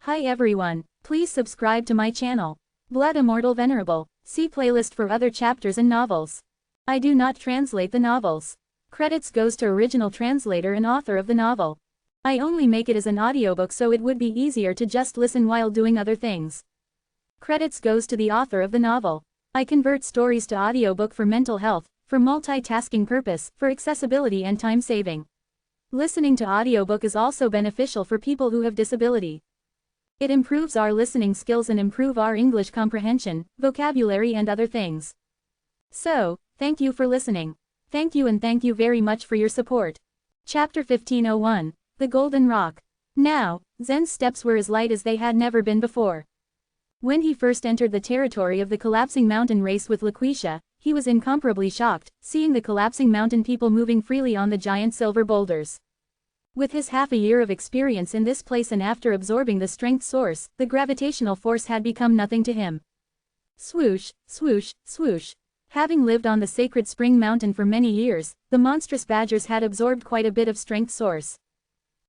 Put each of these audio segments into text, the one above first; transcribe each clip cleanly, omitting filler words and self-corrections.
Hi everyone, please subscribe to my channel. Blood Immortal Venerable. See playlist for other chapters and novels. I do not translate the novels. Credits goes to original translator and author of the novel. I only make it as an audiobook so it would be easier to just listen while doing other things. Credits goes to the author of the novel. I convert stories to audiobook for mental health, for multitasking purpose, for accessibility and time saving. Listening to audiobook is also beneficial for people who have disability. It improves our listening skills and improve our English comprehension, vocabulary and other things. So, thank you for listening. Thank you and thank you very much for your support. Chapter 1501, The Golden Rock. Now, Zen's steps were as light as they had never been before. When he first entered the territory of the collapsing mountain race with Laquisha, he was incomparably shocked, seeing the collapsing mountain people moving freely on the giant silver boulders. With his half a year of experience in this place and after absorbing the strength source, the gravitational force had become nothing to him. Swoosh, swoosh, swoosh. Having lived on the sacred spring mountain for many years, the monstrous badgers had absorbed quite a bit of strength source.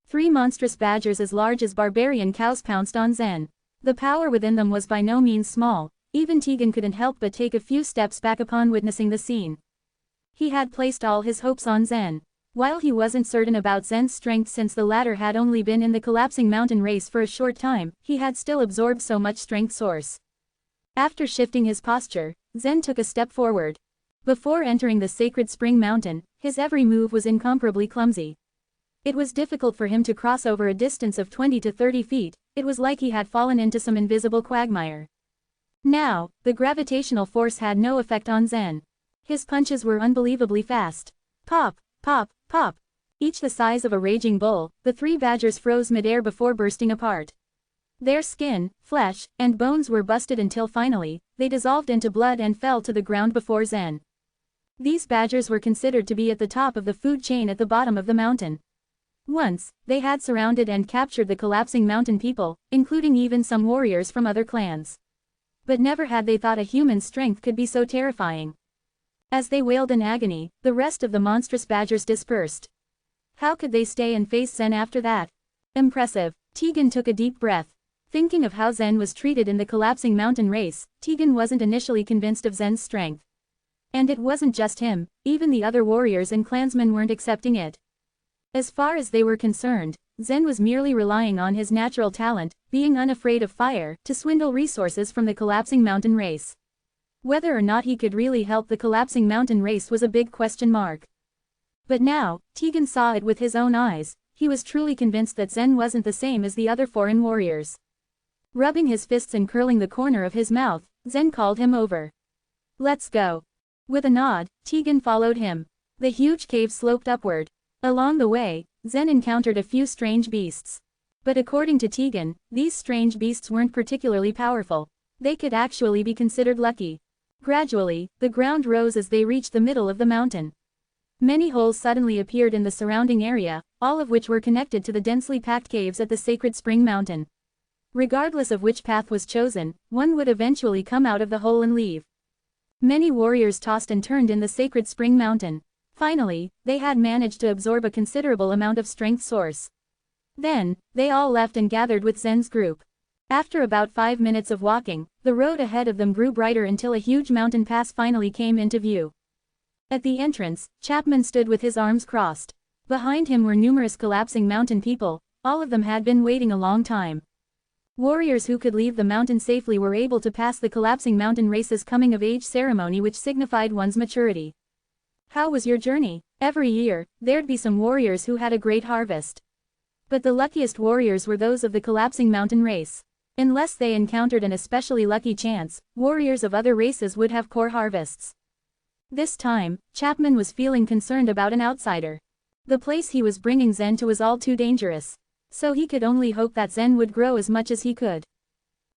3 monstrous badgers as large as barbarian cows pounced on Zen. The power within them was by no means small, even Tegan couldn't help but take a few steps back upon witnessing the scene. He had placed all his hopes on Zen. While he wasn't certain about Zen's strength since the latter had only been in the collapsing mountain race for a short time, he had still absorbed so much strength source. After shifting his posture, Zen took a step forward. Before entering the sacred spring mountain, his every move was incomparably clumsy. It was difficult for him to cross over a distance of 20 to 30 feet, it was like he had fallen into some invisible quagmire. Now, the gravitational force had no effect on Zen. His punches were unbelievably fast. Pop, pop, pop. Each the size of a raging bull, the 3 badgers froze midair before bursting apart. Their skin, flesh, and bones were busted until finally, they dissolved into blood and fell to the ground before Zen. These badgers were considered to be at the top of the food chain at the bottom of the mountain. Once, they had surrounded and captured the collapsing mountain people, including even some warriors from other clans. But never had they thought a human's strength could be so terrifying. As they wailed in agony, the rest of the monstrous badgers dispersed. How could they stay and face Zen after that? Impressive. Tegan took a deep breath. Thinking of how Zen was treated in the collapsing mountain race, Tegan wasn't initially convinced of Zen's strength. And it wasn't just him, even the other warriors and clansmen weren't accepting it. As far as they were concerned, Zen was merely relying on his natural talent, being unafraid of fire, to swindle resources from the collapsing mountain race. Whether or not he could really help the collapsing mountain race was a big question mark. But now, Tegan saw it with his own eyes, he was truly convinced that Zen wasn't the same as the other foreign warriors. Rubbing his fists and curling the corner of his mouth, Zen called him over. Let's go. With a nod, Tegan followed him. The huge cave sloped upward. Along the way, Zen encountered a few strange beasts. But according to Tegan, these strange beasts weren't particularly powerful. They could actually be considered lucky. Gradually, the ground rose as they reached the middle of the mountain. Many holes suddenly appeared in the surrounding area, all of which were connected to the densely packed caves at the sacred spring mountain. Regardless of which path was chosen, one would eventually come out of the hole and leave. Many warriors tossed and turned in the sacred spring mountain. Finally, they had managed to absorb a considerable amount of strength source. Then, they all left and gathered with Zen's group. After about 5 minutes of walking, the road ahead of them grew brighter until a huge mountain pass finally came into view. At the entrance, Chapman stood with his arms crossed. Behind him were numerous collapsing mountain people, all of them had been waiting a long time. Warriors who could leave the mountain safely were able to pass the collapsing mountain race's coming-of-age ceremony, which signified one's maturity. How was your journey? Every year, there'd be some warriors who had a great harvest. But the luckiest warriors were those of the collapsing mountain race. Unless they encountered an especially lucky chance, warriors of other races would have poor harvests. This time, Chapman was feeling concerned about an outsider. The place he was bringing Zen to was all too dangerous. So he could only hope that Zen would grow as much as he could.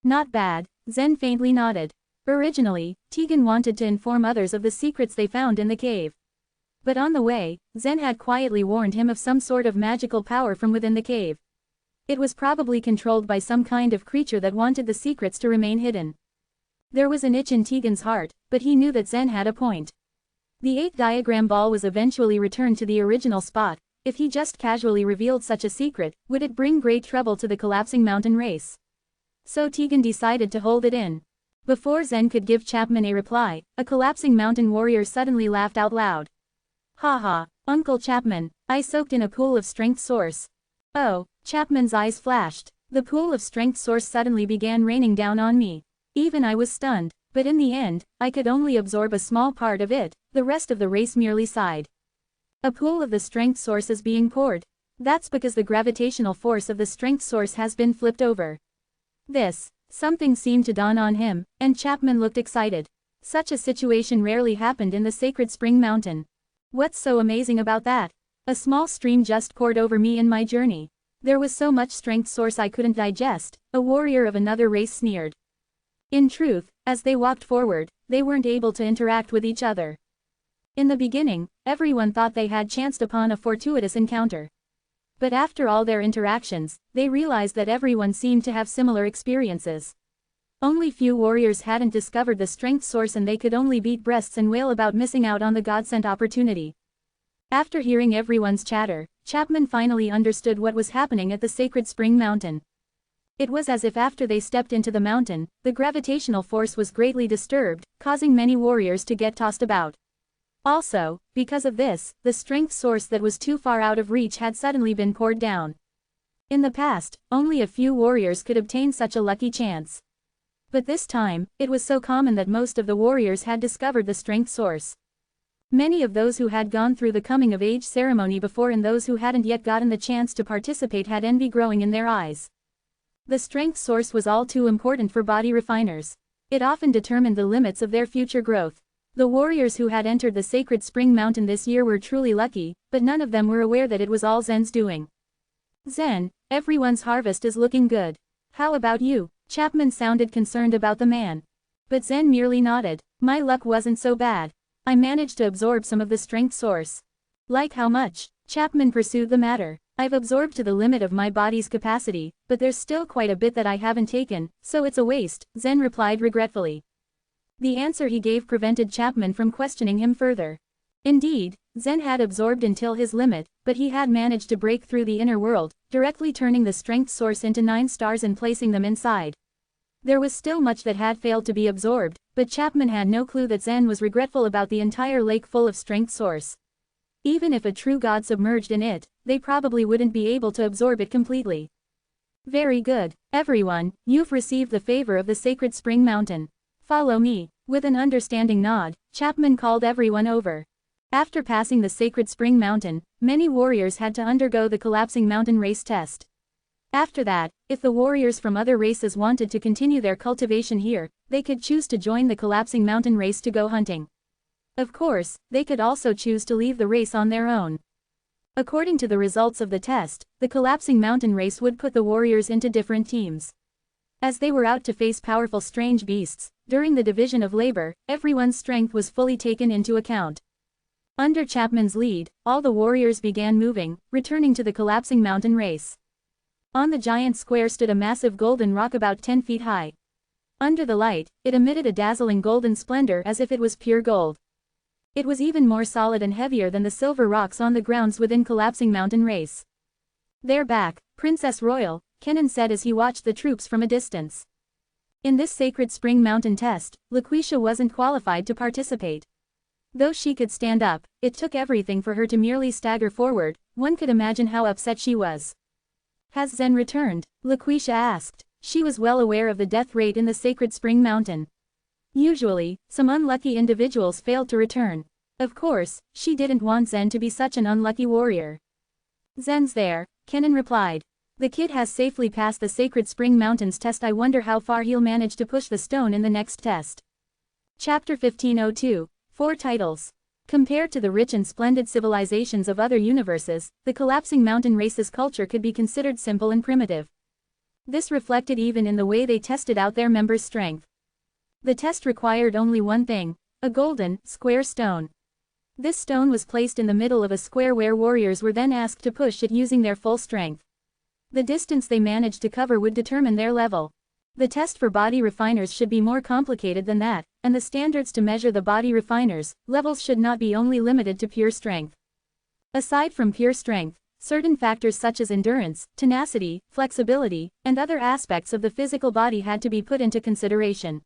Not bad, Zen faintly nodded. Originally, Tegan wanted to inform others of the secrets they found in the cave. But on the way, Zen had quietly warned him of some sort of magical power from within the cave. It was probably controlled by some kind of creature that wanted the secrets to remain hidden. There was an itch in Tegan's heart, but he knew that Zen had a point. The 8-diagram ball was eventually returned to the original spot. If he just casually revealed such a secret, would it bring great trouble to the collapsing mountain race? So Tegan decided to hold it in. Before Zen could give Chapman a reply, a collapsing mountain warrior suddenly laughed out loud. "Ha ha, Uncle Chapman, I soaked in a pool of strength source." Oh, Chapman's eyes flashed. The pool of strength source suddenly began raining down on me. Even I was stunned, but in the end, I could only absorb a small part of it, the rest of the race merely sighed. A pool of the strength source is being poured. That's because the gravitational force of the strength source has been flipped over. Something seemed to dawn on him, and Chapman looked excited. Such a situation rarely happened in the sacred spring mountain. What's so amazing about that? A small stream just poured over me in my journey. There was so much strength source I couldn't digest, a warrior of another race sneered. In truth, as they walked forward, they weren't able to interact with each other. In the beginning, everyone thought they had chanced upon a fortuitous encounter. But after all their interactions, they realized that everyone seemed to have similar experiences. Only few warriors hadn't discovered the strength source, and they could only beat breasts and wail about missing out on the God-sent opportunity. After hearing everyone's chatter, Chapman finally understood what was happening at the sacred spring mountain. It was as if after they stepped into the mountain, the gravitational force was greatly disturbed, causing many warriors to get tossed about. Also, because of this, the strength source that was too far out of reach had suddenly been poured down. In the past, only a few warriors could obtain such a lucky chance. But this time, it was so common that most of the warriors had discovered the strength source. Many of those who had gone through the coming-of-age ceremony before and those who hadn't yet gotten the chance to participate had envy growing in their eyes. The strength source was all too important for body refiners. It often determined the limits of their future growth. The warriors who had entered the sacred spring mountain this year were truly lucky, but none of them were aware that it was all Zen's doing. "Zen, everyone's harvest is looking good. How about you?" Chapman sounded concerned about the man. But Zen merely nodded. "My luck wasn't so bad. I managed to absorb some of the strength source." "Like how much?" Chapman pursued the matter. "I've absorbed to the limit of my body's capacity, but there's still quite a bit that I haven't taken, so it's a waste," Zen replied regretfully. The answer he gave prevented Chapman from questioning him further. Indeed, Zen had absorbed until his limit, but he had managed to break through the inner world, directly turning the strength source into 9 stars and placing them inside. There was still much that had failed to be absorbed, but Chapman had no clue that Zen was regretful about the entire lake full of strength source. Even if a true god submerged in it, they probably wouldn't be able to absorb it completely. "Very good, everyone, you've received the favor of the sacred spring mountain. Follow me." With an understanding nod, Chapman called everyone over. After passing the sacred spring mountain, many warriors had to undergo the collapsing mountain race test. After that, if the warriors from other races wanted to continue their cultivation here, they could choose to join the collapsing mountain race to go hunting. Of course, they could also choose to leave the race on their own. According to the results of the test, the collapsing mountain race would put the warriors into different teams. As they were out to face powerful strange beasts, during the division of labor, everyone's strength was fully taken into account. Under Chapman's lead, all the warriors began moving, returning to the collapsing mountain race. On the giant square stood a massive golden rock about 10 feet high. Under the light, it emitted a dazzling golden splendor as if it was pure gold. It was even more solid and heavier than the silver rocks on the grounds within collapsing mountain race. "They're back, Princess Royal," Kenan said as he watched the troops from a distance. In this sacred spring mountain test, Laquisha wasn't qualified to participate. Though she could stand up, it took everything for her to merely stagger forward. One could imagine how upset she was. "Has Zen returned?" Laquisha asked. She was well aware of the death rate in the sacred spring mountain. Usually, some unlucky individuals failed to return. Of course, she didn't want Zen to be such an unlucky warrior. "Zen's there," Kenan replied. "The kid has safely passed the sacred spring mountains test. I wonder how far he'll manage to push the stone in the next test." Chapter 1502, 4 titles. Compared to the rich and splendid civilizations of other universes, the collapsing mountain race's culture could be considered simple and primitive. This reflected even in the way they tested out their members' strength. The test required only one thing: a golden, square stone. This stone was placed in the middle of a square where warriors were then asked to push it using their full strength. The distance they managed to cover would determine their level. The test for body refiners should be more complicated than that, and the standards to measure the body refiners' levels should not be only limited to pure strength. Aside from pure strength, Certain factors such as endurance, tenacity, flexibility, and other aspects of the physical body had to be put into consideration.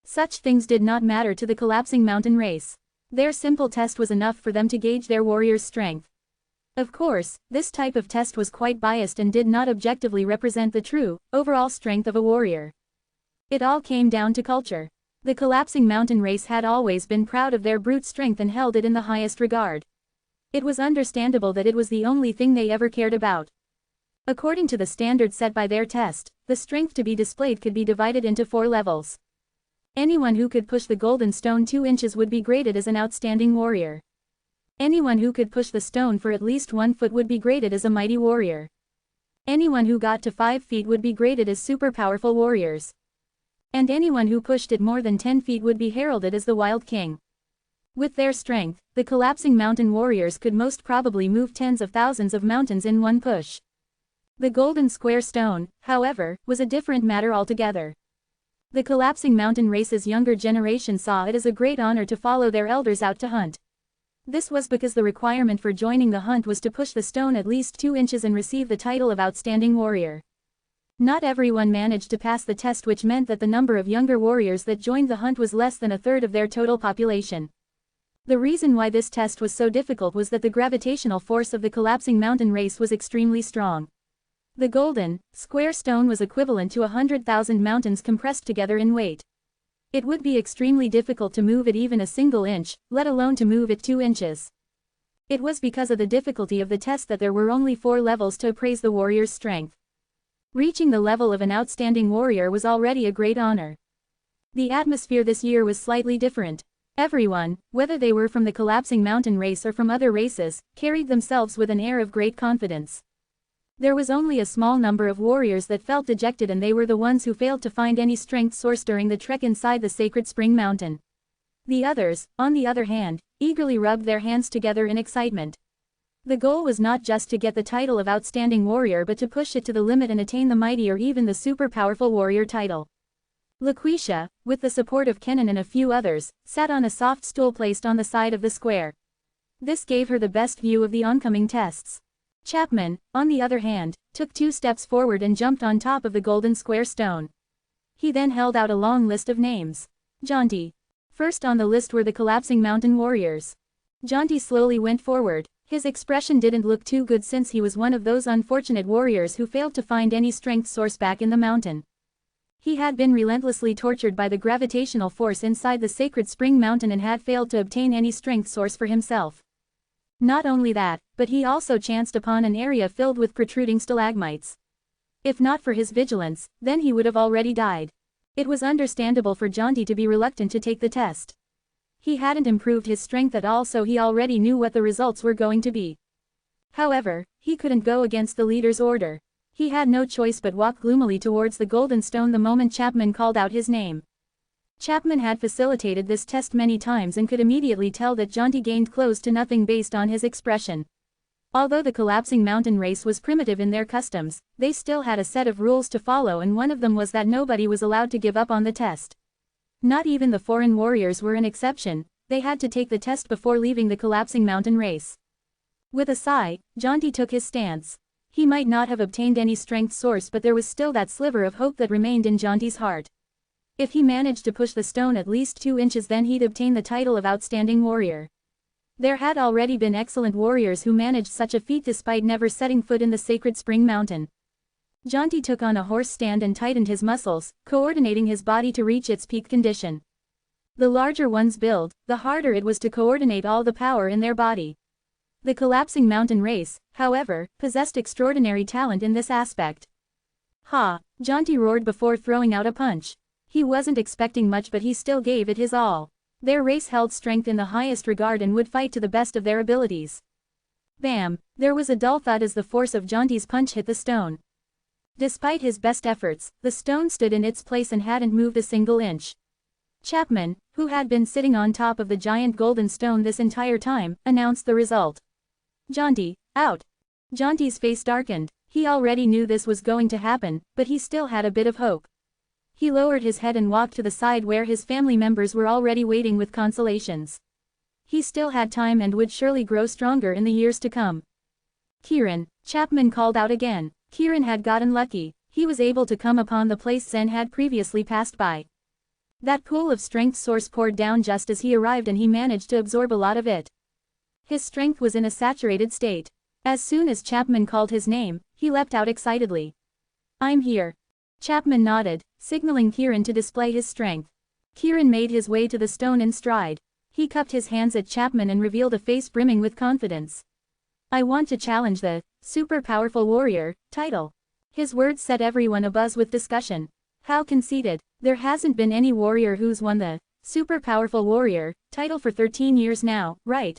Such things did not matter to the collapsing mountain race. Their simple test was enough for them to gauge their warrior's strength. Of course, this type of test was quite biased and did not objectively represent the true, overall strength of a warrior. It all came down to culture. The collapsing mountain race had always been proud of their brute strength and held it in the highest regard. It was understandable that it was the only thing they ever cared about. According to the standard set by their test, the strength to be displayed could be divided into 4 levels. Anyone who could push the golden stone 2 inches would be graded as an outstanding warrior. Anyone who could push the stone for at least 1 foot would be graded as a mighty warrior. Anyone who got to 5 feet would be graded as super powerful warriors. And anyone who pushed it more than 10 feet would be heralded as the wild king. With their strength, the collapsing mountain warriors could most probably move tens of thousands of mountains in one push. The golden square stone, however, was a different matter altogether. The collapsing mountain race's younger generation saw it as a great honor to follow their elders out to hunt. This was because the requirement for joining the hunt was to push the stone at least 2 inches and receive the title of outstanding warrior. Not everyone managed to pass the test, which meant that the number of younger warriors that joined the hunt was less than 1/3 of their total population. The reason why this test was so difficult was that the gravitational force of the collapsing mountain race was extremely strong. The golden, square stone was equivalent to 100,000 mountains compressed together in weight. It would be extremely difficult to move it even a single inch, let alone to move it 2 inches. It was because of the difficulty of the test that there were only 4 levels to appraise the warrior's strength. Reaching the level of an outstanding warrior was already a great honor. The atmosphere this year was slightly different. Everyone, whether they were from the collapsing mountain race or from other races, carried themselves with an air of great confidence. There was only a small number of warriors that felt dejected, and they were the ones who failed to find any strength source during the trek inside the sacred spring mountain. The others, on the other hand, eagerly rubbed their hands together in excitement. The goal was not just to get the title of outstanding warrior, but to push it to the limit and attain the mighty or even the super powerful warrior title. Laquisha, with the support of Kenan and a few others, sat on a soft stool placed on the side of the square. This gave her the best view of the oncoming tests. Chapman, on the other hand, took 2 steps forward and jumped on top of the golden square stone. He then held out a long list of names. Jaunty. First on the list were the collapsing mountain warriors. Jaunty slowly went forward. His expression didn't look too good, since he was one of those unfortunate warriors who failed to find any strength source back in the mountain. He had been relentlessly tortured by the gravitational force inside the sacred spring mountain and had failed to obtain any strength source for himself. Not only that, but he also chanced upon an area filled with protruding stalagmites. If not for his vigilance, then he would have already died. It was understandable for Jaunty to be reluctant to take the test. He hadn't improved his strength at all, so he already knew what the results were going to be. However, he couldn't go against the leader's order. He had no choice but walk gloomily towards the golden stone the moment Chapman called out his name. Chapman had facilitated this test many times and could immediately tell that Jaunty gained close to nothing based on his expression. Although the collapsing mountain race was primitive in their customs, they still had a set of rules to follow, and one of them was that nobody was allowed to give up on the test. Not even the foreign warriors were an exception. They had to take the test before leaving the collapsing mountain race. With a sigh, Jaunty took his stance. He might not have obtained any strength source, but there was still that sliver of hope that remained in Jaunty's heart. If he managed to push the stone at least 2 inches, then he'd obtain the title of outstanding warrior. There had already been excellent warriors who managed such a feat despite never setting foot in the sacred spring mountain. Jaunty took on a horse stand and tightened his muscles, coordinating his body to reach its peak condition. The larger one's build, the harder it was to coordinate all the power in their body. The collapsing mountain race, however, possessed extraordinary talent in this aspect. Ha! Jaunty roared before throwing out a punch. He wasn't expecting much, but he still gave it his all. Their race held strength in the highest regard and would fight to the best of their abilities. Bam! There was a dull thud as the force of Jaunty's punch hit the stone. Despite his best efforts, the stone stood in its place and hadn't moved a single inch. Chapman, who had been sitting on top of the giant golden stone this entire time, announced the result. Jaunty, out! Jaunty's face darkened. He already knew this was going to happen, but he still had a bit of hope. He lowered his head and walked to the side where his family members were already waiting with consolations. He still had time and would surely grow stronger in the years to come. Kieran, Chapman called out again. Kieran had gotten lucky. He was able to come upon the place Zen had previously passed by. That pool of strength source poured down just as he arrived and he managed to absorb a lot of it. His strength was in a saturated state. As soon as Chapman called his name, he leapt out excitedly. I'm here. Chapman nodded, signaling Kieran to display his strength. Kieran made his way to the stone in stride. He cupped his hands at Chapman and revealed a face brimming with confidence. I want to challenge the super powerful warrior title. His words set everyone abuzz with discussion. How conceited. There hasn't been any warrior who's won the super powerful warrior title for 13 years now, right?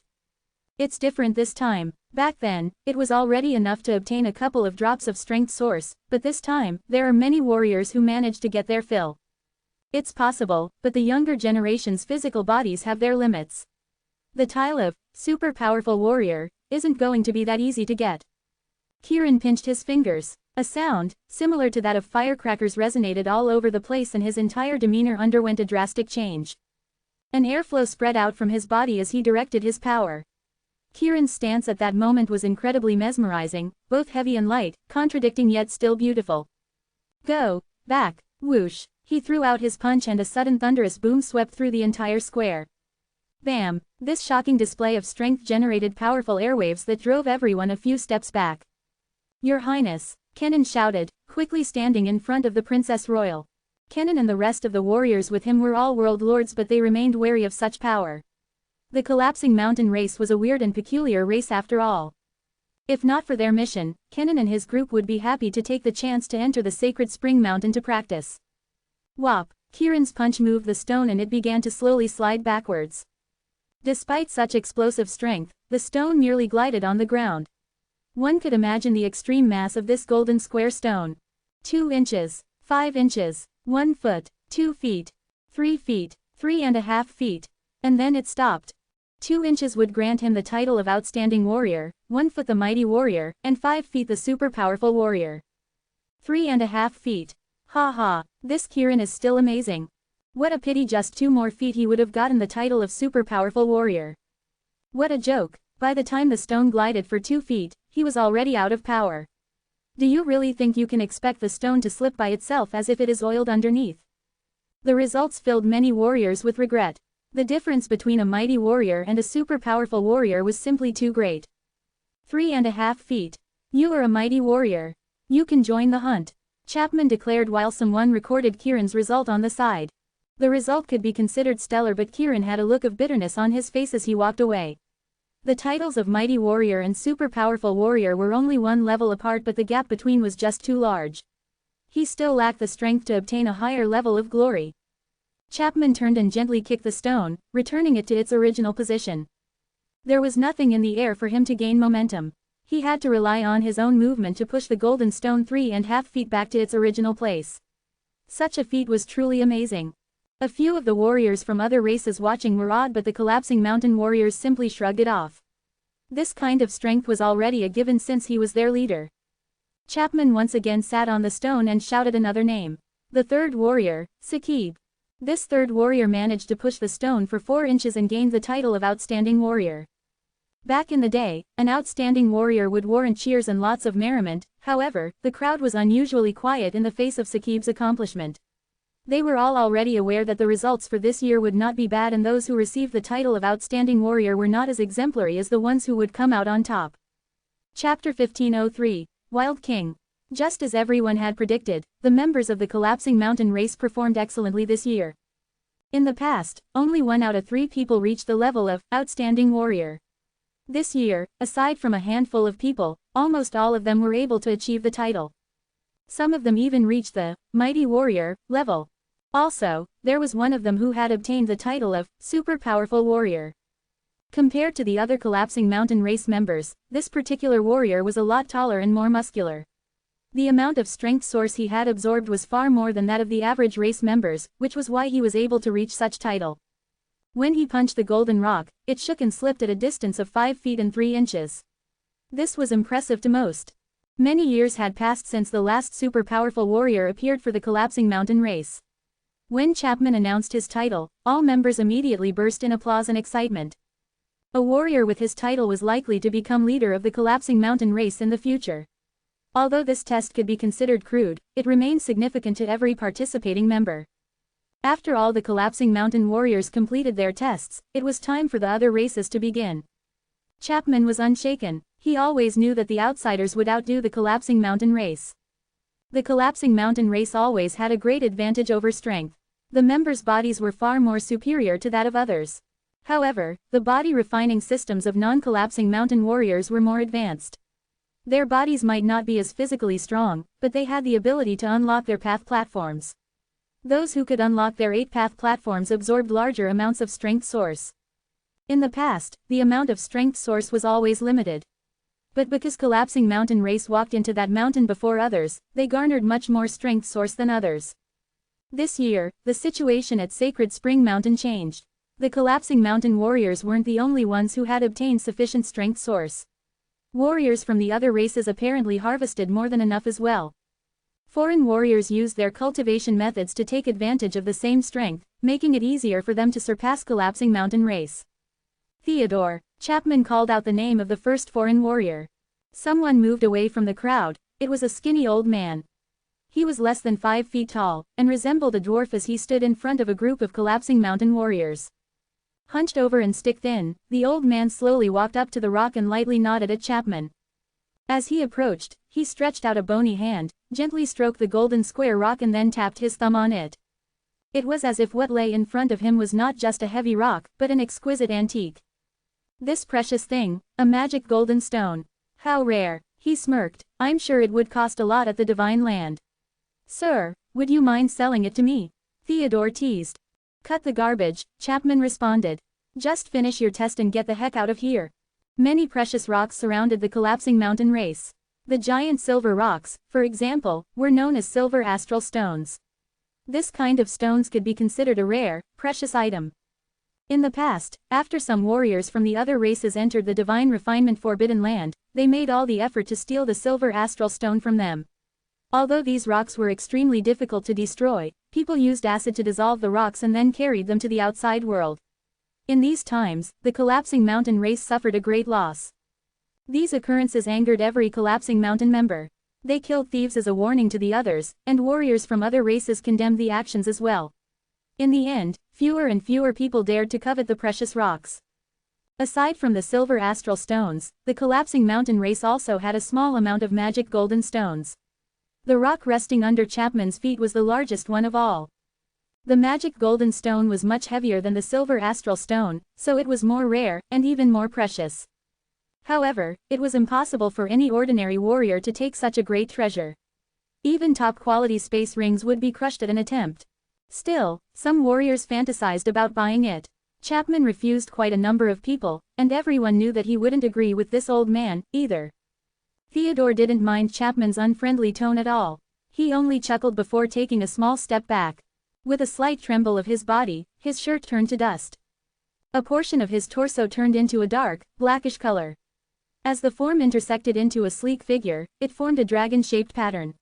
It's different this time. Back then, it was already enough to obtain a couple of drops of strength source, but this time, there are many warriors who manage to get their fill. It's possible, but the younger generation's physical bodies have their limits. The title of super powerful warrior isn't going to be that easy to get. Kieran pinched his fingers. A sound, similar to that of firecrackers, resonated all over the place and his entire demeanor underwent a drastic change. An airflow spread out from his body as he directed his power. Kieran's stance at that moment was incredibly mesmerizing, both heavy and light, contradicting yet still beautiful. Go, back, whoosh. He threw out his punch and a sudden thunderous boom swept through the entire square. Bam! This shocking display of strength generated powerful airwaves that drove everyone a few steps back. Your Highness, Kenan shouted, quickly standing in front of the Princess Royal. Kenan and the rest of the warriors with him were all world lords, but they remained wary of such power. The collapsing mountain race was a weird and peculiar race after all. If not for their mission, Kenan and his group would be happy to take the chance to enter the sacred spring mountain to practice. Whop! Kieran's punch moved the stone and it began to slowly slide backwards. Despite such explosive strength, the stone merely glided on the ground. One could imagine the extreme mass of this golden square stone. 2 inches, 5 inches, 1 foot, 2 feet, 3 feet, 3.5 feet. And then it stopped. 2 inches would grant him the title of Outstanding Warrior, 1 foot the Mighty Warrior, and 5 feet the Super Powerful Warrior. 3.5 feet. Ha ha, this Kieran is still amazing. What a pity, just 2 more feet he would have gotten the title of Super Powerful Warrior. What a joke, by the time the stone glided for 2 feet, he was already out of power. Do you really think you can expect the stone to slip by itself as if it is oiled underneath? The results filled many warriors with regret. The difference between a mighty warrior and a super powerful warrior was simply too great. 3.5 feet. You are a mighty warrior. You can join the hunt, Chapman declared while someone recorded Kieran's result on the side. The result could be considered stellar, but Kieran had a look of bitterness on his face as he walked away. The titles of Mighty Warrior and Super Powerful Warrior were only one level apart, but the gap between was just too large. He still lacked the strength to obtain a higher level of glory. Chapman turned and gently kicked the stone, returning it to its original position. There was nothing in the air for him to gain momentum. He had to rely on his own movement to push the golden stone 3.5 feet back to its original place. Such a feat was truly amazing. A few of the warriors from other races watching were awed, but the collapsing mountain warriors simply shrugged it off. This kind of strength was already a given since he was their leader. Chapman once again sat on the stone and shouted another name. The third warrior, Saqib. This third warrior managed to push the stone for 4 inches and gained the title of Outstanding Warrior. Back in the day, an outstanding warrior would warrant cheers and lots of merriment. However, the crowd was unusually quiet in the face of Saqib's accomplishment. They were all already aware that the results for this year would not be bad, and those who received the title of Outstanding Warrior were not as exemplary as the ones who would come out on top. Chapter 1503, Wild King. Just as everyone had predicted, the members of the collapsing mountain race performed excellently this year. In the past, only 1 out of 3 people reached the level of Outstanding Warrior. This year, aside from a handful of people, almost all of them were able to achieve the title. Some of them even reached the Mighty Warrior level. Also, there was one of them who had obtained the title of Super Powerful Warrior. Compared to the other collapsing mountain race members, this particular warrior was a lot taller and more muscular. The amount of strength source he had absorbed was far more than that of the average race members, which was why he was able to reach such title. When he punched the golden rock, it shook and slipped at a distance of 5 feet and 3 inches. This was impressive to most. Many years had passed since the last super powerful warrior appeared for the collapsing mountain race. When Chapman announced his title, all members immediately burst in applause and excitement. A warrior with his title was likely to become leader of the collapsing mountain race in the future. Although this test could be considered crude, it remained significant to every participating member. After all the collapsing mountain warriors completed their tests, it was time for the other races to begin. Chapman was unshaken. He always knew that the outsiders would outdo the collapsing mountain race. The collapsing mountain race always had a great advantage over strength. The members' bodies were far more superior to that of others. However, the body refining systems of non-collapsing mountain warriors were more advanced. Their bodies might not be as physically strong, but they had the ability to unlock their path platforms. Those who could unlock their 8 path platforms absorbed larger amounts of strength source. In the past, the amount of strength source was always limited. But because collapsing mountain race walked into that mountain before others, they garnered much more strength source than others. This year, the situation at Sacred Spring Mountain changed. The collapsing mountain warriors weren't the only ones who had obtained sufficient strength source. Warriors from the other races apparently harvested more than enough as well. Foreign warriors used their cultivation methods to take advantage of the same strength, making it easier for them to surpass collapsing mountain race. Theodore. Chapman called out the name of the first foreign warrior. Someone moved away from the crowd. It was a skinny old man. He was less than 5 feet tall, and resembled a dwarf as he stood in front of a group of collapsing mountain warriors. Hunched over and stick-thin, the old man slowly walked up to the rock and lightly nodded at Chapman. As he approached, he stretched out a bony hand, gently stroked the golden square rock and then tapped his thumb on it. It was as if what lay in front of him was not just a heavy rock, but an exquisite antique. This precious thing, a magic golden stone. How rare, he smirked. I'm sure it would cost a lot at the Divine Land. Sir, would you mind selling it to me? Theodore teased. Cut the garbage, Chapman responded. Just finish your test and get the heck out of here. Many precious rocks surrounded the collapsing mountain race. The giant silver rocks, for example, were known as silver astral stones. This kind of stones could be considered a rare, precious item. In the past, after some warriors from the other races entered the Divine Refinement Forbidden Land, they made all the effort to steal the silver astral stone from them. Although these rocks were extremely difficult to destroy, people used acid to dissolve the rocks and then carried them to the outside world. In these times, the collapsing mountain race suffered a great loss. These occurrences angered every collapsing mountain member. They killed thieves as a warning to the others, and warriors from other races condemned the actions as well. In the end, fewer and fewer people dared to covet the precious rocks. Aside from the silver astral stones, the collapsing mountain race also had a small amount of magic golden stones. The rock resting under Chapman's feet was the largest one of all. The magic golden stone was much heavier than the silver astral stone, so it was more rare, and even more precious. However, it was impossible for any ordinary warrior to take such a great treasure. Even top-quality space rings would be crushed at an attempt. Still, some warriors fantasized about buying it. Chapman refused quite a number of people, and everyone knew that he wouldn't agree with this old man, either. Theodore didn't mind Chapman's unfriendly tone at all. He only chuckled before taking a small step back. With a slight tremble of his body, his shirt turned to dust. A portion of his torso turned into a dark, blackish color. As the form intersected into a sleek figure, it formed a dragon-shaped pattern.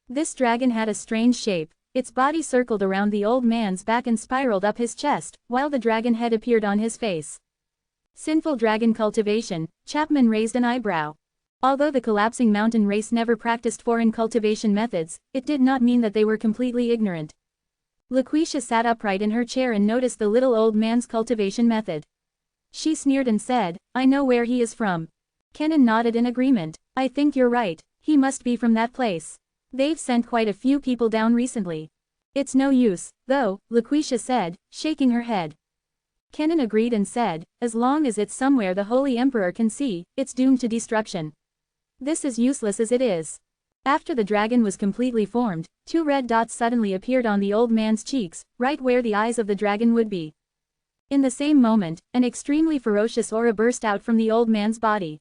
This dragon had a strange shape. Its body circled around the old man's back and spiraled up his chest, while the dragon head appeared on his face. Sinful dragon cultivation, Chapman raised an eyebrow. Although the collapsing mountain race never practiced foreign cultivation methods, it did not mean that they were completely ignorant. Laquisha sat upright in her chair and noticed the little old man's cultivation method. She sneered and said, "I know where he is from." Kenan nodded in agreement. "I think you're right, he must be from that place. They've sent quite a few people down recently." "It's no use, though," Laquisha said, shaking her head. Kenan agreed and said, "As long as it's somewhere the Holy Emperor can see, it's doomed to destruction. This is useless as it is." After the dragon was completely formed, 2 red dots suddenly appeared on the old man's cheeks, right where the eyes of the dragon would be. In the same moment, an extremely ferocious aura burst out from the old man's body.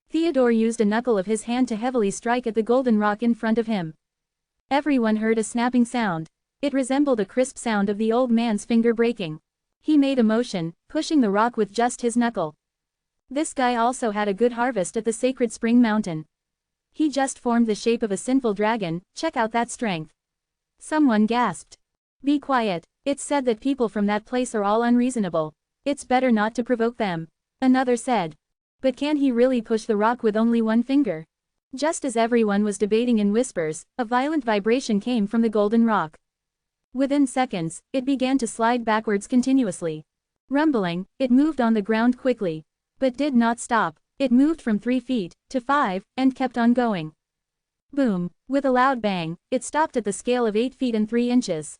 Theodore used a knuckle of his hand to heavily strike at the golden rock in front of him. Everyone heard a snapping sound. It resembled a crisp sound of the old man's finger breaking. He made a motion, pushing the rock with just his knuckle. This guy also had a good harvest at the Sacred Spring Mountain. He just formed the shape of a sinful dragon. Check out that strength. Someone gasped. "Be quiet. It's said that people from that place are all unreasonable. It's better not to provoke them." Another said. But can he really push the rock with only one finger? Just as everyone was debating in whispers, a violent vibration came from the golden rock. Within seconds, it began to slide backwards continuously. Rumbling, it moved on the ground quickly. But did not stop. It moved from 3 feet to 5, and kept on going. Boom! With a loud bang, it stopped at the scale of 8 feet and 3 inches.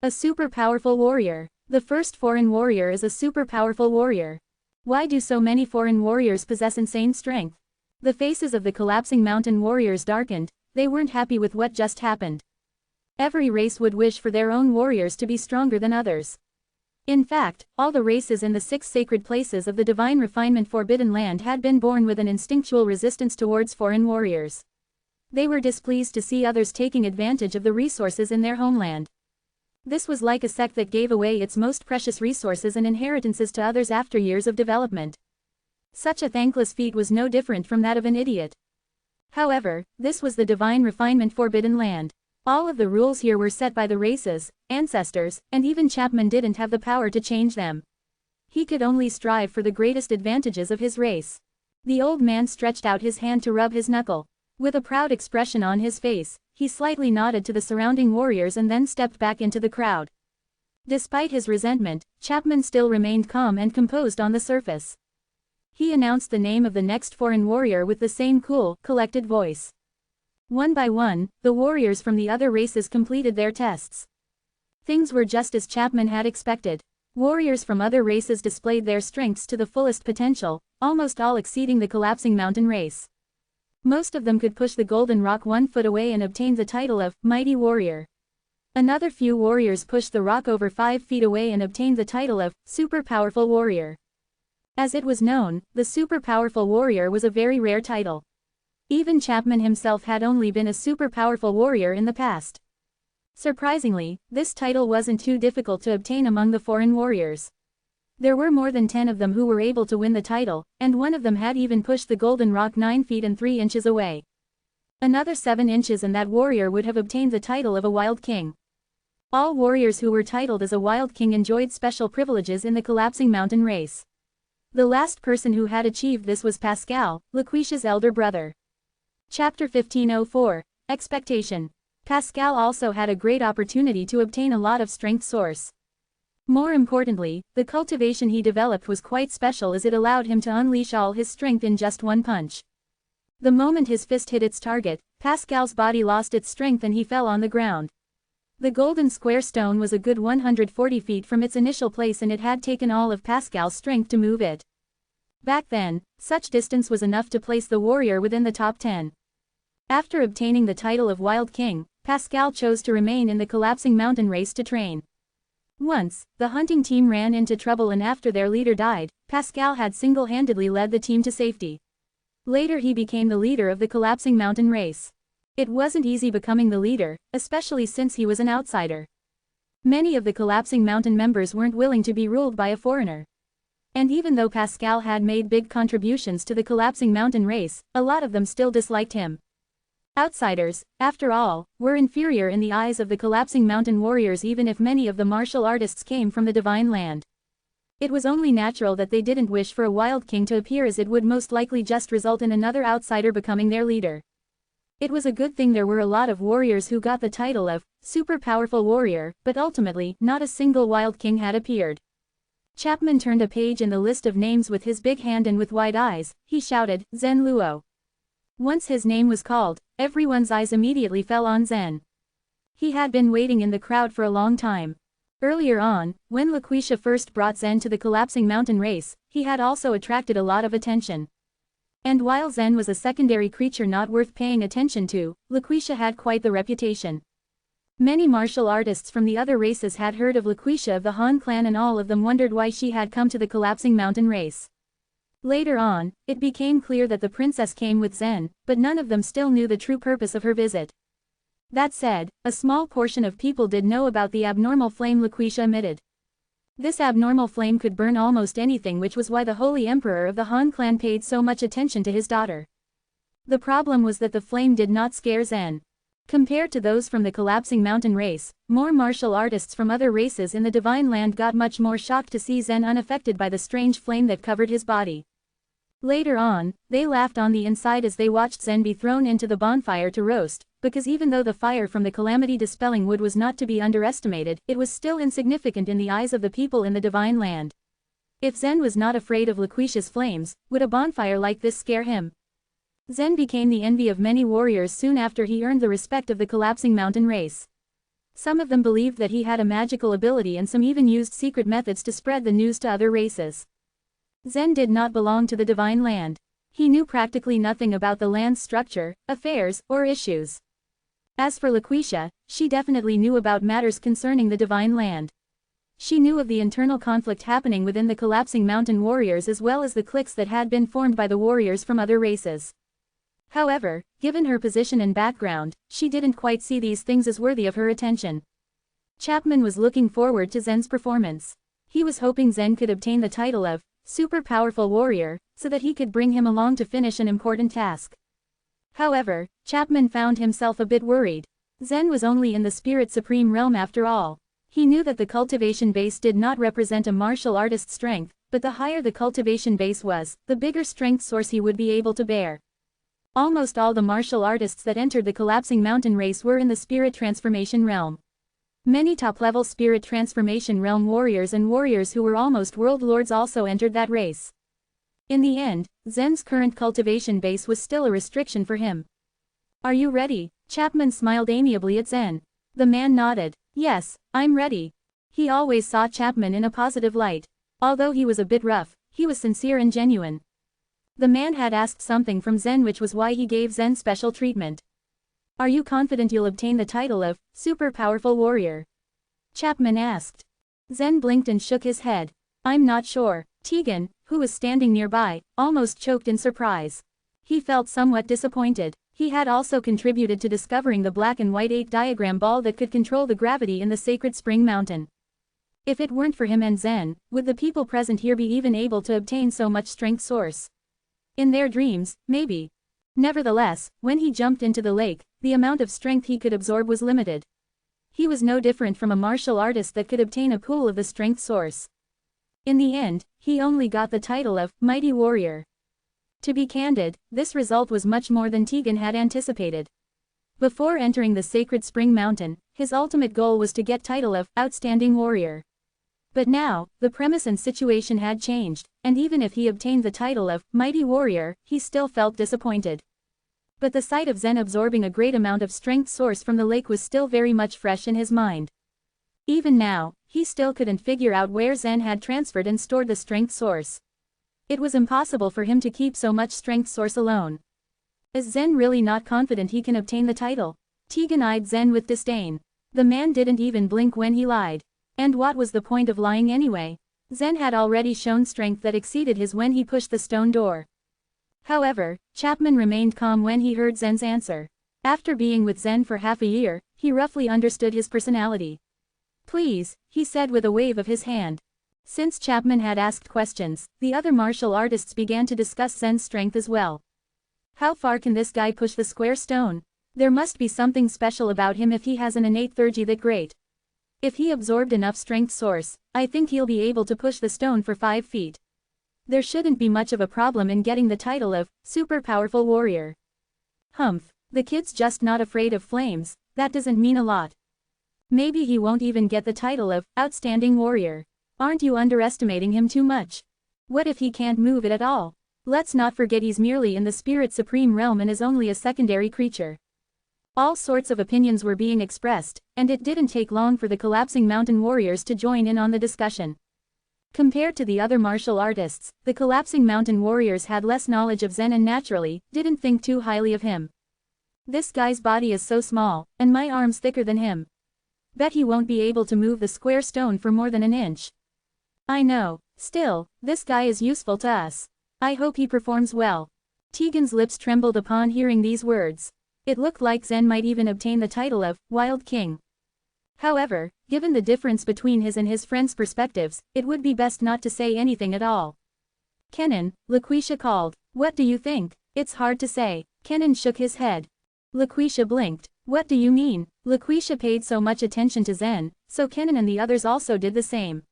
A super powerful warrior. The first foreign warrior is a super powerful warrior. Why do so many foreign warriors possess insane strength? The faces of the collapsing mountain warriors darkened. They weren't happy with what just happened. Every race would wish for their own warriors to be stronger than others. In fact, all the races in the 6 sacred places of the divine refinement forbidden land had been born with an instinctual resistance towards foreign warriors. They were displeased to see others taking advantage of the resources in their homeland. This was like a sect that gave away its most precious resources and inheritances to others after years of development. Such a thankless feat was no different from that of an idiot. However, this was the divine refinement forbidden land. All of the rules here were set by the races, ancestors, and even Chapman didn't have the power to change them. He could only strive for the greatest advantages of his race. The old man stretched out his hand to rub his knuckle. With a proud expression on his face, he slightly nodded to the surrounding warriors and then stepped back into the crowd. Despite his resentment, Chapman still remained calm and composed on the surface. He announced the name of the next foreign warrior with the same cool, collected voice. One by one, the warriors from the other races completed their tests. Things were just as Chapman had expected. Warriors from other races displayed their strengths to the fullest potential, almost all exceeding the collapsing mountain race. Most of them could push the golden rock 1 foot away and obtain the title of Mighty Warrior. Another few warriors pushed the rock over 5 feet away and obtained the title of Super Powerful Warrior. As it was known, the Super Powerful Warrior was a very rare title. Even Chapman himself had only been a super powerful warrior in the past. Surprisingly, this title wasn't too difficult to obtain among the foreign warriors. There were more than 10 of them who were able to win the title, and one of them had even pushed the golden rock 9 feet and 3 inches away. Another 7 inches and that warrior would have obtained the title of a wild king. All warriors who were titled as a wild king enjoyed special privileges in the collapsing mountain race. The last person who had achieved this was Pascal, Laquisha's elder brother. Chapter 1504, Expectation. Pascal also had a great opportunity to obtain a lot of strength source. More importantly, the cultivation he developed was quite special as it allowed him to unleash all his strength in just one punch. The moment his fist hit its target, Pascal's body lost its strength and he fell on the ground. The golden square stone was a good 140 feet from its initial place and it had taken all of Pascal's strength to move it. Back then, such distance was enough to place the warrior within the top 10. After obtaining the title of Wild King, Pascal chose to remain in the collapsing mountain race to train. Once, the hunting team ran into trouble and after their leader died, Pascal had single-handedly led the team to safety. Later he became the leader of the collapsing mountain race. It wasn't easy becoming the leader, especially since he was an outsider. Many of the collapsing mountain members weren't willing to be ruled by a foreigner. And even though Pascal had made big contributions to the collapsing mountain race, a lot of them still disliked him. Outsiders, after all, were inferior in the eyes of the collapsing mountain warriors even if many of the martial artists came from the divine land. It was only natural that they didn't wish for a wild king to appear as it would most likely just result in another outsider becoming their leader. It was a good thing there were a lot of warriors who got the title of super powerful warrior, but ultimately, not a single wild king had appeared. Chapman turned a page in the list of names with his big hand and with wide eyes, he shouted, Zen Luo. Once his name was called, everyone's eyes immediately fell on Zen. He had been waiting in the crowd for a long time. Earlier on, when Laquisha first brought Zen to the collapsing mountain race, he had also attracted a lot of attention. And while Zen was a secondary creature not worth paying attention to, Laquisha had quite the reputation. Many martial artists from the other races had heard of Laquisha of the Han clan and all of them wondered why she had come to the collapsing mountain race. Later on, it became clear that the princess came with Zen, but none of them still knew the true purpose of her visit. That said, a small portion of people did know about the abnormal flame Laquisha emitted. This abnormal flame could burn almost anything, which was why the Holy Emperor of the Han clan paid so much attention to his daughter. The problem was that the flame did not scare Zen. Compared to those from the collapsing mountain race, more martial artists from other races in the Divine Land got much more shocked to see Zen unaffected by the strange flame that covered his body. Later on, they laughed on the inside as they watched Zen be thrown into the bonfire to roast, because even though the fire from the calamity-dispelling wood was not to be underestimated, it was still insignificant in the eyes of the people in the Divine Land. If Zen was not afraid of Laquisha's flames, would a bonfire like this scare him? Zen became the envy of many warriors soon after he earned the respect of the collapsing mountain race. Some of them believed that he had a magical ability and some even used secret methods to spread the news to other races. Zen did not belong to the Divine Land. He knew practically nothing about the land's structure, affairs, or issues. As for Laquisha, she definitely knew about matters concerning the Divine Land. She knew of the internal conflict happening within the collapsing mountain warriors as well as the cliques that had been formed by the warriors from other races. However, given her position and background, she didn't quite see these things as worthy of her attention. Chapman was looking forward to Zen's performance. He was hoping Zen could obtain the title of super powerful warrior, so that he could bring him along to finish an important task. However, Chapman found himself a bit worried. Zen was only in the Spirit Supreme realm after all. He knew that the cultivation base did not represent a martial artist's strength, but the higher the cultivation base was, the bigger strength source he would be able to bear. Almost all the martial artists that entered the collapsing mountain race were in the spirit transformation realm. Many top-level spirit transformation realm warriors and warriors who were almost world lords also entered that race. In the end, Zen's current cultivation base was still a restriction for him. "Are you ready?" Chapman smiled amiably at Zen. The man nodded. "Yes, I'm ready." He always saw Chapman in a positive light. Although he was a bit rough, he was sincere and genuine. The man had asked something from Zen, which was why he gave Zen special treatment. "Are you confident you'll obtain the title of super powerful warrior?" Chapman asked. Zen blinked and shook his head. "I'm not sure." Tegan, who was standing nearby, almost choked in surprise. He felt somewhat disappointed. He had also contributed to discovering the black and white 8 diagram ball that could control the gravity in the sacred spring mountain. If it weren't for him and Zen, would the people present here be even able to obtain so much strength source? In their dreams, maybe. Nevertheless, when he jumped into the lake, the amount of strength he could absorb was limited. He was no different from a martial artist that could obtain a pool of the strength source. In the end, he only got the title of Mighty Warrior. To be candid, this result was much more than Tegan had anticipated. Before entering the sacred spring mountain, his ultimate goal was to get title of Outstanding Warrior. But now, the premise and situation had changed, and even if he obtained the title of Mighty Warrior, he still felt disappointed. But the sight of Zen absorbing a great amount of strength source from the lake was still very much fresh in his mind. Even now, he still couldn't figure out where Zen had transferred and stored the strength source. It was impossible for him to keep so much strength source alone. Is Zen really not confident he can obtain the title? Tegan eyed Zen with disdain. The man didn't even blink when he lied. And what was the point of lying anyway? Zen had already shown strength that exceeded his when he pushed the stone door. However, Chapman remained calm when he heard Zen's answer. After being with Zen for half a year, he roughly understood his personality. "Please," he said with a wave of his hand. Since Chapman had asked questions, the other martial artists began to discuss Zen's strength as well. How far can this guy push the square stone? There must be something special about him if he has an innate theurgy that great. If he absorbed enough strength source, I think he'll be able to push the stone for 5 feet. There shouldn't be much of a problem in getting the title of Super Powerful Warrior. Humph, the kid's just not afraid of flames, that doesn't mean a lot. Maybe he won't even get the title of Outstanding Warrior. Aren't you underestimating him too much? What if he can't move it at all? Let's not forget he's merely in the Spirit Supreme realm and is only a secondary creature. All sorts of opinions were being expressed, and it didn't take long for the collapsing mountain warriors to join in on the discussion. Compared to the other martial artists, the collapsing mountain warriors had less knowledge of Zen and naturally, didn't think too highly of him. This guy's body is so small, and my arm's thicker than him. Bet he won't be able to move the square stone for more than an inch. I know, still, this guy is useful to us. I hope he performs well. Tegan's lips trembled upon hearing these words. It looked like Zen might even obtain the title of Wild King. However, given the difference between his and his friend's perspectives, it would be best not to say anything at all. "Kenan," Laquisha called. "What do you think?" "It's hard to say." Kenan shook his head. LaQuisha blinked. What do you mean? LaQuisha paid so much attention to Zen, so Kenan and the others also did the same.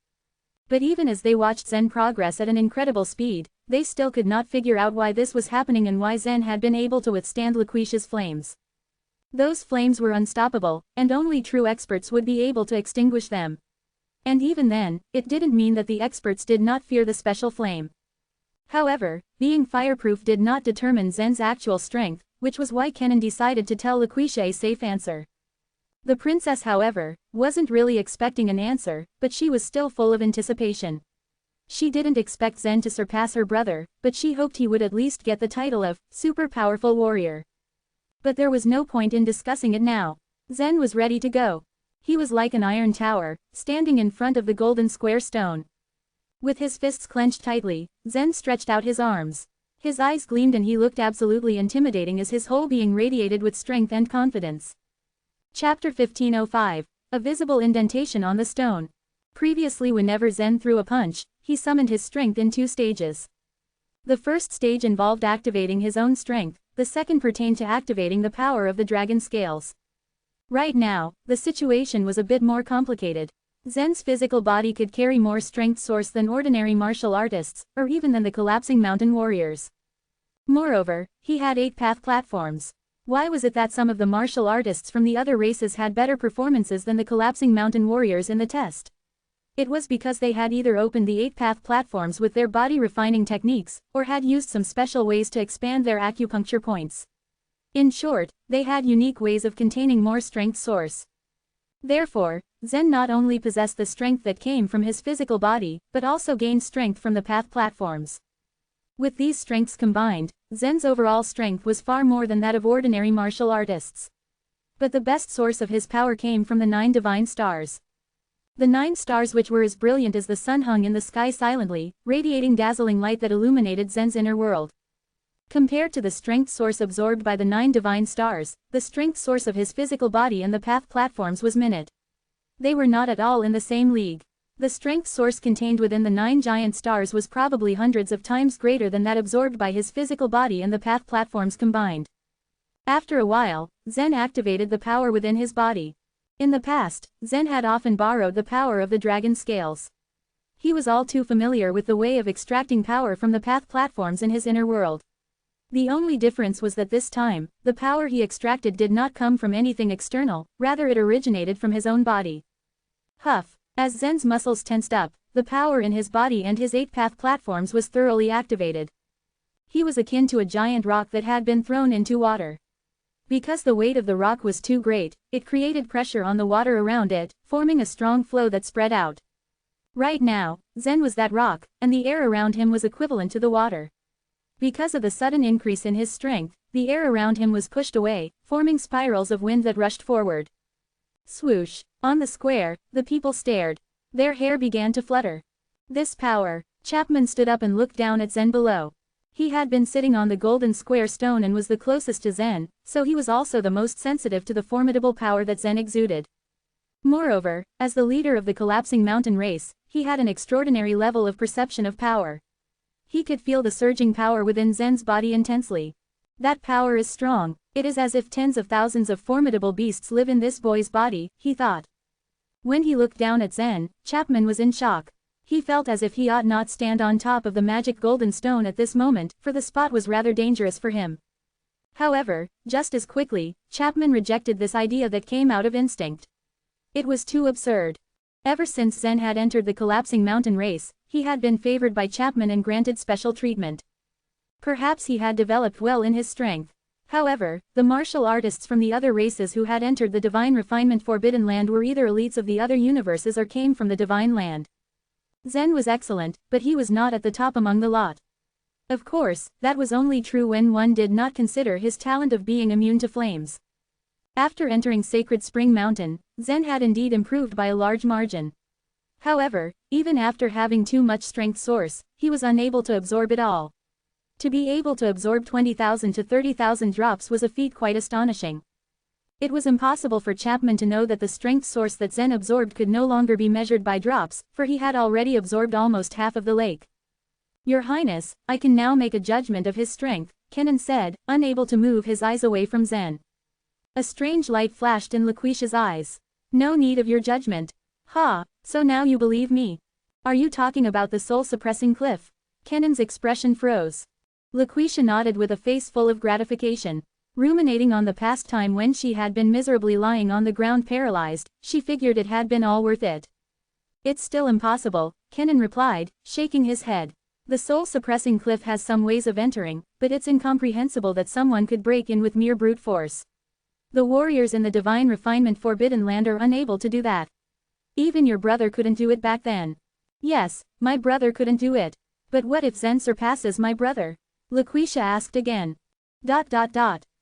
But even as they watched Zen progress at an incredible speed, they still could not figure out why this was happening and why Zen had been able to withstand LaQuisha's flames. Those flames were unstoppable, and only true experts would be able to extinguish them. And even then, it didn't mean that the experts did not fear the special flame. However, being fireproof did not determine Zen's actual strength, which was why Kenan decided to tell LaQuisha a safe answer. The princess, however, wasn't really expecting an answer, but she was still full of anticipation. She didn't expect Zen to surpass her brother, but she hoped he would at least get the title of super powerful warrior. But there was no point in discussing it now. Zen was ready to go. He was like an iron tower, standing in front of the golden square stone. With his fists clenched tightly, Zen stretched out his arms. His eyes gleamed and he looked absolutely intimidating as his whole being radiated with strength and confidence. Chapter 1505. A visible indentation on the stone. Previously, whenever Zen threw a punch, he summoned his strength in 2 stages. The first stage involved activating his own strength, the second pertained to activating the power of the dragon scales. Right now, the situation was a bit more complicated. Zen's physical body could carry more strength source than ordinary martial artists, or even than the collapsing mountain warriors. Moreover, he had 8 path platforms. Why was it that some of the martial artists from the other races had better performances than the collapsing mountain warriors in the test? It was because they had either opened the 8 path platforms with their body refining techniques, or had used some special ways to expand their acupuncture points. In short, they had unique ways of containing more strength source. Therefore, Zen not only possessed the strength that came from his physical body, but also gained strength from the path platforms. With these strengths combined, Zen's overall strength was far more than that of ordinary martial artists. But the best source of his power came from the 9 divine stars. The 9 stars, which were as brilliant as the sun, hung in the sky silently, radiating dazzling light that illuminated Zen's inner world. Compared to the strength source absorbed by the 9 divine stars, the strength source of his physical body and the path platforms was minute. They were not at all in the same league. The strength source contained within the 9 giant stars was probably hundreds of times greater than that absorbed by his physical body and the path platforms combined. After a while, Zen activated the power within his body. In the past, Zen had often borrowed the power of the dragon scales. He was all too familiar with the way of extracting power from the path platforms in his inner world. The only difference was that this time, the power he extracted did not come from anything external, rather it originated from his own body. Huff. As Zen's muscles tensed up, the power in his body and his 8 path platforms was thoroughly activated. He was akin to a giant rock that had been thrown into water. Because the weight of the rock was too great, it created pressure on the water around it, forming a strong flow that spread out. Right now, Zen was that rock, and the air around him was equivalent to the water. Because of the sudden increase in his strength, the air around him was pushed away, forming spirals of wind that rushed forward. Swoosh. On the square, the people stared. Their hair began to flutter. This power. Chapman stood up and looked down at Zen below. He had been sitting on the golden square stone and was the closest to Zen, so he was also the most sensitive to the formidable power that Zen exuded. Moreover, as the leader of the collapsing mountain race, he had an extraordinary level of perception of power. He could feel the surging power within Zen's body intensely. That power is strong. It is as if tens of thousands of formidable beasts live in this boy's body, he thought. When he looked down at Zen, Chapman was in shock. He felt as if he ought not stand on top of the magic golden stone at this moment, for the spot was rather dangerous for him. However, just as quickly, Chapman rejected this idea that came out of instinct. It was too absurd. Ever since Zen had entered the collapsing mountain race, he had been favored by Chapman and granted special treatment. Perhaps he had developed well in his strength. However, the martial artists from the other races who had entered the Divine Refinement Forbidden Land were either elites of the other universes or came from the Divine Land. Zen was excellent, but he was not at the top among the lot. Of course, that was only true when one did not consider his talent of being immune to flames. After entering Sacred Spring Mountain, Zen had indeed improved by a large margin. However, even after having too much strength source, he was unable to absorb it all. To be able to absorb 20,000 to 30,000 drops was a feat quite astonishing. It was impossible for Chapman to know that the strength source that Zen absorbed could no longer be measured by drops, for he had already absorbed almost half of the lake. Your Highness, I can now make a judgment of his strength, Kenan said, unable to move his eyes away from Zen. A strange light flashed in Laquisha's eyes. No need of your judgment. Ha, so now you believe me. Are you talking about the soul-suppressing cliff? Kenan's expression froze. Laquisha nodded with a face full of gratification. Ruminating on the past time when she had been miserably lying on the ground paralyzed, she figured it had been all worth it. It's still impossible, Kenan replied, shaking his head. The soul-suppressing cliff has some ways of entering, but it's incomprehensible that someone could break in with mere brute force. The warriors in the Divine Refinement Forbidden Land are unable to do that. Even your brother couldn't do it back then. Yes, my brother couldn't do it. But what if Zen surpasses my brother? Laquisha asked again.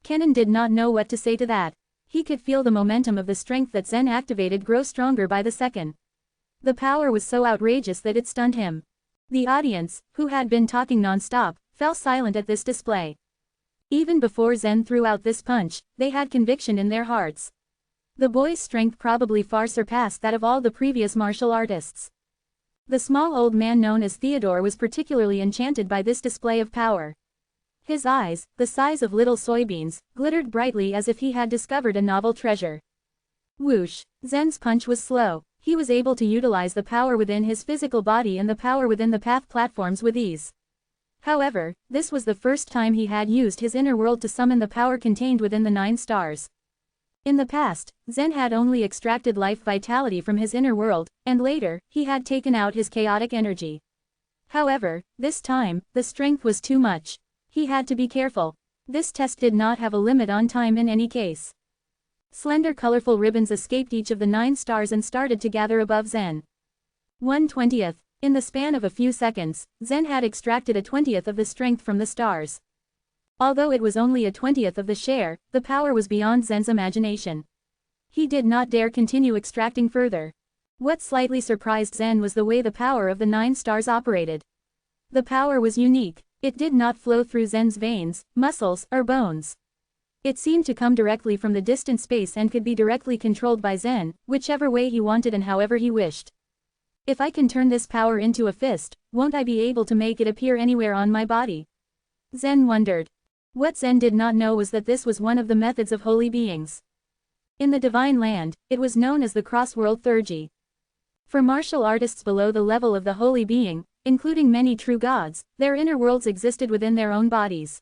Kenan did not know what to say to that. He could feel the momentum of the strength that Zen activated grow stronger by the second. The power was so outrageous that it stunned him. The audience, who had been talking non-stop, fell silent at this display. Even before Zen threw out this punch, they had conviction in their hearts. The boy's strength probably far surpassed that of all the previous martial artists. The small old man known as Theodore was particularly enchanted by this display of power. His eyes, the size of little soybeans, glittered brightly as if he had discovered a novel treasure. Whoosh! Zen's punch was slow. He was able to utilize the power within his physical body and the power within the path platforms with ease. However, this was the first time he had used his inner world to summon the power contained within the 9 stars. In the past, Zen had only extracted life vitality from his inner world, and later, he had taken out his chaotic energy. However, this time, the strength was too much. He had to be careful. This test did not have a limit on time in any case. Slender colorful ribbons escaped each of the 9 stars and started to gather above Zen. 1/20th. In the span of a few seconds, Zen had extracted a 20th of the strength from the stars. Although it was only a 20th of the share, the power was beyond Zen's imagination. He did not dare continue extracting further. What slightly surprised Zen was the way the power of the 9 stars operated. The power was unique. It did not flow through Zen's veins, muscles, or bones. It seemed to come directly from the distant space and could be directly controlled by Zen, whichever way he wanted and however he wished. If I can turn this power into a fist, won't I be able to make it appear anywhere on my body? Zen wondered. What Zen did not know was that this was one of the methods of holy beings. In the Divine Land, it was known as the Cross-World Theurgy. For martial artists below the level of the holy being, including many true gods, their inner worlds existed within their own bodies.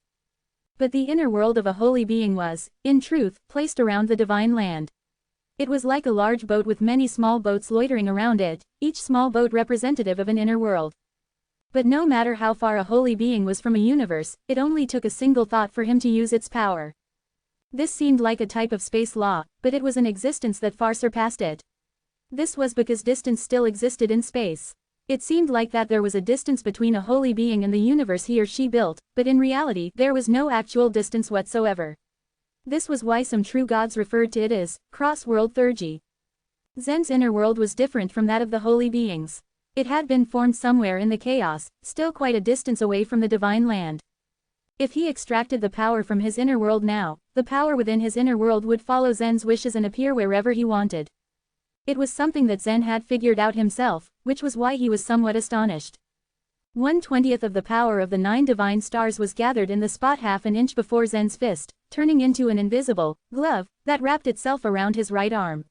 But the inner world of a holy being was, in truth, placed around the Divine Land. It was like a large boat with many small boats loitering around it, each small boat representative of an inner world. But no matter how far a holy being was from a universe, it only took a single thought for him to use its power. This seemed like a type of space law, but it was an existence that far surpassed it. This was because distance still existed in space. It seemed like that there was a distance between a holy being and the universe he or she built, but in reality, there was no actual distance whatsoever. This was why some true gods referred to it as cross-world theurgy. Zen's inner world was different from that of the holy beings. It had been formed somewhere in the chaos, still quite a distance away from the Divine Land. If he extracted the power from his inner world now, the power within his inner world would follow Zen's wishes and appear wherever he wanted. It was something that Zen had figured out himself, which was why he was somewhat astonished. 1/20th of the power of the 9 divine stars was gathered in the spot half an inch before Zen's fist, turning into an invisible glove that wrapped itself around his right arm.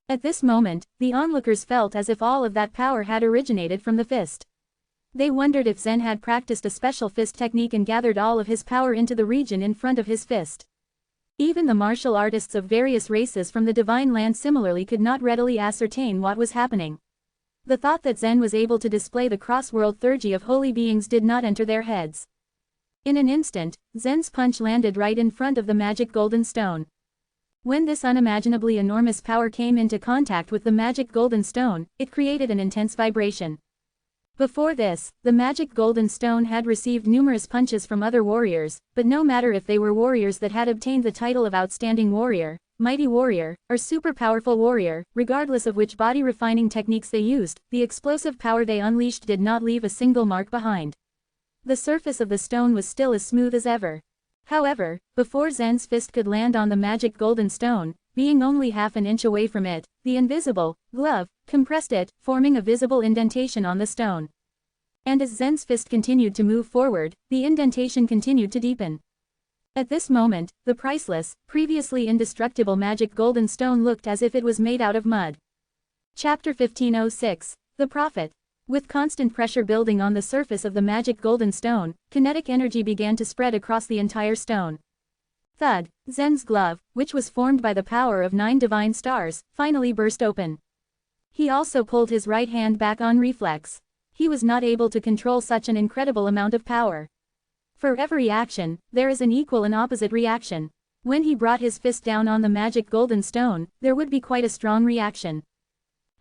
At this moment, the onlookers felt as if all of that power had originated from the fist. They wondered if Zen had practiced a special fist technique and gathered all of his power into the region in front of his fist. Even the martial artists of various races from the Divine Land similarly could not readily ascertain what was happening. The thought that Zen was able to display the cross-world theurgy of holy beings did not enter their heads. In an instant, Zen's punch landed right in front of the magic golden stone. When this unimaginably enormous power came into contact with the magic golden stone, it created an intense vibration. Before this, the magic golden stone had received numerous punches from other warriors, but no matter if they were warriors that had obtained the title of Outstanding Warrior, Mighty Warrior, or Super Powerful Warrior, regardless of which body-refining techniques they used, the explosive power they unleashed did not leave a single mark behind. The surface of the stone was still as smooth as ever. However, before Zen's fist could land on the magic golden stone, being only half an inch away from it, the invisible glove compressed it, forming a visible indentation on the stone. And as Zen's fist continued to move forward, the indentation continued to deepen. At this moment, the priceless, previously indestructible magic golden stone looked as if it was made out of mud. Chapter 1506, The Prophet. With constant pressure building on the surface of the magic golden stone, kinetic energy began to spread across the entire stone. Thud, Zen's glove, which was formed by the power of 9 divine stars, finally burst open. He also pulled his right hand back on reflex. He was not able to control such an incredible amount of power. For every action, there is an equal and opposite reaction. When he brought his fist down on the magic golden stone, there would be quite a strong reaction.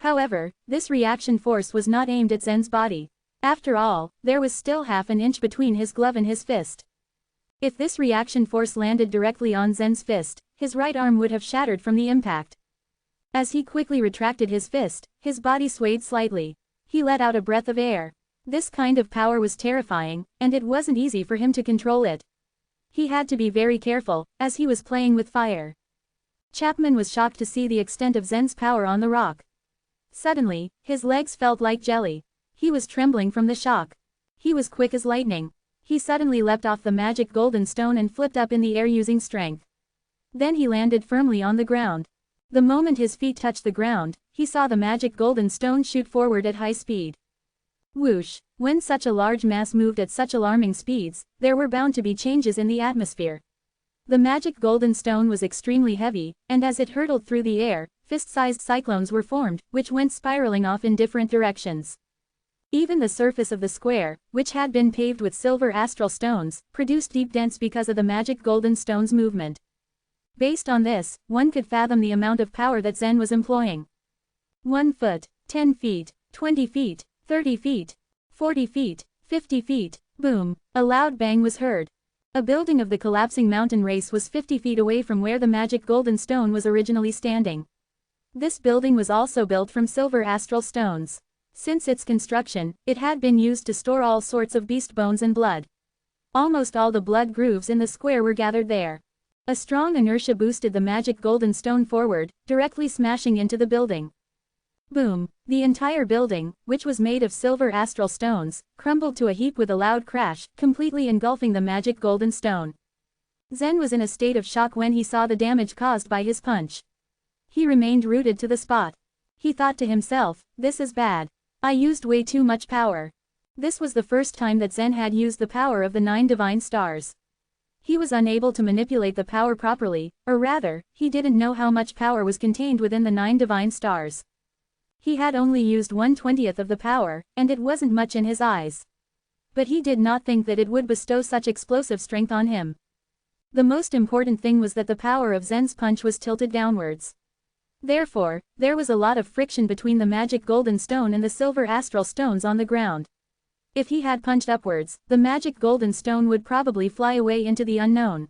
However, this reaction force was not aimed at Zen's body. After all, there was still half an inch between his glove and his fist. If this reaction force landed directly on Zen's fist, his right arm would have shattered from the impact. As he quickly retracted his fist, his body swayed slightly. He let out a breath of air. This kind of power was terrifying, and it wasn't easy for him to control it. He had to be very careful, as he was playing with fire. Chapman was shocked to see the extent of Zen's power on the rock. Suddenly, his legs felt like jelly. He was trembling from the shock. He was quick as lightning. He suddenly leapt off the magic golden stone and flipped up in the air using strength. Then he landed firmly on the ground. The moment his feet touched the ground, he saw the magic golden stone shoot forward at high speed. Whoosh! When such a large mass moved at such alarming speeds, there were bound to be changes in the atmosphere. The magic golden stone was extremely heavy, and as it hurtled through the air, fist-sized cyclones were formed, which went spiraling off in different directions. Even the surface of the square, which had been paved with silver astral stones, produced deep dents because of the magic golden stone's movement. Based on this, one could fathom the amount of power that Zen was employing. 1 foot, 10 feet, 20 feet, 30 feet, 40 feet, 50 feet, boom, a loud bang was heard. A building of the collapsing mountain race was 50 feet away from where the magic golden stone was originally standing. This building was also built from silver astral stones. Since its construction, it had been used to store all sorts of beast bones and blood. Almost all the blood grooves in the square were gathered there. A strong inertia boosted the magic golden stone forward, directly smashing into the building. Boom! The entire building, which was made of silver astral stones, crumbled to a heap with a loud crash, completely engulfing the magic golden stone. Zen was in a state of shock when he saw the damage caused by his punch. He remained rooted to the spot. He thought to himself, this is bad. I used way too much power. This was the first time that Zen had used the power of the 9 divine stars. He was unable to manipulate the power properly, or rather, he didn't know how much power was contained within the 9 divine stars. He had only used 1/20th of the power, and it wasn't much in his eyes. But he did not think that it would bestow such explosive strength on him. The most important thing was that the power of Zen's punch was tilted downwards. Therefore, there was a lot of friction between the magic golden stone and the silver astral stones on the ground. If he had punched upwards, the magic golden stone would probably fly away into the unknown.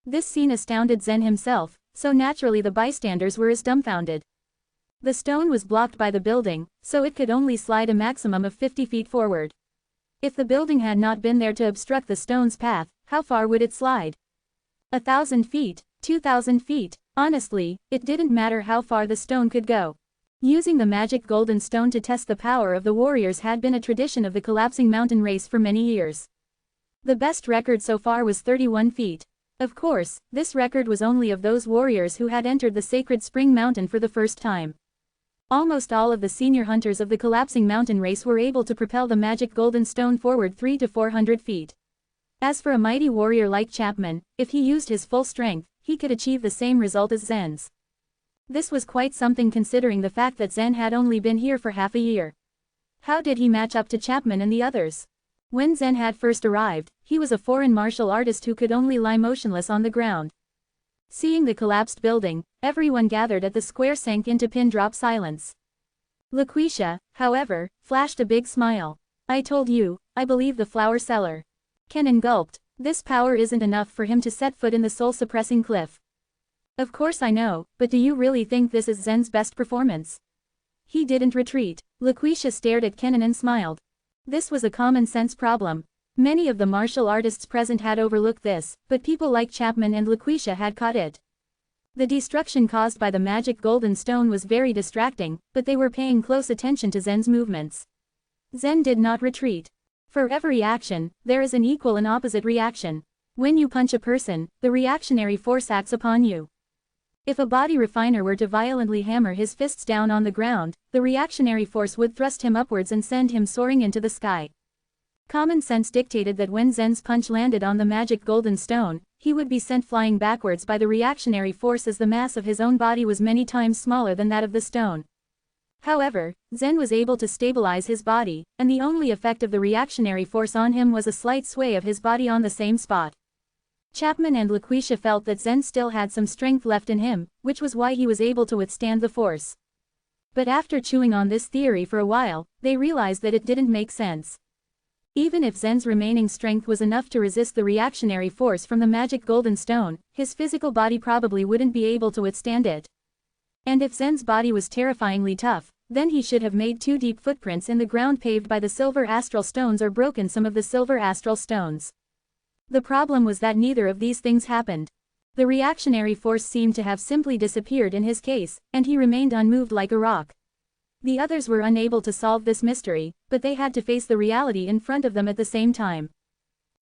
This scene astounded Zen himself, so naturally the bystanders were as dumbfounded. The stone was blocked by the building, so it could only slide a maximum of 50 feet forward. If the building had not been there to obstruct the stone's path, how far would it slide? 1,000 feet, 2,000 feet. Honestly, it didn't matter how far the stone could go. Using the magic golden stone to test the power of the warriors had been a tradition of the collapsing mountain race for many years. The best record so far was 31 feet. Of course, this record was only of those warriors who had entered the sacred spring mountain for the first time. Almost all of the senior hunters of the collapsing mountain race were able to propel the magic golden stone forward 300 to 400 feet. As for a mighty warrior like Chapman, if he used his full strength, he could achieve the same result as Zen's. This was quite something considering the fact that Zen had only been here for half a year. How did he match up to Chapman and the others? When Zen had first arrived, he was a foreign martial artist who could only lie motionless on the ground. Seeing the collapsed building, everyone gathered at the square sank into pin-drop silence. Laquisha, however, flashed a big smile. I told you, I believe the flower seller. Kenan gulped. This power isn't enough for him to set foot in the soul-suppressing cliff. Of course I know, but do you really think this is Zen's best performance? He didn't retreat. Laquisha stared at Kenan and smiled. This was a common-sense problem. Many of the martial artists present had overlooked this, but people like Chapman and Laquisha had caught it. The destruction caused by the magic golden stone was very distracting, but they were paying close attention to Zen's movements. Zen did not retreat. For every action, there is an equal and opposite reaction. When you punch a person, the reactionary force acts upon you. If a body refiner were to violently hammer his fists down on the ground, the reactionary force would thrust him upwards and send him soaring into the sky. Common sense dictated that when Zen's punch landed on the magic golden stone, he would be sent flying backwards by the reactionary force as the mass of his own body was many times smaller than that of the stone. However, Zen was able to stabilize his body, and the only effect of the reactionary force on him was a slight sway of his body on the same spot. Chapman and Laquisha felt that Zen still had some strength left in him, which was why he was able to withstand the force. But after chewing on this theory for a while, they realized that it didn't make sense. Even if Zen's remaining strength was enough to resist the reactionary force from the magic golden stone, his physical body probably wouldn't be able to withstand it. And if Zen's body was terrifyingly tough, then he should have made 2 deep footprints in the ground paved by the silver astral stones or broken some of the silver astral stones. The problem was that neither of these things happened. The reactionary force seemed to have simply disappeared in his case, and he remained unmoved like a rock. The others were unable to solve this mystery, but they had to face the reality in front of them at the same time.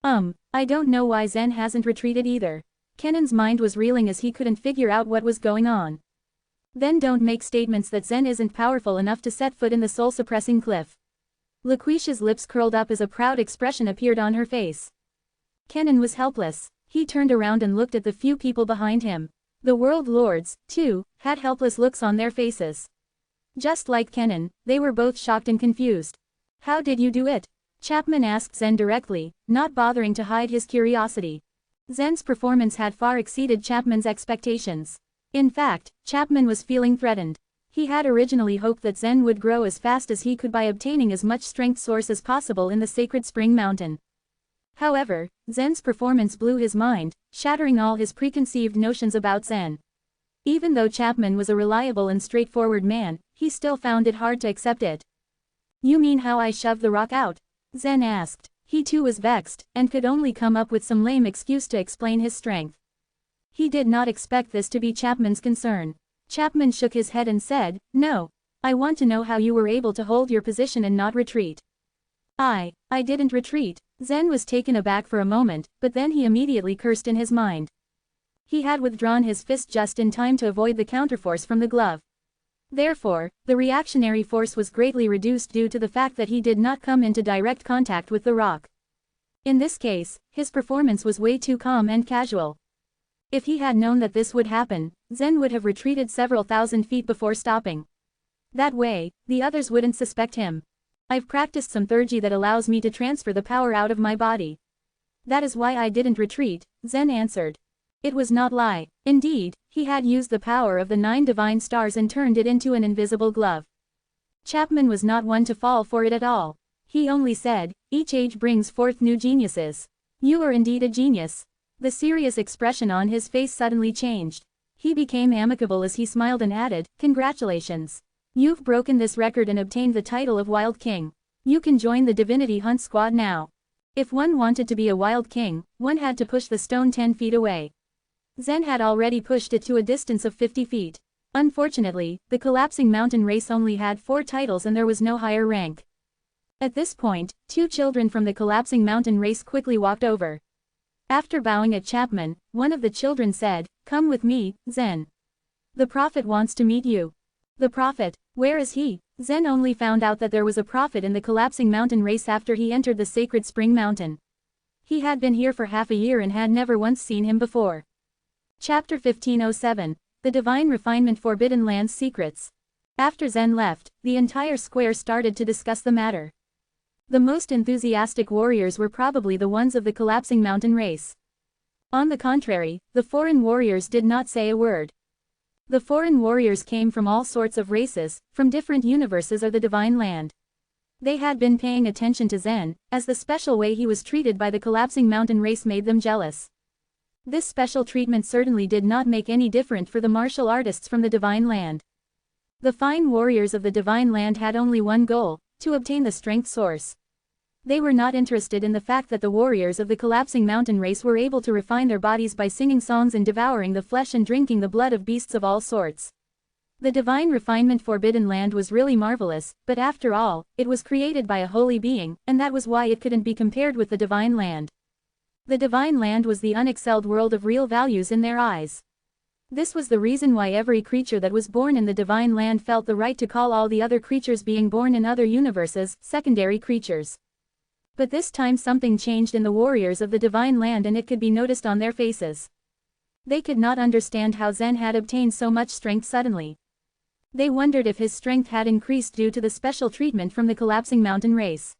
I don't know why Zen hasn't retreated either. Kennan's mind was reeling as he couldn't figure out what was going on. Then don't make statements that Zen isn't powerful enough to set foot in the soul-suppressing cliff. Laquisha's lips curled up as a proud expression appeared on her face. Kennan was helpless. He turned around and looked at the few people behind him. The world lords, too, had helpless looks on their faces. Just like Kennan, they were both shocked and confused. How did you do it? Chapman asked Zen directly, not bothering to hide his curiosity. Zen's performance had far exceeded Chapman's expectations. In fact, Chapman was feeling threatened. He had originally hoped that Zen would grow as fast as he could by obtaining as much strength source as possible in the sacred spring mountain. However, Zen's performance blew his mind, shattering all his preconceived notions about Zen. Even though Chapman was a reliable and straightforward man, he still found it hard to accept it. You mean how I shoved the rock out? Zen asked. He too was vexed, and could only come up with some lame excuse to explain his strength. He did not expect this to be Chapman's concern. Chapman shook his head and said, "No. I want to know how you were able to hold your position and not retreat." I didn't retreat." Zen was taken aback for a moment, but then he immediately cursed in his mind. He had withdrawn his fist just in time to avoid the counterforce from the glove. Therefore, the reactionary force was greatly reduced due to the fact that he did not come into direct contact with the rock. In this case, his performance was way too calm and casual. If he had known that this would happen, Zen would have retreated several thousand feet before stopping. That way, the others wouldn't suspect him. I've practiced some theurgy that allows me to transfer the power out of my body. That is why I didn't retreat, Zen answered. It was not lie. Indeed, he had used the power of the 9 divine stars and turned it into an invisible glove. Chapman was not one to fall for it at all. He only said, "Each age brings forth new geniuses. You are indeed a genius." The serious expression on his face suddenly changed. He became amicable as he smiled and added, "Congratulations. You've broken this record and obtained the title of Wild King. You can join the Divinity Hunt Squad now." If one wanted to be a Wild King, one had to push the stone 10 feet away. Zen had already pushed it to a distance of 50 feet. Unfortunately, the collapsing mountain race only had 4 titles and there was no higher rank. At this point, 2 children from the collapsing mountain race quickly walked over. After bowing at Chapman, one of the children said, "Come with me, Zen. The prophet wants to meet you." The prophet? Where is he? Zen only found out that there was a prophet in the collapsing mountain race after he entered the sacred spring mountain. He had been here for half a year and had never once seen him before. Chapter 1507, The Divine Refinement Forbidden Land's Secrets. After Zen left, the entire square started to discuss the matter. The most enthusiastic warriors were probably the ones of the collapsing mountain race. On the contrary, the foreign warriors did not say a word. The foreign warriors came from all sorts of races, from different universes or the divine land. They had been paying attention to Zen, as the special way he was treated by the collapsing mountain race made them jealous. This special treatment certainly did not make any difference for the martial artists from the divine land. The fine warriors of the divine land had only one goal, to obtain the strength source. They were not interested in the fact that the warriors of the collapsing mountain race were able to refine their bodies by singing songs and devouring the flesh and drinking the blood of beasts of all sorts. The divine refinement forbidden land was really marvelous, but after all, it was created by a holy being, and that was why it couldn't be compared with the divine land. The divine land was the unexcelled world of real values in their eyes. This was the reason why every creature that was born in the divine land felt the right to call all the other creatures being born in other universes, secondary creatures. But this time something changed in the warriors of the divine land, and it could be noticed on their faces. They could not understand how Zen had obtained so much strength suddenly. They wondered if his strength had increased due to the special treatment from the collapsing mountain race.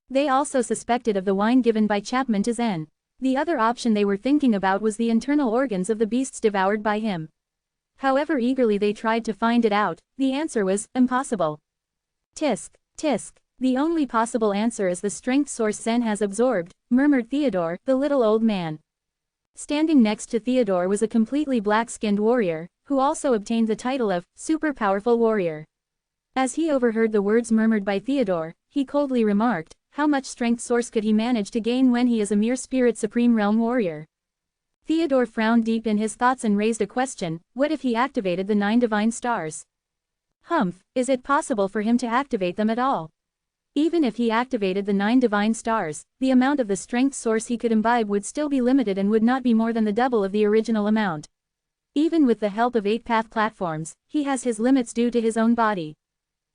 They also suspected of the wine given by Chapman to Zen. The other option they were thinking about was the internal organs of the beasts devoured by him. However eagerly they tried to find it out, the answer was impossible. Tisk, tisk. The only possible answer is the strength source Zen has absorbed, murmured Theodore, the little old man. Standing next to Theodore was a completely black-skinned warrior, who also obtained the title of super powerful warrior. As he overheard the words murmured by Theodore, he coldly remarked, how much strength source could he manage to gain when he is a mere spirit supreme realm warrior? Theodore frowned deep in his thoughts and raised a question, what if he activated the 9 divine stars? Humph, is it possible for him to activate them at all? Even if he activated the 9 divine stars, the amount of the strength source he could imbibe would still be limited and would not be more than the double of the original amount. Even with the help of 8 path platforms, he has his limits due to his own body.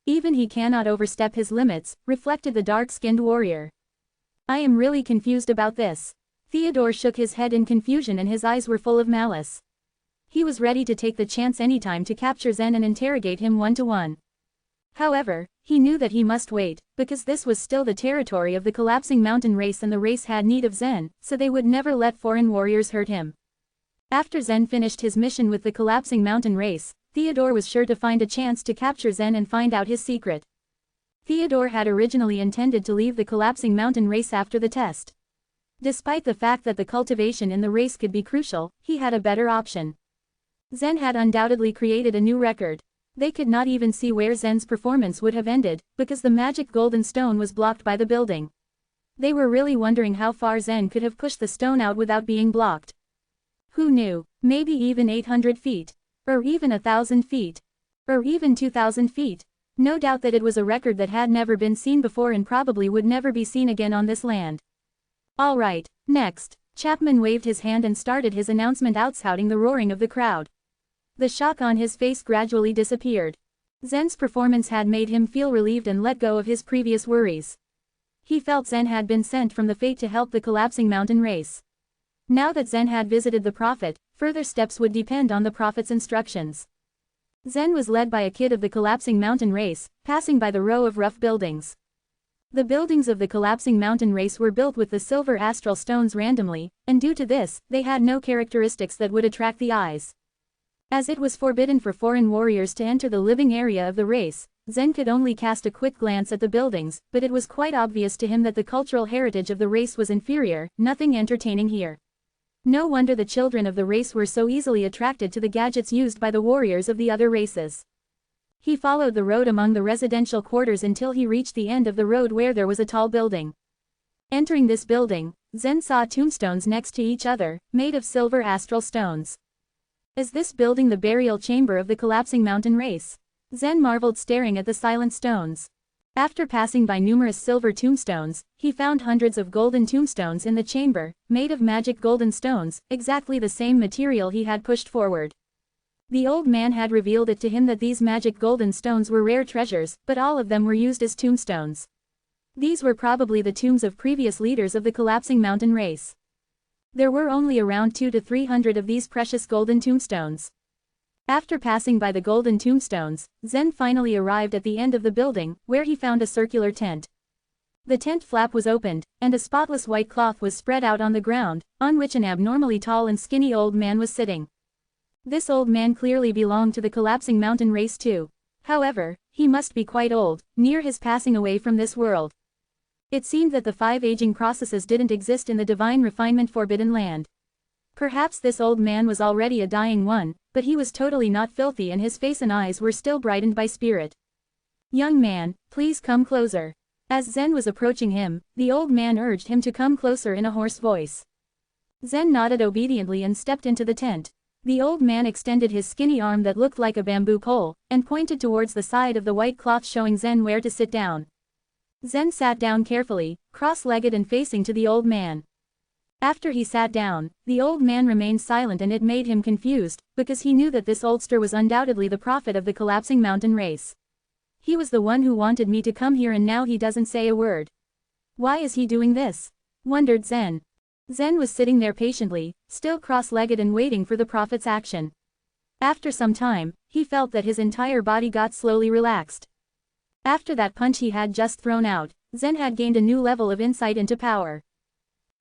Even he cannot overstep his limits, reflected the dark-skinned warrior. I am really confused about this. Theodore shook his head in confusion and his eyes were full of malice. He was ready to take the chance anytime to capture Zen and interrogate him one-to-one. However, he knew that he must wait, because this was still the territory of the collapsing mountain race and the race had need of Zen, so they would never let foreign warriors hurt him. After Zen finished his mission with the collapsing mountain race, Theodore was sure to find a chance to capture Zen and find out his secret. Theodore had originally intended to leave the collapsing mountain race after the test. Despite the fact that the cultivation in the race could be crucial, he had a better option. Zen had undoubtedly created a new record. They could not even see where Zen's performance would have ended, because the magic golden stone was blocked by the building. They were really wondering how far Zen could have pushed the stone out without being blocked. Who knew? Maybe even 800 feet. Or even 1,000 feet. Or even 2,000 feet. No doubt that it was a record that had never been seen before and probably would never be seen again on this land. Alright, next. Chapman waved his hand and started his announcement, outsouting the roaring of the crowd. The shock on his face gradually disappeared. Zen's performance had made him feel relieved and let go of his previous worries. He felt Zen had been sent from the fate to help the collapsing mountain race. Now that Zen had visited the prophet, further steps would depend on the prophet's instructions. Zen was led by a kid of the collapsing mountain race, passing by the row of rough buildings. The buildings of the collapsing mountain race were built with the silver astral stones randomly, and due to this, they had no characteristics that would attract the eyes. As it was forbidden for foreign warriors to enter the living area of the race, Zen could only cast a quick glance at the buildings, but it was quite obvious to him that the cultural heritage of the race was inferior, nothing entertaining here. No wonder the children of the race were so easily attracted to the gadgets used by the warriors of the other races. He followed the road among the residential quarters until he reached the end of the road where there was a tall building. Entering this building, Zen saw tombstones next to each other, made of silver astral stones. Is this building the burial chamber of the collapsing mountain race? Zen marveled, staring at the silent stones. After passing by numerous silver tombstones, he found hundreds of golden tombstones in the chamber, made of magic golden stones, exactly the same material he had pushed forward. The old man had revealed it to him that these magic golden stones were rare treasures, but all of them were used as tombstones. These were probably the tombs of previous leaders of the collapsing mountain race. There were only around 200 to 300 of these precious golden tombstones. After passing by the golden tombstones, Zen finally arrived at the end of the building, where he found a circular tent. The tent flap was opened, and a spotless white cloth was spread out on the ground, on which an abnormally tall and skinny old man was sitting. This old man clearly belonged to the collapsing mountain race too. However, he must be quite old, near his passing away from this world. It seemed that the 5 aging processes didn't exist in the divine refinement forbidden land. Perhaps this old man was already a dying one, but he was totally not filthy and his face and eyes were still brightened by spirit. Young man, please come closer. As Zen was approaching him, the old man urged him to come closer in a hoarse voice. Zen nodded obediently and stepped into the tent. The old man extended his skinny arm that looked like a bamboo pole, and pointed towards the side of the white cloth, showing Zen where to sit down. Zen sat down carefully, cross-legged and facing to the old man. After he sat down, the old man remained silent, and it made him confused, because he knew that this oldster was undoubtedly the prophet of the collapsing mountain race. He was the one who wanted me to come here, and now he doesn't say a word. Why is he doing this? Wondered Zen. Zen was sitting there patiently, still cross-legged and waiting for the prophet's action. After some time, he felt that his entire body got slowly relaxed. After that punch he had just thrown out, Zen had gained a new level of insight into power.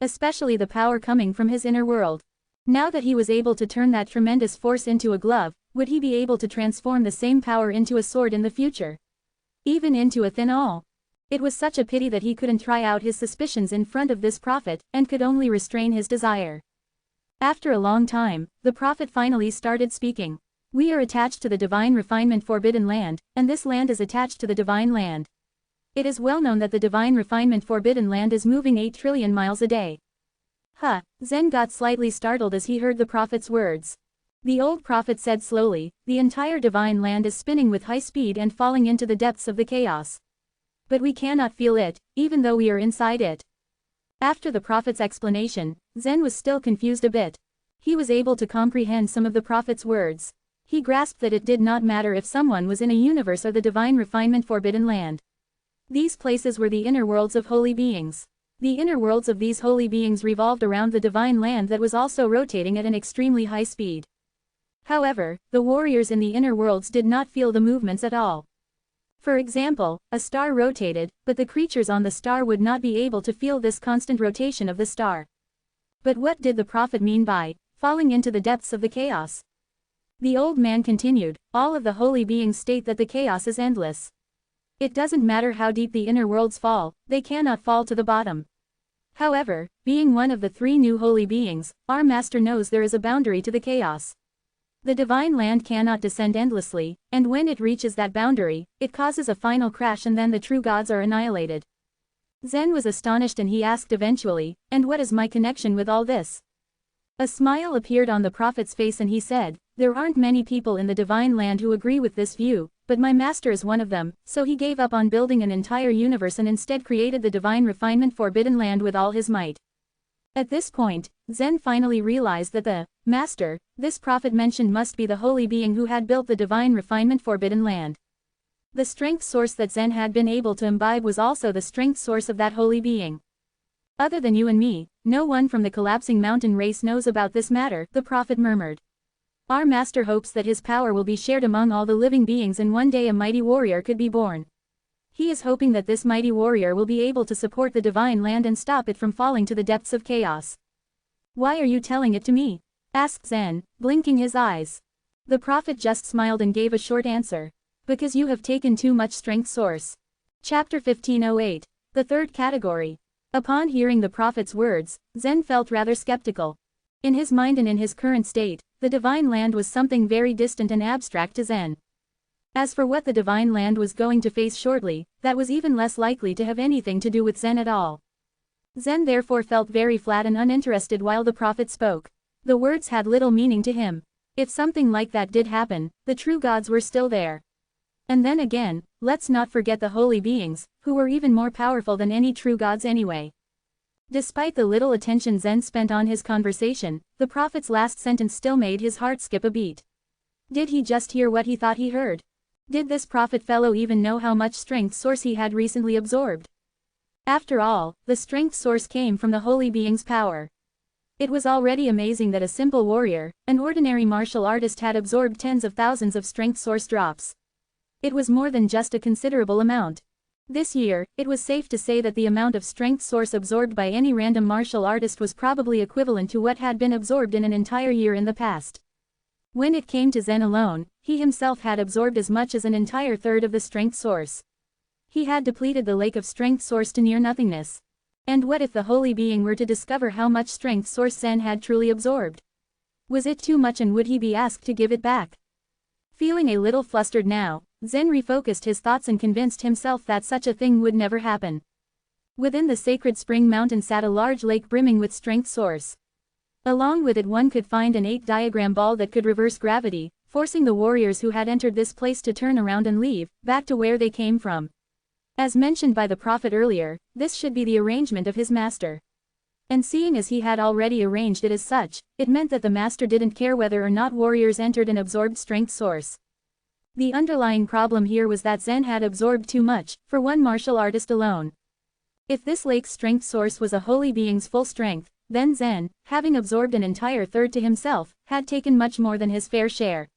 Especially the power coming from his inner world. Now that he was able to turn that tremendous force into a glove, would he be able to transform the same power into a sword in the future? Even into a thin awl? It was such a pity that he couldn't try out his suspicions in front of this prophet, and could only restrain his desire. After a long time, the prophet finally started speaking. We are attached to the divine refinement forbidden land, and this land is attached to the divine land. It is well known that the divine refinement forbidden land is moving 8 trillion miles a day. Zen got slightly startled as he heard the prophet's words. The old prophet said slowly, the entire divine land is spinning with high speed and falling into the depths of the chaos. But we cannot feel it, even though we are inside it. After the prophet's explanation, Zen was still confused a bit. He was able to comprehend some of the prophet's words. He grasped that it did not matter if someone was in a universe or the divine refinement forbidden land. These places were the inner worlds of holy beings. The inner worlds of these holy beings revolved around the divine land that was also rotating at an extremely high speed. However, the warriors in the inner worlds did not feel the movements at all. For example, a star rotated, but the creatures on the star would not be able to feel this constant rotation of the star. But what did the prophet mean by falling into the depths of the chaos? The old man continued, all of the holy beings state that the chaos is endless. It doesn't matter how deep the inner worlds fall, they cannot fall to the bottom. However, being one of the 3 new holy beings, our master knows there is a boundary to the chaos. The divine land cannot descend endlessly, and when it reaches that boundary, it causes a final crash and then the true gods are annihilated. Zen was astonished and he asked eventually, and what is my connection with all this? A smile appeared on the prophet's face and he said, there aren't many people in the divine land who agree with this view, but my master is one of them, so he gave up on building an entire universe and instead created the divine refinement forbidden land with all his might. At this point, Zen finally realized that the master this prophet mentioned must be the holy being who had built the divine refinement forbidden land. The strength source that Zen had been able to imbibe was also the strength source of that holy being. Other than you and me, no one from the collapsing mountain race knows about this matter, the prophet murmured. Our master hopes that his power will be shared among all the living beings and one day a mighty warrior could be born. He is hoping that this mighty warrior will be able to support the divine land and stop it from falling to the depths of chaos. Why are you telling it to me? Asked Zen, blinking his eyes. The prophet just smiled and gave a short answer. Because you have taken too much strength source. Chapter 1508. The third category. Upon hearing the prophet's words, Zen felt rather skeptical. In his mind and in his current state, the divine land was something very distant and abstract to Zen. As for what the divine land was going to face shortly, that was even less likely to have anything to do with Zen at all. Zen therefore felt very flat and uninterested while the prophet spoke. The words had little meaning to him. If something like that did happen, the true gods were still there. And then again, let's not forget the holy beings, who were even more powerful than any true gods anyway. Despite the little attention Zen spent on his conversation, the prophet's last sentence still made his heart skip a beat. Did he just hear what he thought he heard? Did this prophet fellow even know how much strength source he had recently absorbed? After all, the strength source came from the holy being's power. It was already amazing that a simple warrior, an ordinary martial artist had absorbed tens of thousands of strength source drops. It was more than just a considerable amount. This year, it was safe to say that the amount of strength source absorbed by any random martial artist was probably equivalent to what had been absorbed in an entire year in the past. When it came to Zen alone, he himself had absorbed as much as an entire third of the strength source. He had depleted the lake of strength source to near nothingness. And what if the holy being were to discover how much strength source Zen had truly absorbed? Was it too much and would he be asked to give it back? Feeling a little flustered now, Zen refocused his thoughts and convinced himself that such a thing would never happen. Within the sacred spring mountain sat a large lake brimming with strength source. Along with it one could find an 8-diagram ball that could reverse gravity, forcing the warriors who had entered this place to turn around and leave, back to where they came from. As mentioned by the prophet earlier, this should be the arrangement of his master. And seeing as he had already arranged it as such, it meant that the master didn't care whether or not warriors entered an absorbed strength source. The underlying problem here was that Zen had absorbed too much, for one martial artist alone. If this lake's strength source was a holy being's full strength, then Zen, having absorbed an entire third to himself, had taken much more than his fair share.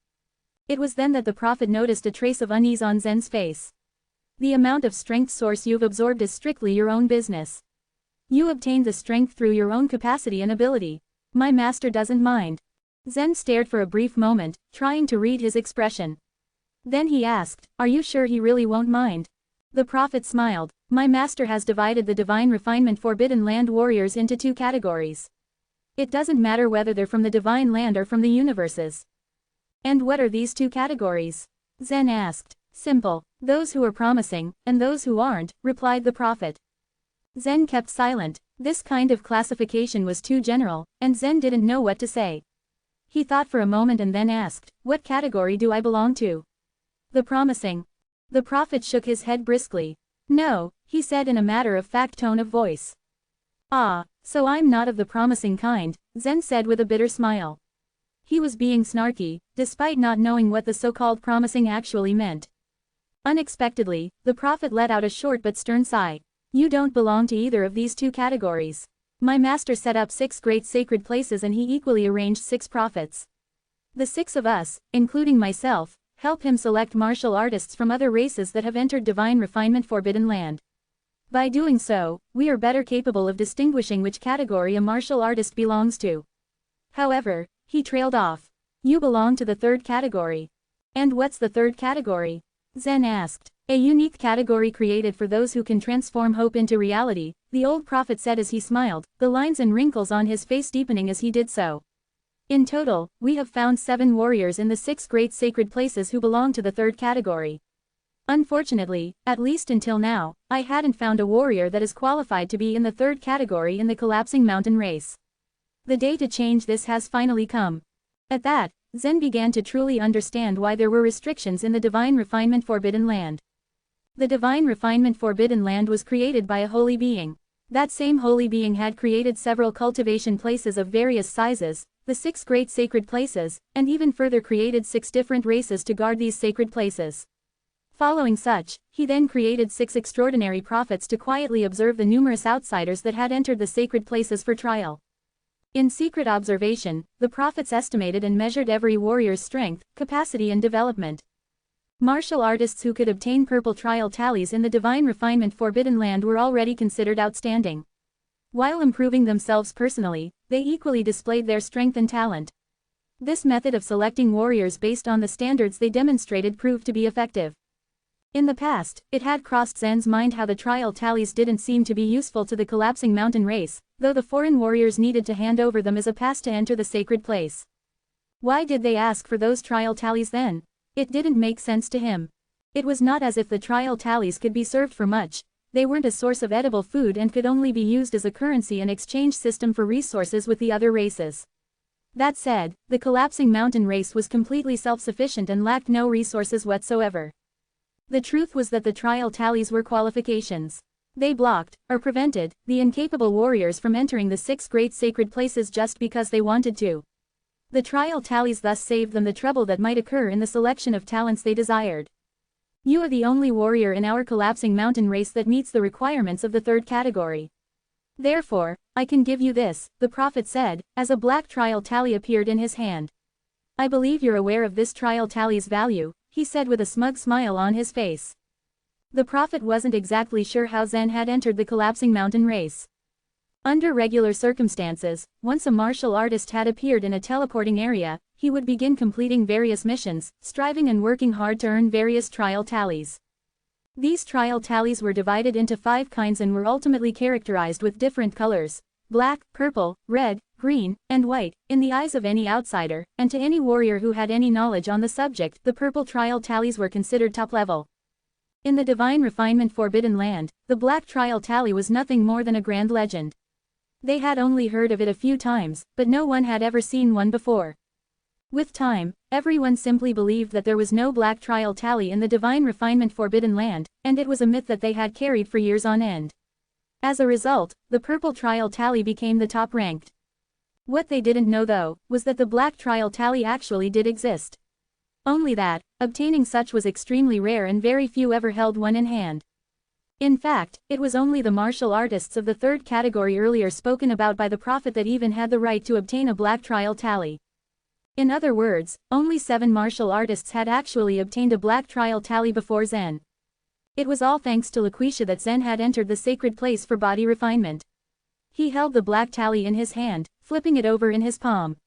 It was then that the prophet noticed a trace of unease on Zen's face. The amount of strength source you've absorbed is strictly your own business. You obtained the strength through your own capacity and ability. My master doesn't mind. Zen stared for a brief moment, trying to read his expression. Then he asked, "Are you sure he really won't mind?" The prophet smiled. My master has divided the divine refinement forbidden land warriors into two categories. It doesn't matter whether they're from the divine land or from the universes. And what are these two categories? Zen asked. Simple. Those who are promising, and those who aren't, replied the prophet. Zen kept silent. This kind of classification was too general, and Zen didn't know what to say. He thought for a moment and then asked, "What category do I belong to?" The promising. The prophet shook his head briskly. "No," he said in a matter-of-fact tone of voice. "Ah, so I'm not of the promising kind," Zen said with a bitter smile. He was being snarky, despite not knowing what the so-called promising actually meant. Unexpectedly, the prophet let out a short but stern sigh. "You don't belong to either of these two categories. My master set up 6 great sacred places and he equally arranged 6 prophets. The 6 of us, including myself, help him select martial artists from other races that have entered divine refinement forbidden land. By doing so, we are better capable of distinguishing which category a martial artist belongs to. However," he trailed off, "you belong to the 3rd category." "And what's the 3rd category?" Zen asked. "A unique category created for those who can transform hope into reality," the old prophet said as he smiled, the lines and wrinkles on his face deepening as he did so. "In total, we have found 7 warriors in the 6 great sacred places who belong to the 3rd category. Unfortunately, at least until now, I hadn't found a warrior that is qualified to be in the 3rd category in the collapsing mountain race. The day to change this has finally come." At that, Zen began to truly understand why there were restrictions in the divine refinement forbidden land. The divine refinement forbidden land was created by a holy being. That same holy being had created several cultivation places of various sizes, the 6 great sacred places, and even further created 6 different races to guard these sacred places. Following such, he then created 6 extraordinary prophets to quietly observe the numerous outsiders that had entered the sacred places for trial. In secret observation, the prophets estimated and measured every warrior's strength, capacity and development. Martial artists who could obtain purple trial tallies in the divine refinement forbidden land were already considered outstanding. While improving themselves personally, they equally displayed their strength and talent. This method of selecting warriors based on the standards they demonstrated proved to be effective. In the past, it had crossed Zen's mind how the trial tallies didn't seem to be useful to the collapsing mountain race, though the foreign warriors needed to hand over them as a pass to enter the sacred place. Why did they ask for those trial tallies then? It didn't make sense to him. It was not as if the trial tallies could be served for much, they weren't a source of edible food and could only be used as a currency and exchange system for resources with the other races. That said, the collapsing mountain race was completely self-sufficient and lacked no resources whatsoever. The truth was that the trial tallies were qualifications. They blocked, or prevented, the incapable warriors from entering the 6 great sacred places just because they wanted to. The trial tallies thus saved them the trouble that might occur in the selection of talents they desired. "You are the only warrior in our collapsing mountain race that meets the requirements of the 3rd category. Therefore, I can give you this," the prophet said, as a black trial tally appeared in his hand. "I believe you're aware of this trial tally's value," he said with a smug smile on his face. The prophet wasn't exactly sure how Zen had entered the collapsing mountain race. Under regular circumstances, once a martial artist had appeared in a teleporting area, he would begin completing various missions, striving and working hard to earn various trial tallies. These trial tallies were divided into 5 kinds and were ultimately characterized with different colors: black, purple, red, green, and white, in the eyes of any outsider, and to any warrior who had any knowledge on the subject. The purple trial tallies were considered top level. In the divine refinement forbidden land, the black trial tally was nothing more than a grand legend. They had only heard of it a few times, but no one had ever seen one before. With time, everyone simply believed that there was no black trial tally in the divine refinement forbidden land, and it was a myth that they had carried for years on end. As a result, the purple trial tally became the top ranked. What they didn't know though, was that the black trial tally actually did exist. Only that, obtaining such was extremely rare and very few ever held one in hand. In fact, it was only the martial artists of the third category earlier spoken about by the Prophet that even had the right to obtain a black trial tally. In other words, only 7 martial artists had actually obtained a black trial tally before Zen. It was all thanks to Laquisha that Zen had entered the sacred place for body refinement. He held the black tally in his hand, flipping it over in his palm.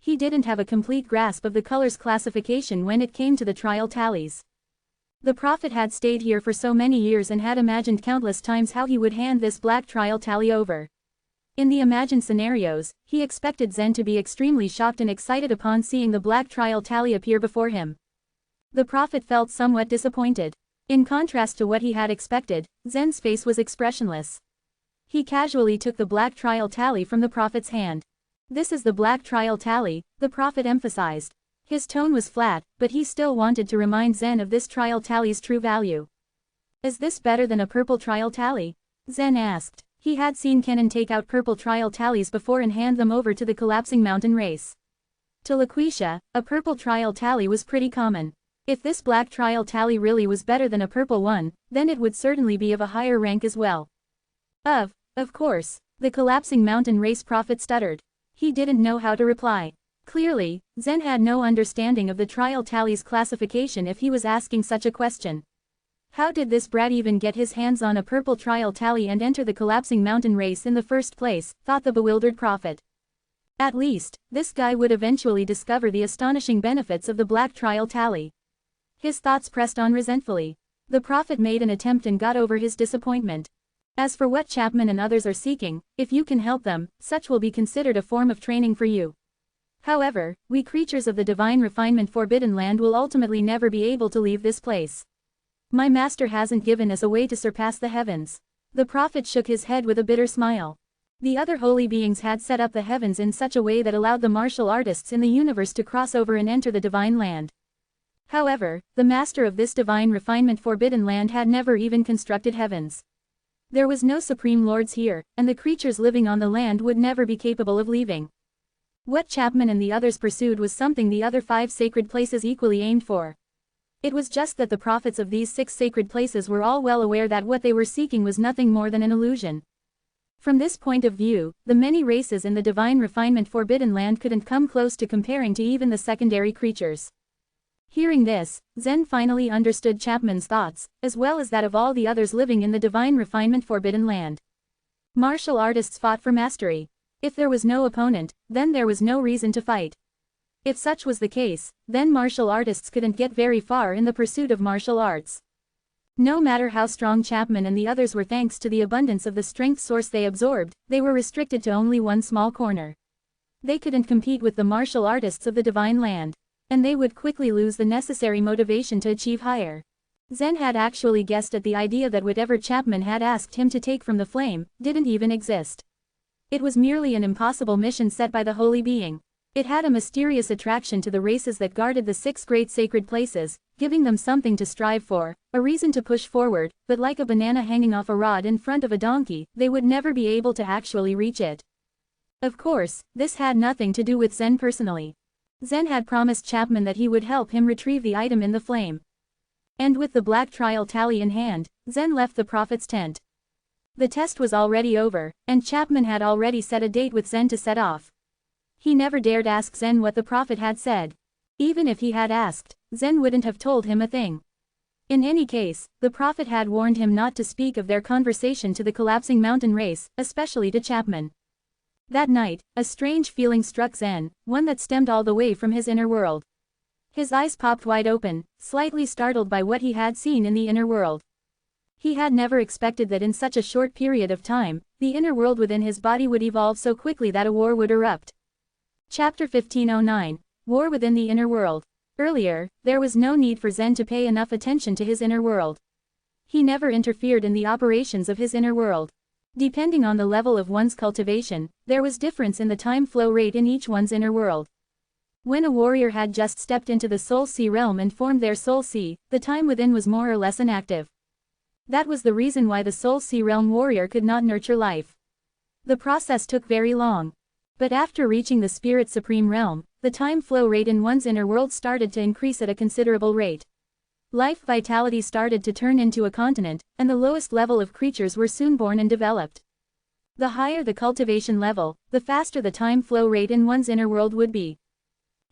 He didn't have a complete grasp of the colors classification when it came to the trial tallies. The Prophet had stayed here for so many years and had imagined countless times how he would hand this black trial tally over. In the imagined scenarios, he expected Zen to be extremely shocked and excited upon seeing the black trial tally appear before him. The Prophet felt somewhat disappointed. In contrast to what he had expected, Zen's face was expressionless. He casually took the black trial tally from the Prophet's hand. "This is the black trial tally," the Prophet emphasized. His tone was flat, but he still wanted to remind Zen of this trial tally's true value. "Is this better than a purple trial tally?" Zen asked. He had seen Kenan take out purple trial tallies before and hand them over to the collapsing mountain race. To Laquisha, a purple trial tally was pretty common. If this black trial tally really was better than a purple one, then it would certainly be of a higher rank as well. Of course, the collapsing mountain race Prophet stuttered. He didn't know how to reply. Clearly, Zen had no understanding of the trial tally's classification if he was asking such a question. How did this brat even get his hands on a purple trial tally and enter the collapsing mountain race in the first place, thought the bewildered Prophet. At least, this guy would eventually discover the astonishing benefits of the black trial tally. His thoughts pressed on resentfully. The Prophet made an attempt and got over his disappointment. "As for what Chapman and others are seeking, if you can help them, such will be considered a form of training for you. However, we creatures of the divine refinement forbidden land will ultimately never be able to leave this place. My master hasn't given us a way to surpass the heavens." The Prophet shook his head with a bitter smile. The other holy beings had set up the heavens in such a way that allowed the martial artists in the universe to cross over and enter the divine land. However, the master of this divine refinement forbidden land had never even constructed heavens. There was no supreme lords here, and the creatures living on the land would never be capable of leaving. What Chapman and the others pursued was something the other 5 sacred places equally aimed for. It was just that the prophets of these 6 sacred places were all well aware that what they were seeking was nothing more than an illusion. From this point of view, the many races in the divine refinement forbidden land couldn't come close to comparing to even the secondary creatures. Hearing this, Zen finally understood Chapman's thoughts, as well as that of all the others living in the divine refinement forbidden land. Martial artists fought for mastery. If there was no opponent, then there was no reason to fight. If such was the case, then martial artists couldn't get very far in the pursuit of martial arts. No matter how strong Chapman and the others were, thanks to the abundance of the strength source they absorbed, they were restricted to only one small corner. They couldn't compete with the martial artists of the divine land. And they would quickly lose the necessary motivation to achieve higher. Zen had actually guessed at the idea that whatever Chapman had asked him to take from the flame didn't even exist. It was merely an impossible mission set by the holy being. It had a mysterious attraction to the races that guarded the 6 great sacred places, giving them something to strive for, a reason to push forward, but like a banana hanging off a rod in front of a donkey, they would never be able to actually reach it. Of course, this had nothing to do with Zen personally. Zen had promised Chapman that he would help him retrieve the item in the flame. And with the black trial tally in hand, Zen left the Prophet's tent. The test was already over, and Chapman had already set a date with Zen to set off. He never dared ask Zen what the Prophet had said. Even if he had asked, Zen wouldn't have told him a thing. In any case, the Prophet had warned him not to speak of their conversation to the collapsing mountain race, especially to Chapman. That night, a strange feeling struck Zen, one that stemmed all the way from his inner world. His eyes popped wide open, slightly startled by what he had seen in the inner world. He had never expected that in such a short period of time, the inner world within his body would evolve so quickly that a war would erupt. Chapter 1509, War within the Inner World. Earlier, there was no need for Zen to pay enough attention to his inner world. He never interfered in the operations of his inner world. Depending on the level of one's cultivation, there was difference in the time flow rate in each one's inner world. When a warrior had just stepped into the Soul Sea realm and formed their Soul Sea, the time within was more or less inactive. That was the reason why the Soul Sea Realm warrior could not nurture life. The process took very long. But after reaching the Spirit Supreme Realm, the time flow rate in one's inner world started to increase at a considerable rate. Life vitality started to turn into a continent, and the lowest level of creatures were soon born and developed. The higher the cultivation level, the faster the time flow rate in one's inner world would be.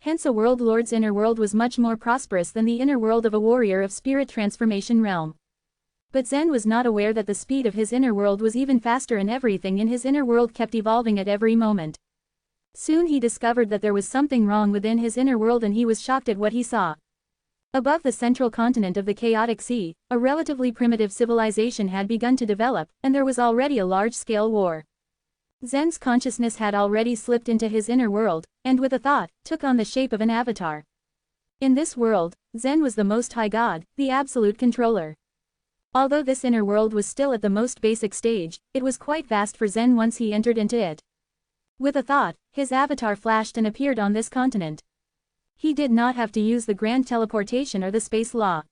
Hence a world lord's inner world was much more prosperous than the inner world of a warrior of spirit transformation realm. But Zen was not aware that the speed of his inner world was even faster and everything in his inner world kept evolving at every moment. Soon he discovered that there was something wrong within his inner world and he was shocked at what he saw. Above the central continent of the chaotic sea, a relatively primitive civilization had begun to develop, and there was already a large-scale war. Zen's consciousness had already slipped into his inner world, and with a thought, took on the shape of an avatar. In this world, Zen was the Most High God, the absolute controller. Although this inner world was still at the most basic stage, it was quite vast for Zen once he entered into it. With a thought, his avatar flashed and appeared on this continent. He did not have to use the grand teleportation or the space law.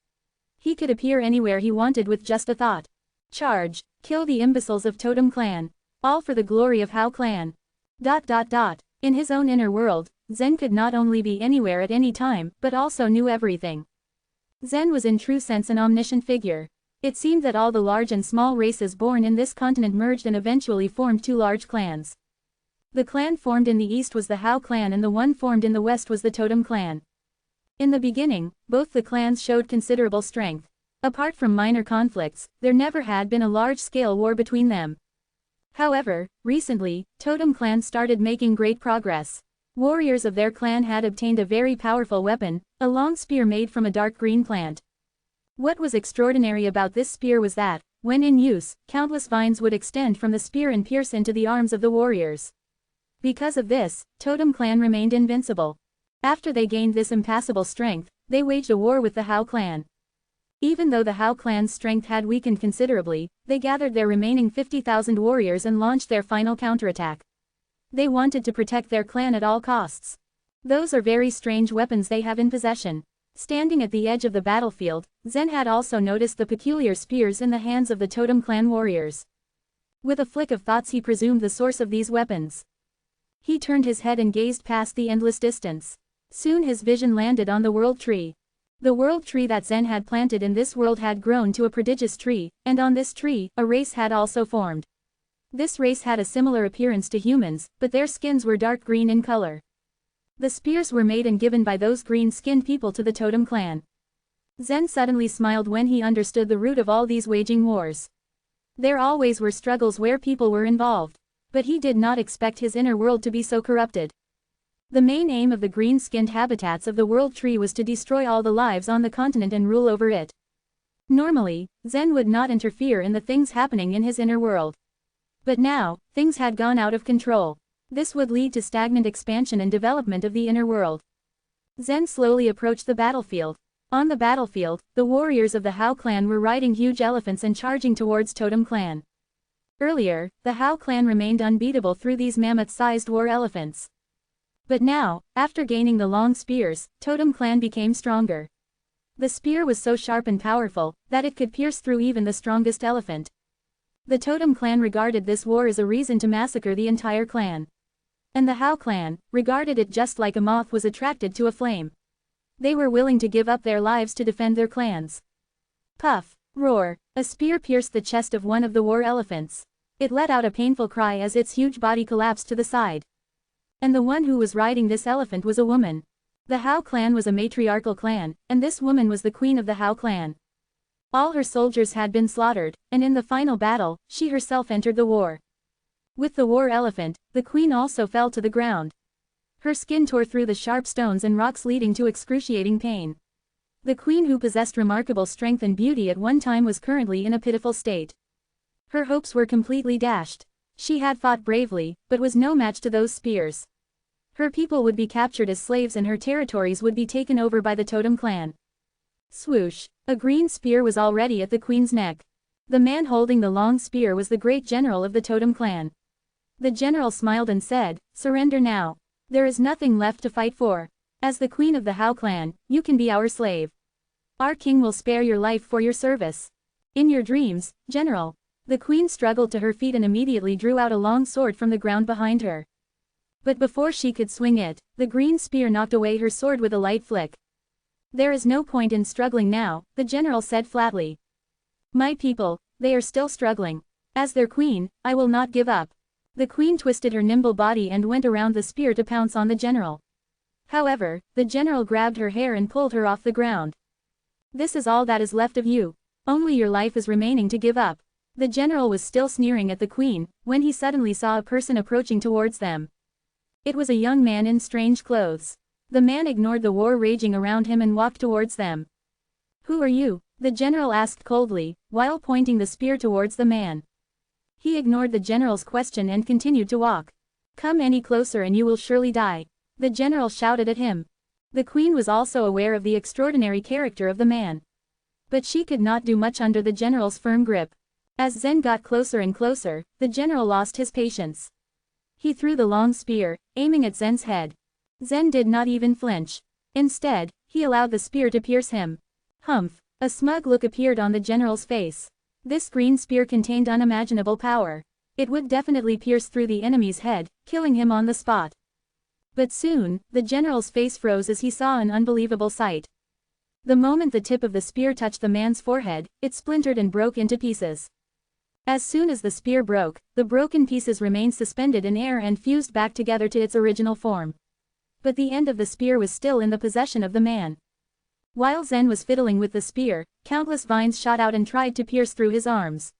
He could appear anywhere he wanted with just a thought. Charge, kill the imbeciles of Totem Clan. All for the glory of Hao Clan. In his own inner world, Zen could not only be anywhere at any time, but also knew everything. Zen was in true sense an omniscient figure. It seemed that all the large and small races born in this continent merged and eventually formed two large clans. The clan formed in the east was the Hao clan and the one formed in the west was the Totem clan. In the beginning, both the clans showed considerable strength. Apart from minor conflicts, there never had been a large-scale war between them. However, recently, Totem clan started making great progress. Warriors of their clan had obtained a very powerful weapon, a long spear made from a dark green plant. What was extraordinary about this spear was that, when in use, countless vines would extend from the spear and pierce into the arms of the warriors. Because of this, Totem clan remained invincible. After they gained this impassable strength, they waged a war with the Hao clan. Even though the Hao clan's strength had weakened considerably, they gathered their remaining 50,000 warriors and launched their final counterattack. They wanted to protect their clan at all costs. Those are very strange weapons they have in possession. Standing at the edge of the battlefield, Zen had also noticed the peculiar spears in the hands of the Totem clan warriors. With a flick of thoughts he presumed the source of these weapons. He turned his head and gazed past the endless distance. Soon his vision landed on the world tree. The world tree that Zen had planted in this world had grown to a prodigious tree, and on this tree, a race had also formed. This race had a similar appearance to humans, but their skins were dark green in color. The spears were made and given by those green-skinned people to the Totem clan. Zen suddenly smiled when he understood the root of all these waging wars. There always were struggles where people were involved. But he did not expect his inner world to be so corrupted. The main aim of the green-skinned habitats of the world tree was to destroy all the lives on the continent and rule over it. Normally, Zen would not interfere in the things happening in his inner world. But now, things had gone out of control. This would lead to stagnant expansion and development of the inner world. Zen slowly approached the battlefield. On the battlefield, the warriors of the Hao clan were riding huge elephants and charging towards Totem clan. Earlier, the Hao clan remained unbeatable through these mammoth-sized war elephants. But now, after gaining the long spears, Totem clan became stronger. The spear was so sharp and powerful, that it could pierce through even the strongest elephant. The Totem clan regarded this war as a reason to massacre the entire clan. And the Hao clan regarded it just like a moth was attracted to a flame. They were willing to give up their lives to defend their clans. Puff, roar, a spear pierced the chest of one of the war elephants. It let out a painful cry as its huge body collapsed to the side. And the one who was riding this elephant was a woman. The Hao clan was a matriarchal clan, and this woman was the queen of the Hao clan. All her soldiers had been slaughtered, and in the final battle, she herself entered the war. With the war elephant, the queen also fell to the ground. Her skin tore through the sharp stones and rocks leading to excruciating pain. The queen who possessed remarkable strength and beauty at one time was currently in a pitiful state. Her hopes were completely dashed. She had fought bravely, but was no match to those spears. Her people would be captured as slaves and her territories would be taken over by the Totem clan. Swoosh! A green spear was already at the queen's neck. The man holding the long spear was the great general of the Totem clan. The general smiled and said, "Surrender now. There is nothing left to fight for. As the queen of the Hao clan, you can be our slave. Our king will spare your life for your service." In your dreams, General. The queen struggled to her feet and immediately drew out a long sword from the ground behind her. But before she could swing it, the green spear knocked away her sword with a light flick. There is no point in struggling now, the general said flatly. My people, they are still struggling. As their queen, I will not give up. The queen twisted her nimble body and went around the spear to pounce on the general. However, the general grabbed her hair and pulled her off the ground. This is all that is left of you. Only your life is remaining to give up. The general was still sneering at the queen, when he suddenly saw a person approaching towards them. It was a young man in strange clothes. The man ignored the war raging around him and walked towards them. Who are you? The general asked coldly, while pointing the spear towards the man. He ignored the general's question and continued to walk. Come any closer and you will surely die. The general shouted at him. The queen was also aware of the extraordinary character of the man. But she could not do much under the general's firm grip. As Zen got closer and closer, the general lost his patience. He threw the long spear, aiming at Zen's head. Zen did not even flinch. Instead, he allowed the spear to pierce him. Humph! A smug look appeared on the general's face. This green spear contained unimaginable power. It would definitely pierce through the enemy's head, killing him on the spot. But soon, the general's face froze as he saw an unbelievable sight. The moment the tip of the spear touched the man's forehead, it splintered and broke into pieces. As soon as the spear broke, the broken pieces remained suspended in air and fused back together to its original form. But the end of the spear was still in the possession of the man. While Zen was fiddling with the spear, countless vines shot out and tried to pierce through his arms.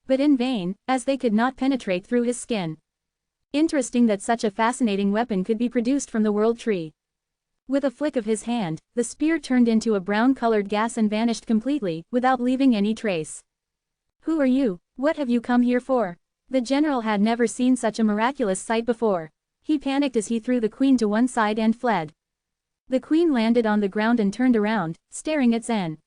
But in vain, as they could not penetrate through his skin. Interesting that such a fascinating weapon could be produced from the world tree. With a flick of his hand, the spear turned into a brown-colored gas and vanished completely, without leaving any trace. Who are you? What have you come here for? The general had never seen such a miraculous sight before. He panicked as he threw the queen to one side and fled. The queen landed on the ground and turned around, staring at Zen.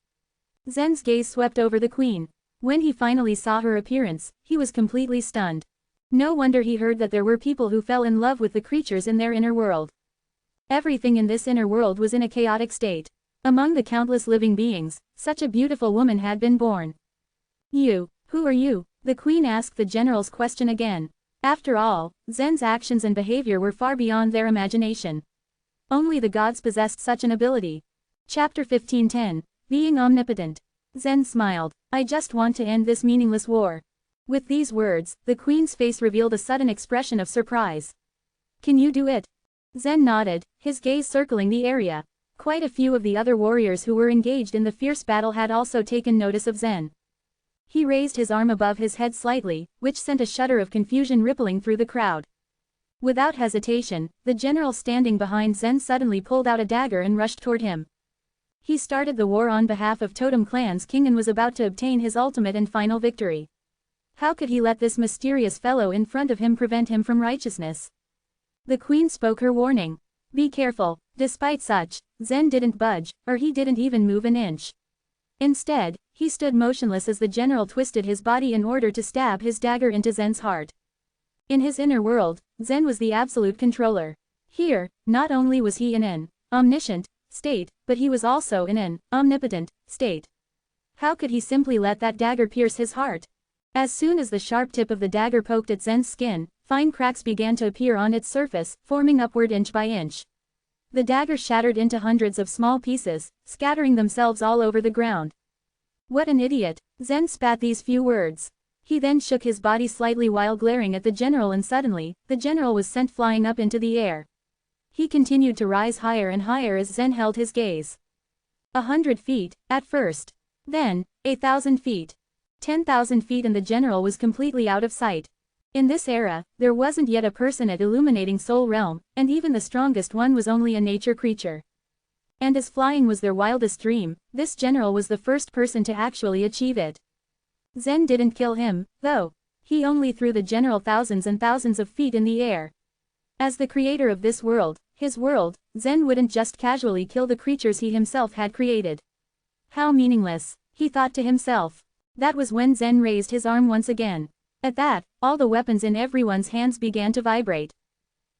Zen's gaze swept over the queen. When he finally saw her appearance, he was completely stunned. No wonder he heard that there were people who fell in love with the creatures in their inner world. Everything in this inner world was in a chaotic state. Among the countless living beings, such a beautiful woman had been born. You, who are you? The queen asked the general's question again. After all, Zen's actions and behavior were far beyond their imagination. Only the gods possessed such an ability. Chapter 15:10, Being Omnipotent. Zen smiled. I just want to end this meaningless war. With these words, the queen's face revealed a sudden expression of surprise. Can you do it? Zen nodded, his gaze circling the area. Quite a few of the other warriors who were engaged in the fierce battle had also taken notice of Zen. He raised his arm above his head slightly, which sent a shudder of confusion rippling through the crowd. Without hesitation, the general standing behind Zen suddenly pulled out a dagger and rushed toward him. He started the war on behalf of Totem Clan's king and was about to obtain his ultimate and final victory. How could he let this mysterious fellow in front of him prevent him from righteousness? The queen spoke her warning. Be careful. Despite such, Zen didn't budge, or he didn't even move an inch. Instead, he stood motionless as the general twisted his body in order to stab his dagger into Zen's heart. In his inner world, Zen was the absolute controller. Here, not only was he in an omniscient state, but he was also in an omnipotent state. How could he simply let that dagger pierce his heart? As soon as the sharp tip of the dagger poked at Zen's skin, fine cracks began to appear on its surface, forming upward inch by inch. The dagger shattered into hundreds of small pieces, scattering themselves all over the ground. What an idiot! Zen spat these few words. He then shook his body slightly while glaring at the general, and suddenly, the general was sent flying up into the air. He continued to rise higher and higher as Zen held his gaze. 100 feet, at first. Then, 1,000 feet. 10,000 feet and the general was completely out of sight. In this era, there wasn't yet a person at illuminating soul realm, and even the strongest one was only a nature creature. And as flying was their wildest dream, this general was the first person to actually achieve it. Zen didn't kill him, though. He only threw the general thousands and thousands of feet in the air. As the creator of this world, his world, Zen wouldn't just casually kill the creatures he himself had created. How meaningless, he thought to himself. That was when Zen raised his arm once again. At that, all the weapons in everyone's hands began to vibrate.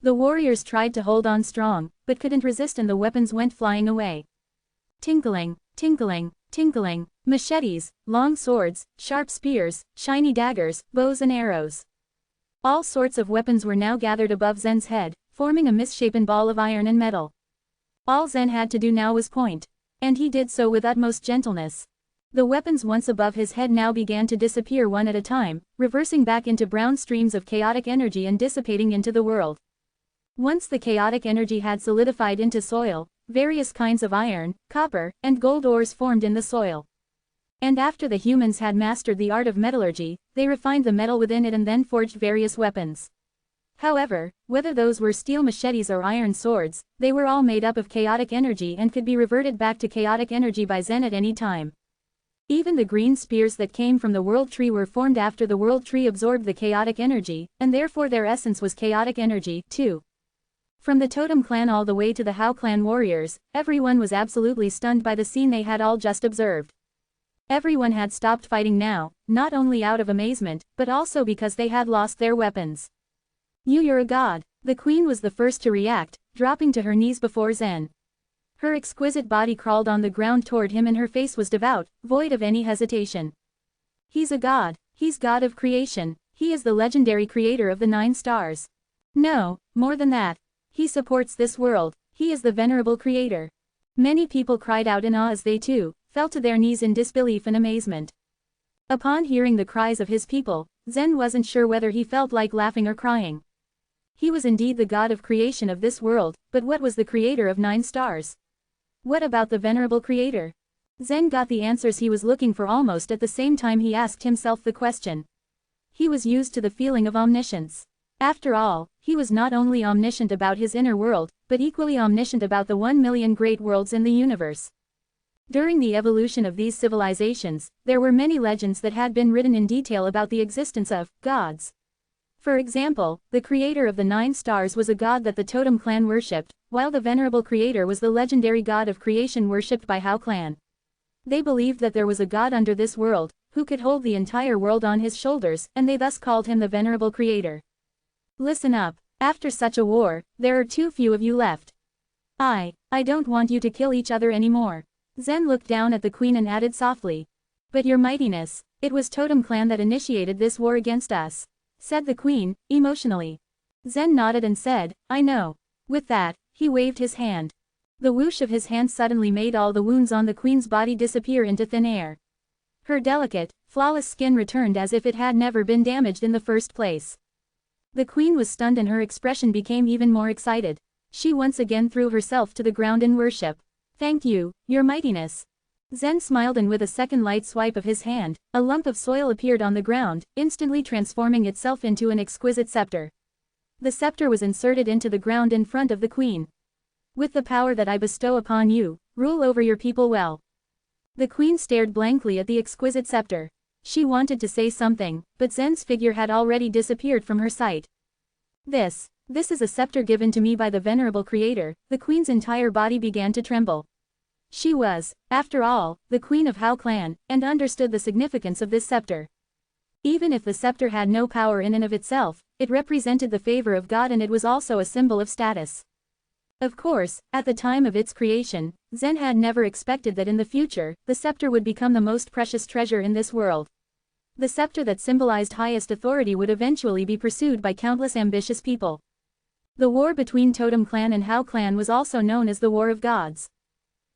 The warriors tried to hold on strong, but couldn't resist and the weapons went flying away. Tinkling, tinkling, tinkling, machetes, long swords, sharp spears, shiny daggers, bows and arrows. All sorts of weapons were now gathered above Zen's head, forming a misshapen ball of iron and metal. All Zen had to do now was point. And he did so with utmost gentleness. The weapons once above his head now began to disappear one at a time, reversing back into brown streams of chaotic energy and dissipating into the world. Once the chaotic energy had solidified into soil, various kinds of iron, copper, and gold ores formed in the soil. And after the humans had mastered the art of metallurgy, they refined the metal within it and then forged various weapons. However, whether those were steel machetes or iron swords, they were all made up of chaotic energy and could be reverted back to chaotic energy by Zen at any time. Even the green spears that came from the world tree were formed after the world tree absorbed the chaotic energy, and therefore their essence was chaotic energy, too. From the Totem clan all the way to the Hao clan warriors, everyone was absolutely stunned by the scene they had all just observed. Everyone had stopped fighting now, not only out of amazement, but also because they had lost their weapons. You're a god. The queen was the first to react, dropping to her knees before Zen. Her exquisite body crawled on the ground toward him and her face was devout, void of any hesitation. He's a god. He's god of creation. He is the legendary creator of the 9 stars. No, more than that. He supports this world. He is the venerable creator. Many people cried out in awe as they too fell to their knees in disbelief and amazement. Upon hearing the cries of his people, Zen wasn't sure whether he felt like laughing or crying. He was indeed the god of creation of this world, but what was the creator of 9 stars? What about the venerable creator? Zen got the answers he was looking for almost at the same time he asked himself the question. He was used to the feeling of omniscience. After all, he was not only omniscient about his inner world, but equally omniscient about the 1 million great worlds in the universe. During the evolution of these civilizations, there were many legends that had been written in detail about the existence of gods. For example, the creator of the 9 stars was a god that the Totem clan worshipped, while the venerable creator was the legendary god of creation worshipped by Hao clan. They believed that there was a god under this world, who could hold the entire world on his shoulders, and they thus called him the venerable creator. Listen up, after such a war, there are too few of you left. I don't want you to kill each other anymore. Zen looked down at the queen and added softly. But your mightiness, it was Totem clan that initiated this war against us, said the queen, emotionally. Zen nodded and said, I know. With that, he waved his hand. The whoosh of his hand suddenly made all the wounds on the queen's body disappear into thin air. Her delicate, flawless skin returned as if it had never been damaged in the first place. The queen was stunned and her expression became even more excited. She once again threw herself to the ground in worship. Thank you, your mightiness. Zen smiled and with a second light swipe of his hand, a lump of soil appeared on the ground, instantly transforming itself into an exquisite scepter. The scepter was inserted into the ground in front of the queen. With the power that I bestow upon you, rule over your people well. The queen stared blankly at the exquisite scepter. She wanted to say something, but Zen's figure had already disappeared from her sight. This is a scepter given to me by the venerable creator. The queen's entire body began to tremble. She was, after all, the queen of Hao clan, and understood the significance of this scepter. Even if the scepter had no power in and of itself, it represented the favor of God and it was also a symbol of status. Of course, at the time of its creation, Zen had never expected that in the future, the scepter would become the most precious treasure in this world. The scepter that symbolized highest authority would eventually be pursued by countless ambitious people. The war between Totem clan and Hao clan was also known as the War of Gods.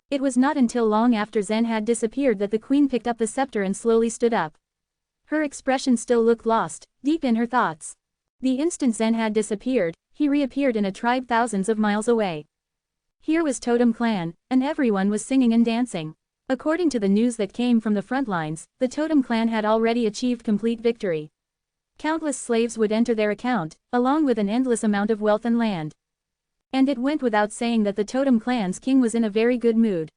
It was not until long after Zen had disappeared that the queen picked up the scepter and slowly stood up. Her expression still looked lost, deep in her thoughts. The instant Zen had disappeared, he reappeared in a tribe thousands of miles away. Here was Totem clan, and everyone was singing and dancing. According to the news that came from the front lines, the Totem clan had already achieved complete victory. Countless slaves would enter their account, along with an endless amount of wealth and land. And it went without saying that the Totem clan's king was in a very good mood.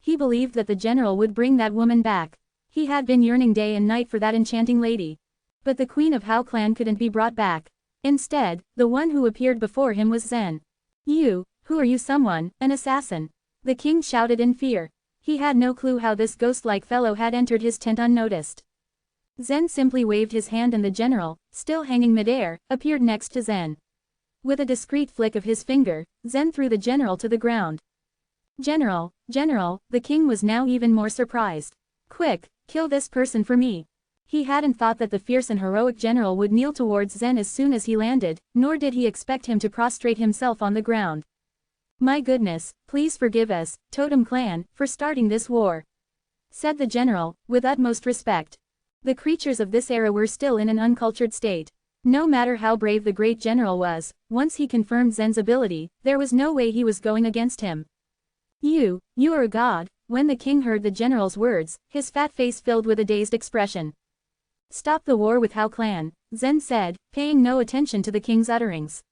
He believed that the general would bring that woman back. He had been yearning day and night for that enchanting lady. But the queen of Hao clan couldn't be brought back. Instead, the one who appeared before him was Zen. Who are you? Someone, an assassin? The king shouted in fear. He had no clue how this ghost-like fellow had entered his tent unnoticed. Zen simply waved his hand and the general, still hanging midair, appeared next to Zen. With a discreet flick of his finger, Zen threw the general to the ground. General, the king was now even more surprised. Quick, kill this person for me. He hadn't thought that the fierce and heroic general would kneel towards Zen as soon as he landed, nor did he expect him to prostrate himself on the ground. My goodness, please forgive us, Totem Clan, for starting this war, said the general, with utmost respect. The creatures of this era were still in an uncultured state. No matter how brave the great general was, once he confirmed Zen's ability, there was no way he was going against him. You are a god. When the king heard the general's words, his fat face filled with a dazed expression. Stop the war with Hao Clan, Zen said, paying no attention to the king's utterings.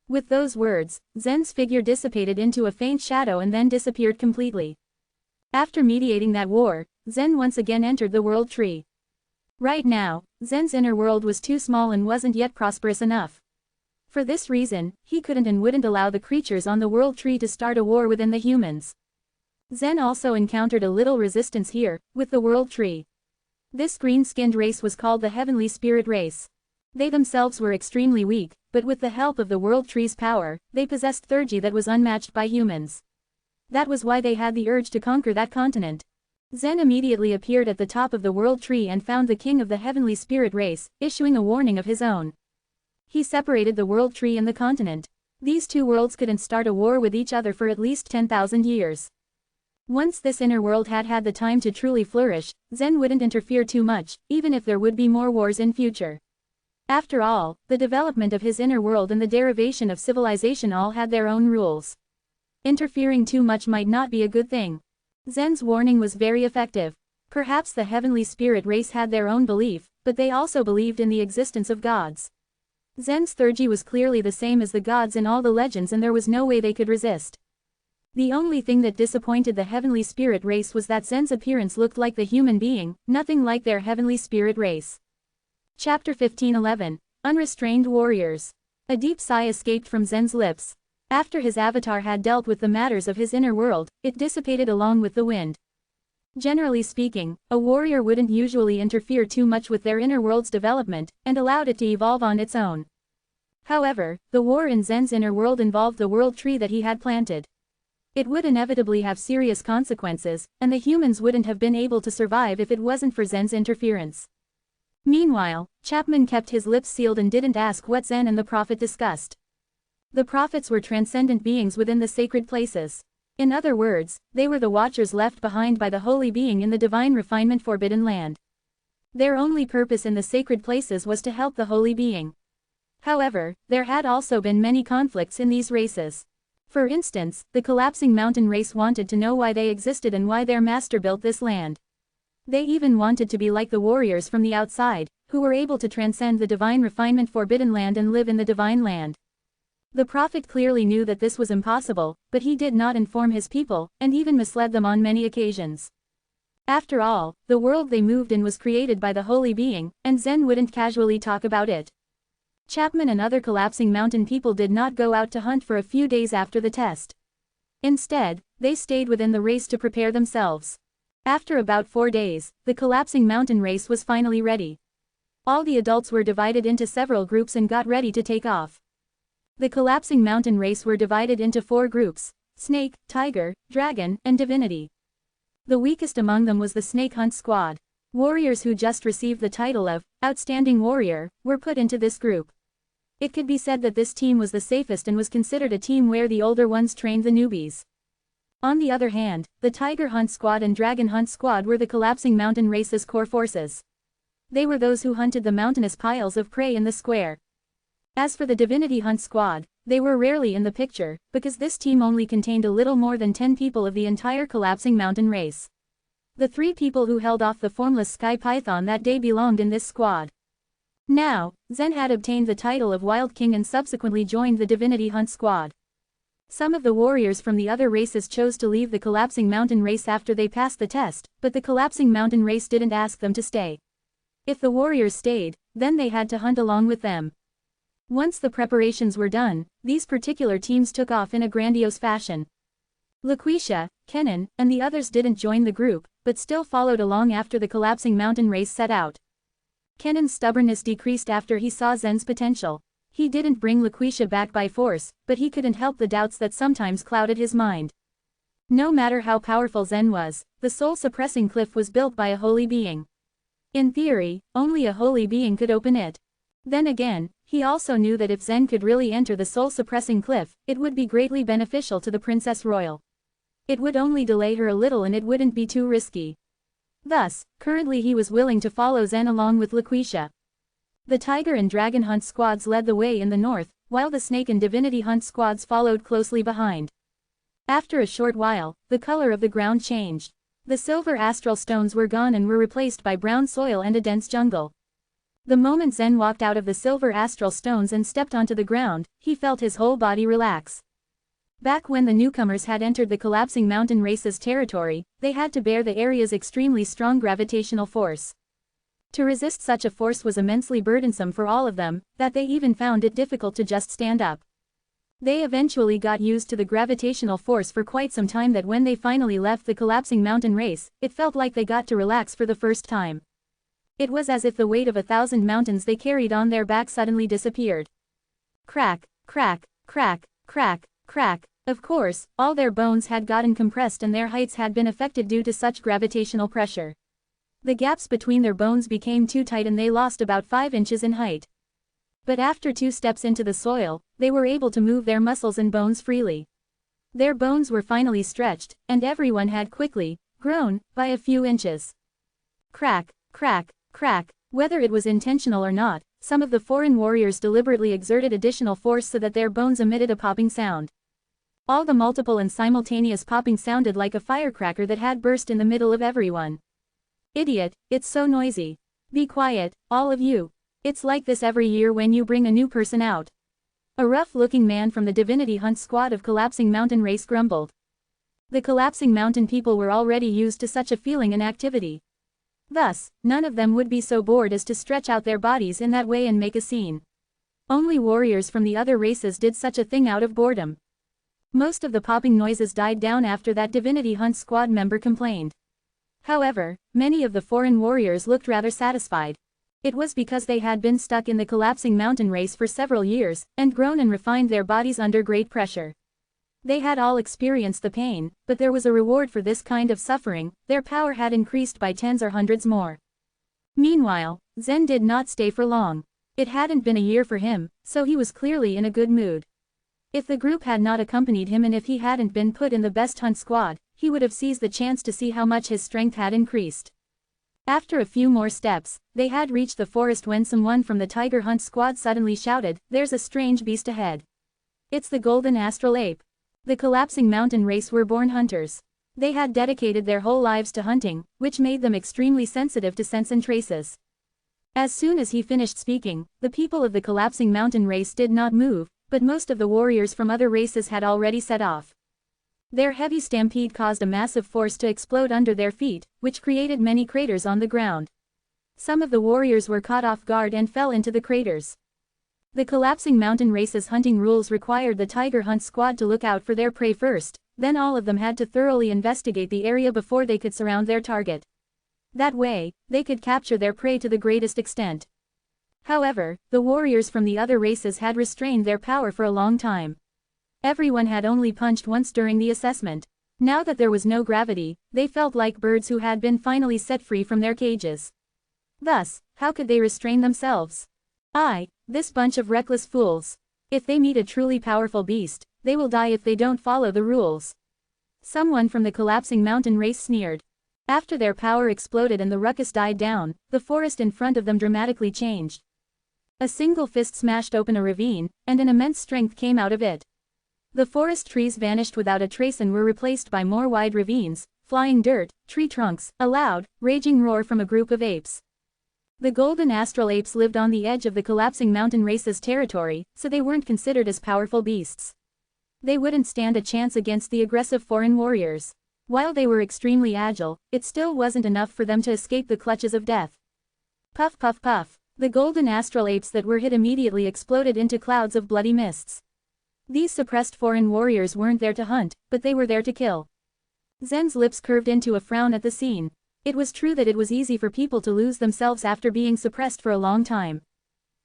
With those words, Zen's figure dissipated into a faint shadow and then disappeared completely. After mediating that war, Zen once again entered the world tree. Right now, Zen's inner world was too small and wasn't yet prosperous enough. For this reason, he couldn't and wouldn't allow the creatures on the world tree to start a war within the humans. Zen also encountered a little resistance here, with the world tree. This green-skinned race was called the Heavenly Spirit race. They themselves were extremely weak, but with the help of the world tree's power, they possessed theurgy that was unmatched by humans. That was why they had the urge to conquer that continent. Zen immediately appeared at the top of the world tree and found the king of the Heavenly Spirit race, issuing a warning of his own. He separated the world tree and the continent. These two worlds couldn't start a war with each other for at least 10,000 years. Once this inner world had had the time to truly flourish, Zen wouldn't interfere too much, even if there would be more wars in future. After all, the development of his inner world and the derivation of civilization all had their own rules. Interfering too much might not be a good thing. Zen's warning was very effective. Perhaps the Heavenly Spirit race had their own belief, but they also believed in the existence of gods. Zen's theurgy was clearly the same as the gods in all the legends and there was no way they could resist. The only thing that disappointed the Heavenly Spirit race was that Zen's appearance looked like the human being, nothing like their Heavenly Spirit race. Chapter 15:11 Unrestrained Warriors. A deep sigh escaped from Zen's lips. After his avatar had dealt with the matters of his inner world, it dissipated along with the wind. Generally speaking, a warrior wouldn't usually interfere too much with their inner world's development, and allowed it to evolve on its own. However, the war in Zen's inner world involved the world tree that he had planted. It would inevitably have serious consequences, and the humans wouldn't have been able to survive if it wasn't for Zen's interference. Meanwhile, Chapman kept his lips sealed and didn't ask what Zen and the prophet discussed. The prophets were transcendent beings within the sacred places. In other words, they were the watchers left behind by the holy being in the divine refinement forbidden land. Their only purpose in the sacred places was to help the holy being. However, there had also been many conflicts in these races. For instance, the collapsing mountain race wanted to know why they existed and why their master built this land. They even wanted to be like the warriors from the outside, who were able to transcend the divine refinement forbidden land and live in the divine land. The prophet clearly knew that this was impossible, but he did not inform his people, and even misled them on many occasions. After all, the world they moved in was created by the holy being, and Zen wouldn't casually talk about it. Chapman and other collapsing mountain people did not go out to hunt for a few days after the test. Instead, they stayed within the race to prepare themselves. After about 4 days, the collapsing mountain race was finally ready. All the adults were divided into several groups and got ready to take off. The collapsing mountain race were divided into 4 groups: Snake, Tiger, Dragon, and Divinity. The weakest among them was the Snake Hunt Squad. Warriors who just received the title of Outstanding Warrior were put into this group. It could be said that this team was the safest and was considered a team where the older ones trained the newbies. On the other hand, the Tiger Hunt Squad and Dragon Hunt Squad were the collapsing mountain race's core forces. They were those who hunted the mountainous piles of prey in the square. As for the Divinity Hunt Squad, they were rarely in the picture, because this team only contained a little more than 10 people of the entire collapsing mountain race. The 3 people who held off the formless sky python that day belonged in this squad. Now, Zen had obtained the title of Wild King and subsequently joined the Divinity Hunt Squad. Some of the warriors from the other races chose to leave the collapsing mountain race after they passed the test, but the collapsing mountain race didn't ask them to stay. If the warriors stayed, then they had to hunt along with them. Once the preparations were done, these particular teams took off in a grandiose fashion. Laquisha, Kenan, and the others didn't join the group, but still followed along after the collapsing mountain race set out. Kenan's stubbornness decreased after he saw Zen's potential. He didn't bring Laquisha back by force, but he couldn't help the doubts that sometimes clouded his mind. No matter how powerful Zen was, the soul-suppressing cliff was built by a holy being. In theory, only a holy being could open it. Then again, he also knew that if Zen could really enter the soul-suppressing cliff, it would be greatly beneficial to the Princess Royal. It would only delay her a little and it wouldn't be too risky. Thus, currently he was willing to follow Zen along with Laquisha. The Tiger and Dragon Hunt squads led the way in the north, while the Snake and Divinity Hunt squads followed closely behind. After a short while, the color of the ground changed. The silver astral stones were gone and were replaced by brown soil and a dense jungle. The moment Zen walked out of the silver astral stones and stepped onto the ground, he felt his whole body relax. Back when the newcomers had entered the collapsing mountain race's territory, they had to bear the area's extremely strong gravitational force. To resist such a force was immensely burdensome for all of them, that they even found it difficult to just stand up. They eventually got used to the gravitational force for quite some time that when they finally left the collapsing mountain race, it felt like they got to relax for the first time. It was as if the weight of 1,000 mountains they carried on their back suddenly disappeared. Crack, crack, crack, crack, crack. Of course, all their bones had gotten compressed and their heights had been affected due to such gravitational pressure. The gaps between their bones became too tight and they lost about 5 inches in height. But after 2 steps into the soil, they were able to move their muscles and bones freely. Their bones were finally stretched, and everyone had quickly grown by a few inches. Crack, crack, crack. Whether it was intentional or not, some of the foreign warriors deliberately exerted additional force so that their bones emitted a popping sound. All the multiple and simultaneous popping sounded like a firecracker that had burst in the middle of everyone. Idiot, it's so noisy. Be quiet, all of you. It's like this every year when you bring a new person out. A rough-looking man from the Divinity Hunt squad of Collapsing Mountain race grumbled. The Collapsing Mountain people were already used to such a feeling and activity. Thus, none of them would be so bored as to stretch out their bodies in that way and make a scene. Only warriors from the other races did such a thing out of boredom. Most of the popping noises died down after that Divinity Hunt squad member complained. However, many of the foreign warriors looked rather satisfied. It was because they had been stuck in the collapsing mountain race for several years, and grown and refined their bodies under great pressure. They had all experienced the pain, but there was a reward for this kind of suffering. Their power had increased by tens or hundreds more. Meanwhile, Zen did not stay for long. It hadn't been a year for him, so he was clearly in a good mood. If the group had not accompanied him and if he hadn't been put in the best hunt squad, he would have seized the chance to see how much his strength had increased. After a few more steps, they had reached the forest when someone from the Tiger Hunt squad suddenly shouted, "There's a strange beast ahead. It's the golden astral ape." The collapsing mountain race were born hunters. They had dedicated their whole lives to hunting, which made them extremely sensitive to scents and traces. As soon as he finished speaking, the people of the collapsing mountain race did not move, but most of the warriors from other races had already set off. Their heavy stampede caused a massive force to explode under their feet, which created many craters on the ground. Some of the warriors were caught off guard and fell into the craters. The collapsing mountain race's hunting rules required the Tiger Hunt squad to look out for their prey first, then all of them had to thoroughly investigate the area before they could surround their target. That way, they could capture their prey to the greatest extent. However, the warriors from the other races had restrained their power for a long time. Everyone had only punched once during the assessment. Now that there was no gravity, they felt like birds who had been finally set free from their cages. Thus, how could they restrain themselves? This bunch of reckless fools. If they meet a truly powerful beast, they will die if they don't follow the rules. Someone from the collapsing mountain race sneered. After their power exploded and the ruckus died down, the forest in front of them dramatically changed. A single fist smashed open a ravine, and an immense strength came out of it. The forest trees vanished without a trace and were replaced by more wide ravines, flying dirt, tree trunks, a loud, raging roar from a group of apes. The golden astral apes lived on the edge of the collapsing mountain race's territory, so they weren't considered as powerful beasts. They wouldn't stand a chance against the aggressive foreign warriors. While they were extremely agile, it still wasn't enough for them to escape the clutches of death. Puff puff puff. The golden astral apes that were hit immediately exploded into clouds of bloody mists. These suppressed foreign warriors weren't there to hunt, but they were there to kill. Zen's lips curved into a frown at the scene. It was true that it was easy for people to lose themselves after being suppressed for a long time.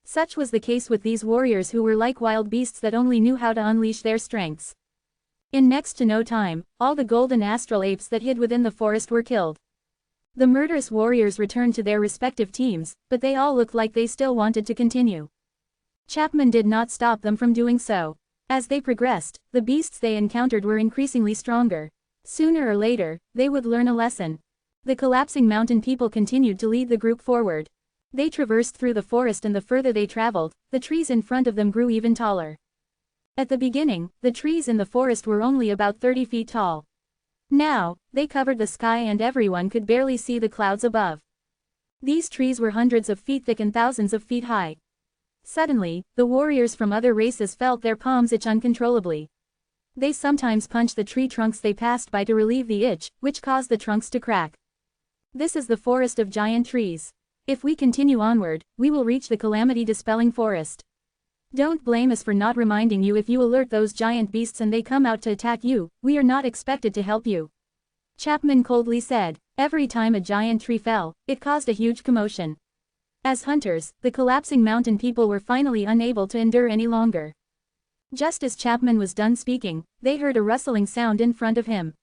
Such was the case with these warriors who were like wild beasts that only knew how to unleash their strengths. In next to no time, all the golden astral apes that hid within the forest were killed. The murderous warriors returned to their respective teams, but they all looked like they still wanted to continue. Chapman did not stop them from doing so. As they progressed, the beasts they encountered were increasingly stronger. Sooner or later, they would learn a lesson. The collapsing mountain people continued to lead the group forward. They traversed through the forest, and the further they traveled, the trees in front of them grew even taller. At the beginning, the trees in the forest were only about 30 feet tall. Now, they covered the sky and everyone could barely see the clouds above. These trees were hundreds of feet thick and thousands of feet high. Suddenly, the warriors from other races felt their palms itch uncontrollably. They sometimes punched the tree trunks they passed by to relieve the itch, which caused the trunks to crack. This is the forest of giant trees. If we continue onward, we will reach the calamity-dispelling forest. Don't blame us for not reminding you. If you alert those giant beasts and they come out to attack you, we are not expected to help you. Chapman coldly said. Every time a giant tree fell, it caused a huge commotion. As hunters, the collapsing mountain people were finally unable to endure any longer. Just as Chapman was done speaking, they heard a rustling sound in front of him.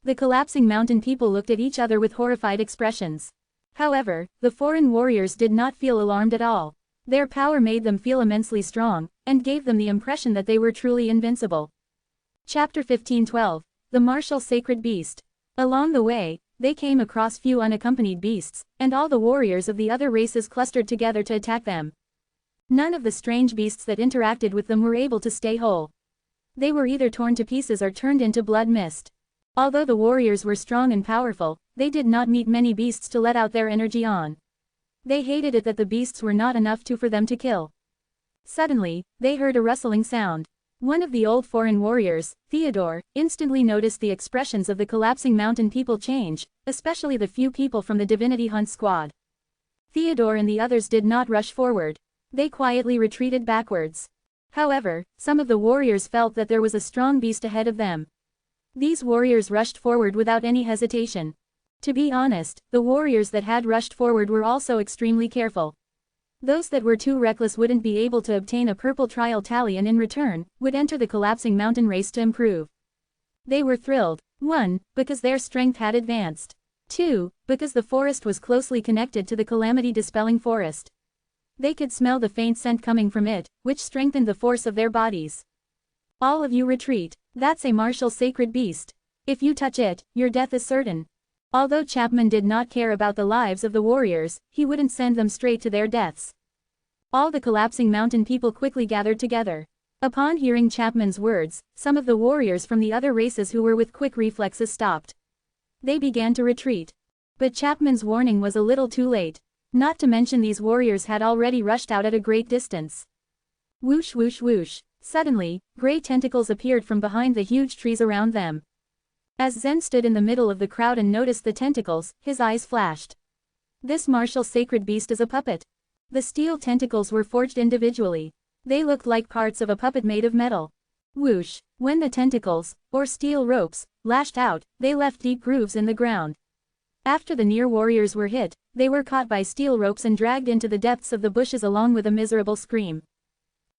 The collapsing mountain people looked at each other with horrified expressions. However, the foreign warriors did not feel alarmed at all. Their power made them feel immensely strong, and gave them the impression that they were truly invincible. Chapter 15:12. The Martial Sacred Beast. Along the way, they came across few unaccompanied beasts, and all the warriors of the other races clustered together to attack them. None of the strange beasts that interacted with them were able to stay whole. They were either torn to pieces or turned into blood mist. Although the warriors were strong and powerful, they did not meet many beasts to let out their energy on. They hated it that the beasts were not enough for them to kill. Suddenly, they heard a rustling sound. One of the old foreign warriors, Theodore, instantly noticed the expressions of the collapsing mountain people change, especially the few people from the Divinity Hunt squad. Theodore and the others did not rush forward. They quietly retreated backwards. However, some of the warriors felt that there was a strong beast ahead of them. These warriors rushed forward without any hesitation. To be honest, the warriors that had rushed forward were also extremely careful. Those that were too reckless wouldn't be able to obtain a purple trial tally and in return, would enter the collapsing mountain race to improve. They were thrilled. 1. Because their strength had advanced. 2. Because the forest was closely connected to the calamity-dispelling forest. They could smell the faint scent coming from it, which strengthened the force of their bodies. All of you retreat. That's a martial sacred beast. If you touch it, your death is certain. Although Chapman did not care about the lives of the warriors, he wouldn't send them straight to their deaths. All the collapsing mountain people quickly gathered together. Upon hearing Chapman's words, some of the warriors from the other races who were with quick reflexes stopped. They began to retreat. But Chapman's warning was a little too late. Not to mention these warriors had already rushed out at a great distance. Whoosh whoosh whoosh. Suddenly, gray tentacles appeared from behind the huge trees around them. As Zen stood in the middle of the crowd and noticed the tentacles, his eyes flashed. This martial sacred beast is a puppet. The steel tentacles were forged individually. They looked like parts of a puppet made of metal. Whoosh! When the tentacles, or steel ropes, lashed out, they left deep grooves in the ground. After the near warriors were hit, they were caught by steel ropes and dragged into the depths of the bushes along with a miserable scream.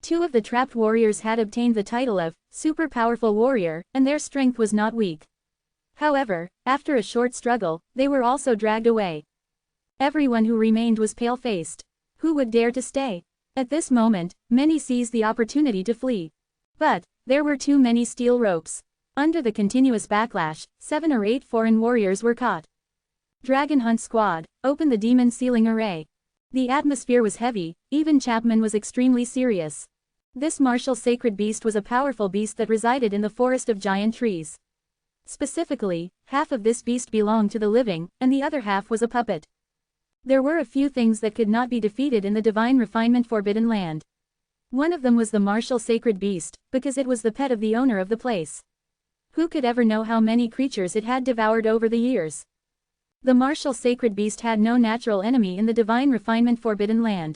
2 of the trapped warriors had obtained the title of super powerful warrior, and their strength was not weak. However, after a short struggle, they were also dragged away. Everyone who remained was pale-faced. Who would dare to stay? At this moment, many seized the opportunity to flee. But, there were too many steel ropes. Under the continuous backlash, 7 or 8 foreign warriors were caught. Dragon Hunt Squad, open the demon sealing array. The atmosphere was heavy, even Chapman was extremely serious. This martial sacred beast was a powerful beast that resided in the forest of giant trees. Specifically, half of this beast belonged to the living, and the other half was a puppet. There were a few things that could not be defeated in the divine refinement forbidden land. One of them was the martial sacred beast, because it was the pet of the owner of the place. Who could ever know how many creatures it had devoured over the years? The martial sacred beast had no natural enemy in the divine refinement forbidden land.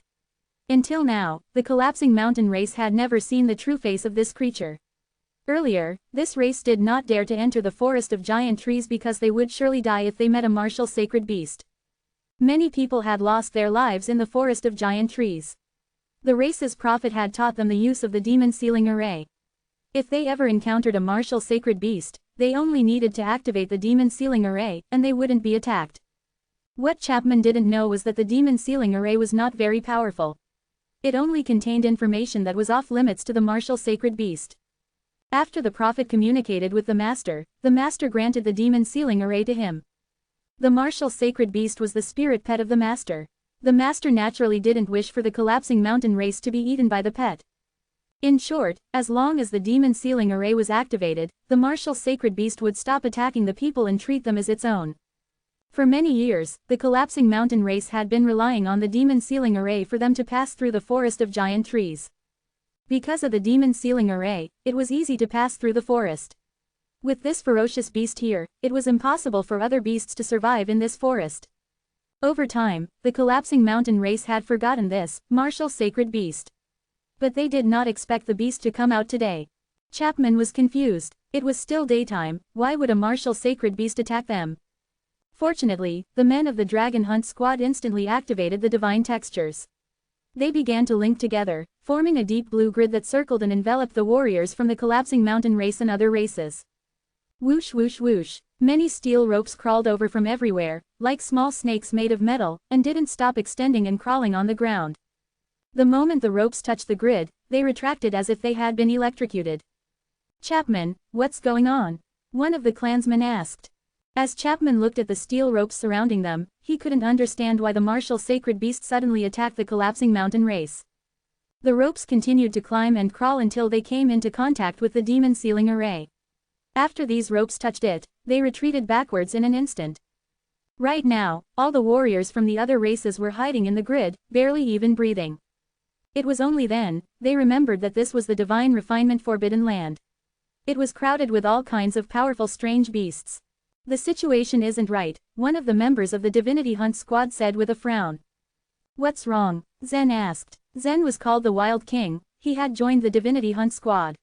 Until now, the collapsing mountain race had never seen the true face of this creature. Earlier, this race did not dare to enter the forest of giant trees because they would surely die if they met a martial sacred beast. Many people had lost their lives in the forest of giant trees. The race's prophet had taught them the use of the demon sealing array. If they ever encountered a martial sacred beast, they only needed to activate the demon sealing array, and they wouldn't be attacked. What Chapman didn't know was that the demon sealing array was not very powerful. It only contained information that was off limits to the martial sacred beast. After the prophet communicated with the master granted the demon sealing array to him. The martial sacred beast was the spirit pet of the master. The master naturally didn't wish for the collapsing mountain race to be eaten by the pet. In short, as long as the demon sealing array was activated, the martial sacred beast would stop attacking the people and treat them as its own. For many years, the collapsing mountain race had been relying on the demon sealing array for them to pass through the forest of giant trees. Because of the demon sealing array, it was easy to pass through the forest. With this ferocious beast here, it was impossible for other beasts to survive in this forest. Over time, the collapsing mountain race had forgotten this martial sacred beast. But they did not expect the beast to come out today. Chapman was confused. It was still daytime, why would a martial sacred beast attack them? Fortunately, the men of the Dragon Hunt Squad instantly activated the divine textures. They began to link together, forming a deep blue grid that circled and enveloped the warriors from the collapsing mountain race and other races. Whoosh whoosh whoosh. Many steel ropes crawled over from everywhere, like small snakes made of metal, and didn't stop extending and crawling on the ground. The moment the ropes touched the grid, they retracted as if they had been electrocuted. "Chapman, what's going on?" one of the clansmen asked. As Chapman looked at the steel ropes surrounding them, he couldn't understand why the martial sacred beast suddenly attacked the collapsing mountain race. The ropes continued to climb and crawl until they came into contact with the demon sealing array. After these ropes touched it, they retreated backwards in an instant. Right now, all the warriors from the other races were hiding in the grid, barely even breathing. It was only then they remembered that this was the divine refinement forbidden land. It was crowded with all kinds of powerful strange beasts. "The situation isn't right," one of the members of the Divinity Hunt Squad said with a frown. "What's wrong?" Zen asked. Zen was called the Wild King. He had joined the Divinity Hunt Squad.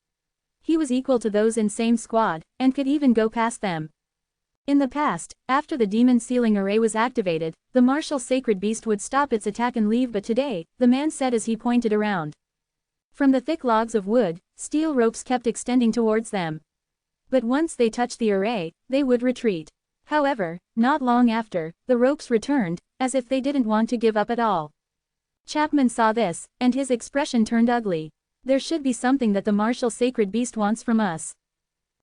He was equal to those in same squad, and could even go past them. In the past, after the demon sealing array was activated, the martial sacred beast would stop its attack and leave, but today, the man said as he pointed around. From the thick logs of wood, steel ropes kept extending towards them. But once they touched the array, they would retreat. However, not long after, the ropes returned, as if they didn't want to give up at all. Chapman saw this, and his expression turned ugly. There should be something that the martial sacred beast wants from us.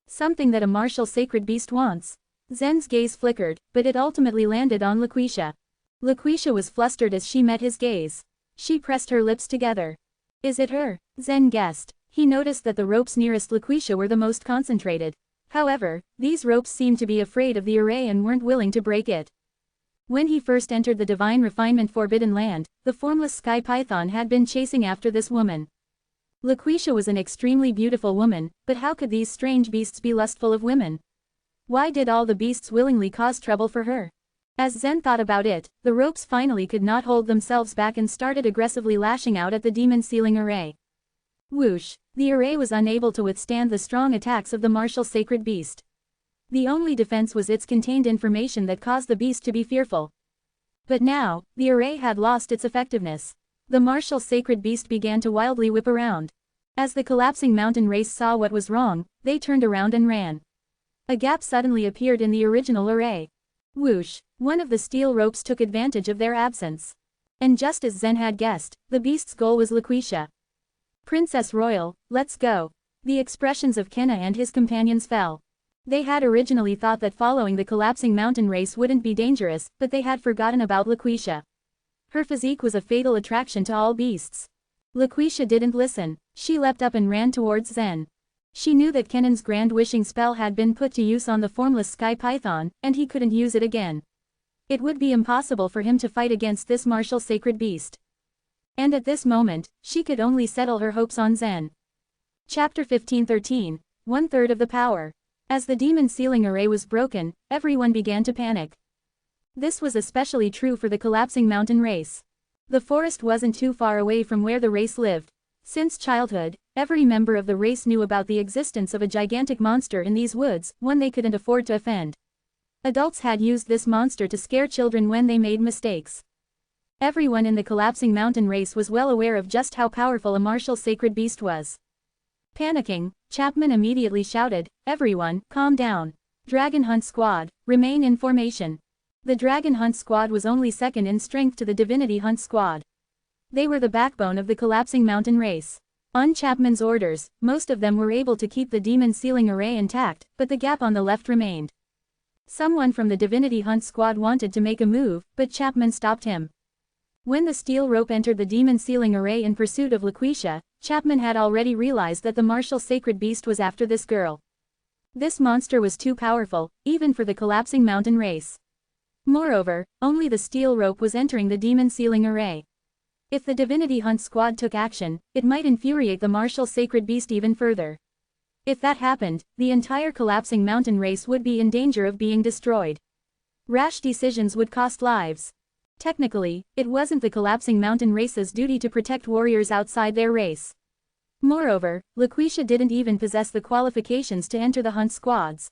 Something that a martial sacred beast wants. Zen's gaze flickered, but it ultimately landed on Laquisha. Laquisha was flustered as she met his gaze. She pressed her lips together. "Is it her?" Zen guessed. He noticed that the ropes nearest Laquisha were the most concentrated. However, these ropes seemed to be afraid of the array and weren't willing to break it. When he first entered the divine refinement forbidden land, the formless sky python had been chasing after this woman. Laquisha was an extremely beautiful woman, but how could these strange beasts be lustful of women? Why did all the beasts willingly cause trouble for her? As Zen thought about it, the ropes finally could not hold themselves back and started aggressively lashing out at the demon sealing array. Whoosh! The array was unable to withstand the strong attacks of the martial sacred beast. The only defense was its contained information that caused the beast to be fearful. But now, the array had lost its effectiveness. The martial sacred beast began to wildly whip around. As the collapsing mountain race saw what was wrong, they turned around and ran. A gap suddenly appeared in the original array. Whoosh! One of the steel ropes took advantage of their absence. And just as Zen had guessed, the beast's goal was Laquisha. "Princess Royal, let's go." The expressions of Kenna and his companions fell. They had originally thought that following the collapsing mountain race wouldn't be dangerous, but they had forgotten about Laquisha. Her physique was a fatal attraction to all beasts. Laquisha didn't listen. She leapt up and ran towards Zen. She knew that Kennan's grand wishing spell had been put to use on the formless sky python, and he couldn't use it again. It would be impossible for him to fight against this martial sacred beast. And at this moment, she could only settle her hopes on Zen. Chapter 15:13, 1/3 of the power. As the demon sealing array was broken, everyone began to panic. This was especially true for the collapsing mountain race. The forest wasn't too far away from where the race lived. Since childhood, every member of the race knew about the existence of a gigantic monster in these woods, one they couldn't afford to offend. Adults had used this monster to scare children when they made mistakes. Everyone in the collapsing mountain race was well aware of just how powerful a martial sacred beast was. Panicking, Chapman immediately shouted, "Everyone, calm down. Dragon Hunt Squad, remain in formation." The Dragon Hunt Squad was only second in strength to the Divinity Hunt Squad. They were the backbone of the collapsing mountain race. On Chapman's orders, most of them were able to keep the demon sealing array intact, but the gap on the left remained. Someone from the Divinity Hunt Squad wanted to make a move, but Chapman stopped him. When the steel rope entered the demon sealing array in pursuit of Laquisha, Chapman had already realized that the martial sacred beast was after this girl. This monster was too powerful, even for the collapsing mountain race. Moreover, only the steel rope was entering the demon sealing array. If the Divinity Hunt Squad took action, it might infuriate the martial sacred beast even further. If that happened, the entire collapsing mountain race would be in danger of being destroyed. Rash decisions would cost lives. Technically, it wasn't the collapsing mountain race's duty to protect warriors outside their race. Moreover, Laquisha didn't even possess the qualifications to enter the hunt squads.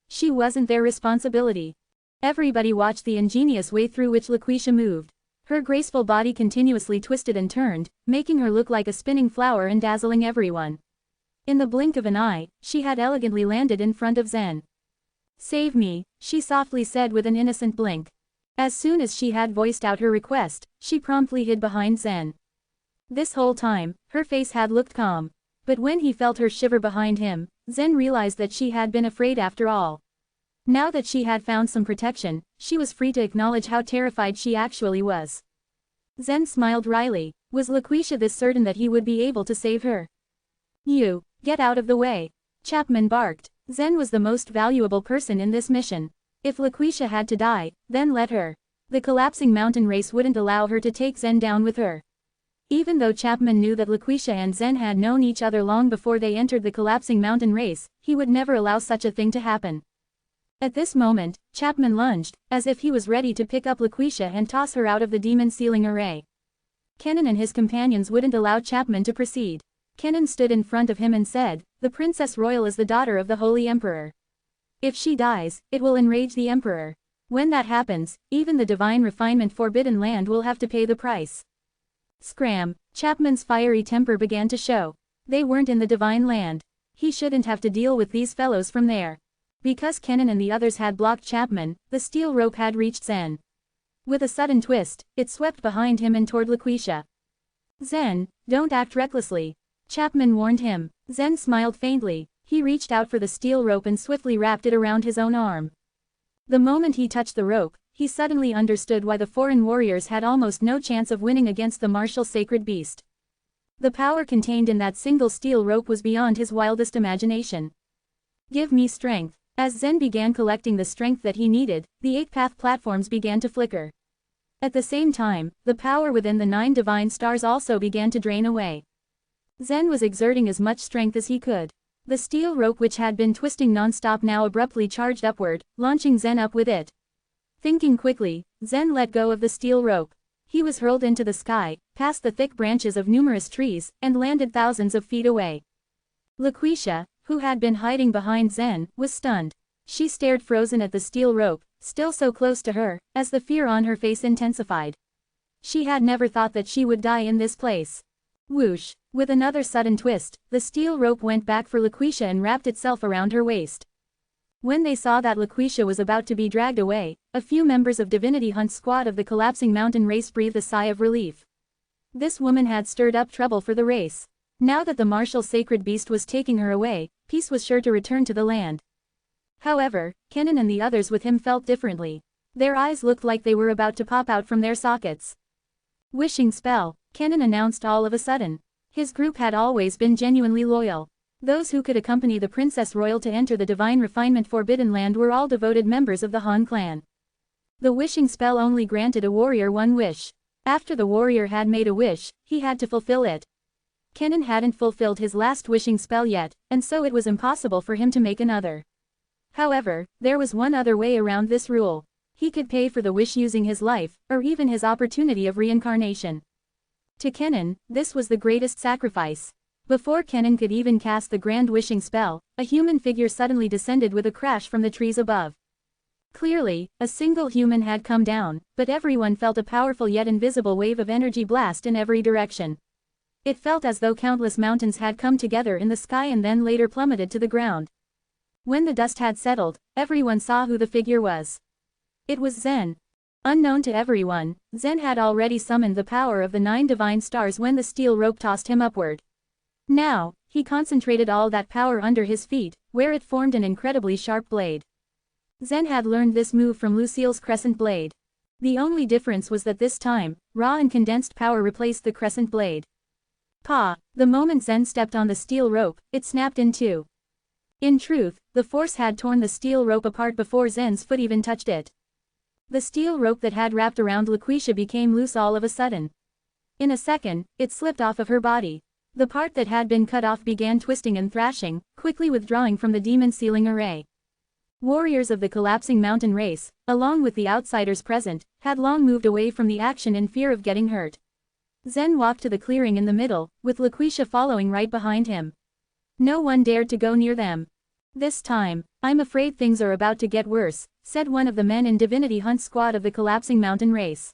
She wasn't their responsibility. Everybody watched the ingenious way through which Laquisha moved. Her graceful body continuously twisted and turned, making her look like a spinning flower and dazzling everyone. In the blink of an eye, she had elegantly landed in front of Zen. "Save me," she softly said with an innocent blink. As soon as she had voiced out her request, she promptly hid behind Zen. This whole time, her face had looked calm. But when he felt her shiver behind him, Zen realized that she had been afraid after all. Now that she had found some protection, she was free to acknowledge how terrified she actually was. Zen smiled wryly. Was Laquisha this certain that he would be able to save her? "You, get out of the way," Chapman barked. Zen was the most valuable person in this mission. If Laquisha had to die, then let her. The collapsing mountain race wouldn't allow her to take Zen down with her. Even though Chapman knew that Laquisha and Zen had known each other long before they entered the collapsing mountain race, he would never allow such a thing to happen. At this moment, Chapman lunged, as if he was ready to pick up Laquisha and toss her out of the demon sealing array. Kenan and his companions wouldn't allow Chapman to proceed. Kenan stood in front of him and said, "The Princess Royal is the daughter of the Holy Emperor. If she dies, it will enrage the Emperor. When that happens, even the Divine Refinement Forbidden Land will have to pay the price." Scram! Chapman's fiery temper began to show. They weren't in the Divine Land. He shouldn't have to deal with these fellows from there. Because Kenan and the others had blocked Chapman, the steel rope had reached Zen. With a sudden twist, it swept behind him and toward Laquisha. "Zen, don't act recklessly," Chapman warned him. Zen smiled faintly. He reached out for the steel rope and swiftly wrapped it around his own arm. The moment he touched the rope, he suddenly understood why the foreign warriors had almost no chance of winning against the martial sacred beast. The power contained in that single steel rope was beyond his wildest imagination. "Give me strength." As Zen began collecting the strength that he needed, the 8-path platforms began to flicker. At the same time, the power within the 9 divine stars also began to drain away. Zen was exerting as much strength as he could. The steel rope which had been twisting non-stop now abruptly charged upward, launching Zen up with it. Thinking quickly, Zen let go of the steel rope. He was hurled into the sky, past the thick branches of numerous trees, and landed thousands of feet away. Laquisha, who had been hiding behind Zen, was stunned. She stared frozen at the steel rope, still so close to her, as the fear on her face intensified. She had never thought that she would die in this place. Whoosh! With another sudden twist, the steel rope went back for Laquisha and wrapped itself around her waist. When they saw that Laquisha was about to be dragged away, a few members of Divinity Hunt Squad of the collapsing mountain race breathed a sigh of relief. This woman had stirred up trouble for the race. Now that the martial sacred beast was taking her away, peace was sure to return to the land. However, Kenan and the others with him felt differently. Their eyes looked like they were about to pop out from their sockets. "Wishing spell," Kenan announced all of a sudden. His group had always been genuinely loyal. Those who could accompany the Princess Royal to enter the Divine Refinement Forbidden Land were all devoted members of the Han clan. The wishing spell only granted a warrior one wish. After the warrior had made a wish, he had to fulfill it. Kenan hadn't fulfilled his last wishing spell yet, and so it was impossible for him to make another. However, there was one other way around this rule. He could pay for the wish using his life, or even his opportunity of reincarnation. To Kenan, this was the greatest sacrifice. Before Kenan could even cast the grand wishing spell, a human figure suddenly descended with a crash from the trees above. Clearly, a single human had come down, but everyone felt a powerful yet invisible wave of energy blast in every direction. It felt as though countless mountains had come together in the sky and then later plummeted to the ground. When the dust had settled, everyone saw who the figure was. It was Zen. Unknown to everyone, Zen had already summoned the power of the 9 divine stars when the steel rope tossed him upward. Now, he concentrated all that power under his feet, where it formed an incredibly sharp blade. Zen had learned this move from Lucille's crescent blade. The only difference was that this time, raw and condensed power replaced the crescent blade. The moment Zen stepped on the steel rope, it snapped in two. In truth, the force had torn the steel rope apart before Zen's foot even touched it. The steel rope that had wrapped around Laquisha became loose all of a sudden. In a second, it slipped off of her body. The part that had been cut off began twisting and thrashing, quickly withdrawing from the demon sealing array. Warriors of the collapsing mountain race, along with the outsiders present, had long moved away from the action in fear of getting hurt. Zen walked to the clearing in the middle, with Laquisha following right behind him. No one dared to go near them. This time, "I'm afraid things are about to get worse," said one of the men in Divinity Hunt squad of the collapsing mountain race.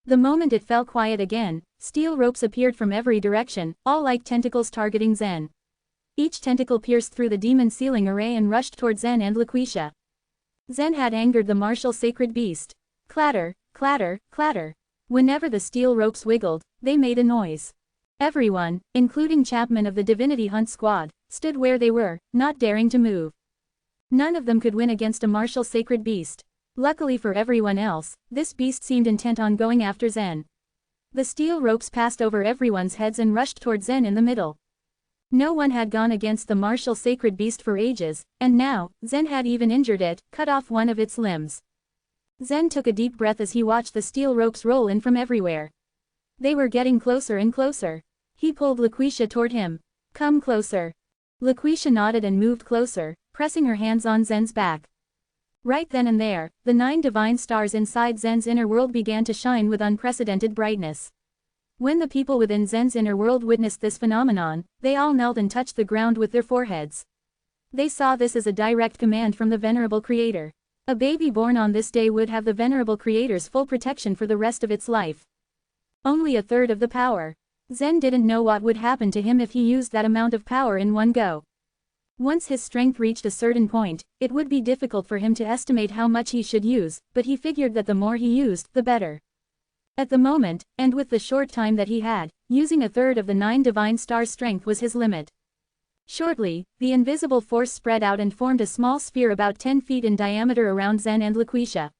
The moment it fell quiet again, steel ropes appeared from every direction, all like tentacles targeting Zen. Each tentacle pierced through the demon sealing array and rushed toward Zen and Laquisha. Zen had angered the martial sacred beast. Clatter, clatter, clatter. Whenever the steel ropes wiggled, they made a noise. Everyone, including Chapman of the Divinity Hunt squad, stood where they were, not daring to move. None of them could win against a martial sacred beast. Luckily for everyone else, this beast seemed intent on going after Zen. The steel ropes passed over everyone's heads and rushed toward Zen in the middle. No one had gone against the martial sacred beast for ages, and now, Zen had even injured it, cut off one of its limbs. Zen took a deep breath as he watched the steel ropes roll in from everywhere. They were getting closer and closer. He pulled Laquisha toward him. "Come closer." Laquisha nodded and moved closer, pressing her hands on Zen's back. Right then and there, the 9 divine stars inside Zen's inner world began to shine with unprecedented brightness. When the people within Zen's inner world witnessed this phenomenon, they all knelt and touched the ground with their foreheads. They saw this as a direct command from the Venerable Creator. A baby born on this day would have the Venerable Creator's full protection for the rest of its life. Only a third of the power. Zen didn't know what would happen to him if he used that amount of power in one go. Once his strength reached a certain point, it would be difficult for him to estimate how much he should use, but he figured that the more he used, the better. At the moment, and with the short time that he had, using a third of the 9 divine stars' strength was his limit. Shortly, the invisible force spread out and formed a small sphere about 10 feet in diameter around Zen and Laquisha.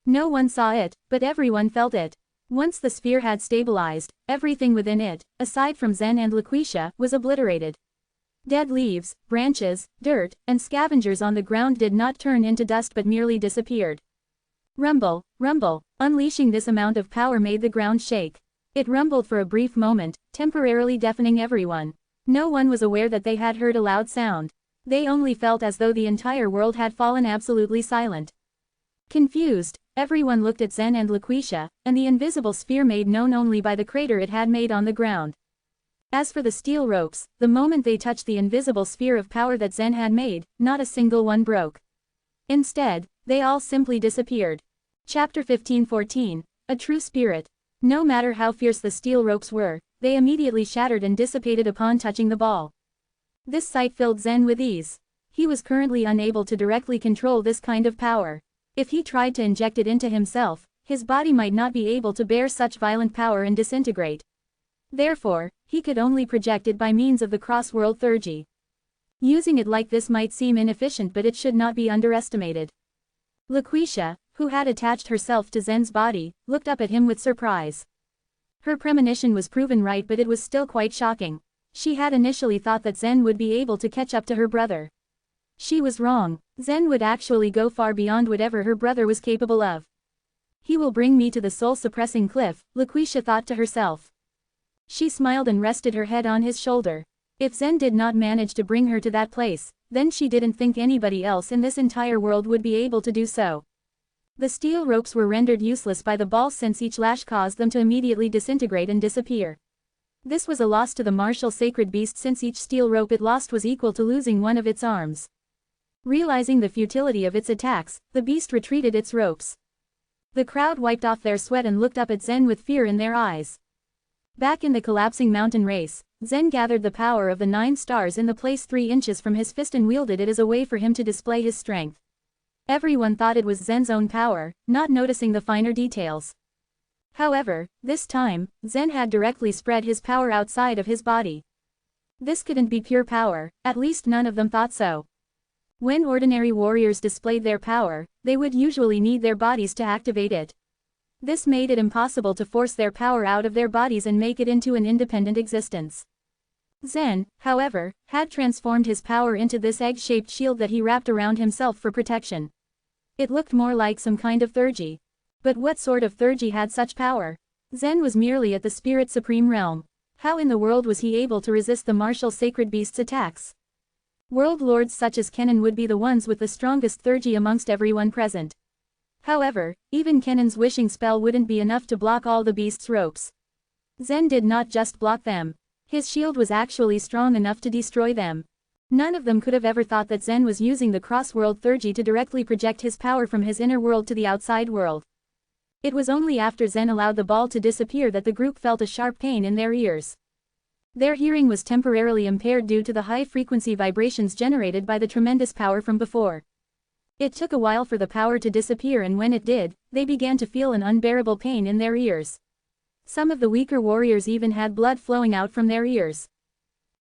No one saw it, but everyone felt it. Once the sphere had stabilized, everything within it, aside from Zen and Laquisha, was obliterated. Dead leaves, branches, dirt, and scavengers on the ground did not turn into dust but merely disappeared. Rumble, rumble. Unleashing this amount of power made the ground shake. It rumbled for a brief moment, temporarily deafening everyone. No one was aware that they had heard a loud sound. They only felt as though the entire world had fallen absolutely silent. Confused, everyone looked at Zen and Laquisha, and the invisible sphere made known only by the crater it had made on the ground. As for the steel ropes, the moment they touched the invisible sphere of power that Zen had made, not a single one broke. Instead, they all simply disappeared. Chapter 15:14, A True Spirit. No matter how fierce the steel ropes were, they immediately shattered and dissipated upon touching the ball. This sight filled Zen with ease. He was currently unable to directly control this kind of power. If he tried to inject it into himself, his body might not be able to bear such violent power and disintegrate. Therefore, he could only project it by means of the cross-world theurgy. Using it like this might seem inefficient, but it should not be underestimated. Laquisha, who had attached herself to Zen's body, looked up at him with surprise. Her premonition was proven right, but it was still quite shocking. She had initially thought that Zen would be able to catch up to her brother. She was wrong. Zen would actually go far beyond whatever her brother was capable of. He will bring me to the soul-suppressing cliff, Laquisha thought to herself. She smiled and rested her head on his shoulder. If Zen did not manage to bring her to that place, then she didn't think anybody else in this entire world would be able to do so. The steel ropes were rendered useless by the balls since each lash caused them to immediately disintegrate and disappear. This was a loss to the martial sacred beast since each steel rope it lost was equal to losing one of its arms. Realizing the futility of its attacks, the beast retreated its ropes. The crowd wiped off their sweat and looked up at Zen with fear in their eyes. Back in the collapsing mountain race, Zen gathered the power of the 9 stars in the place 3 inches from his fist and wielded it as a way for him to display his strength. Everyone thought it was Zen's own power, not noticing the finer details. However, this time, Zen had directly spread his power outside of his body. This couldn't be pure power, at least none of them thought so. When ordinary warriors displayed their power, they would usually need their bodies to activate it. This made it impossible to force their power out of their bodies and make it into an independent existence. Zen, however, had transformed his power into this egg-shaped shield that he wrapped around himself for protection. It looked more like some kind of theurgy. But what sort of theurgy had such power? Zen was merely at the spirit supreme realm. How in the world was he able to resist the martial sacred beast's attacks? World lords such as Kennen would be the ones with the strongest theurgy amongst everyone present. However, even Kennen's wishing spell wouldn't be enough to block all the beast's ropes. Zen did not just block them. His shield was actually strong enough to destroy them. None of them could have ever thought that Zen was using the cross-world theurgy to directly project his power from his inner world to the outside world. It was only after Zen allowed the ball to disappear that the group felt a sharp pain in their ears. Their hearing was temporarily impaired due to the high-frequency vibrations generated by the tremendous power from before. It took a while for the power to disappear, and when it did, they began to feel an unbearable pain in their ears. Some of the weaker warriors even had blood flowing out from their ears.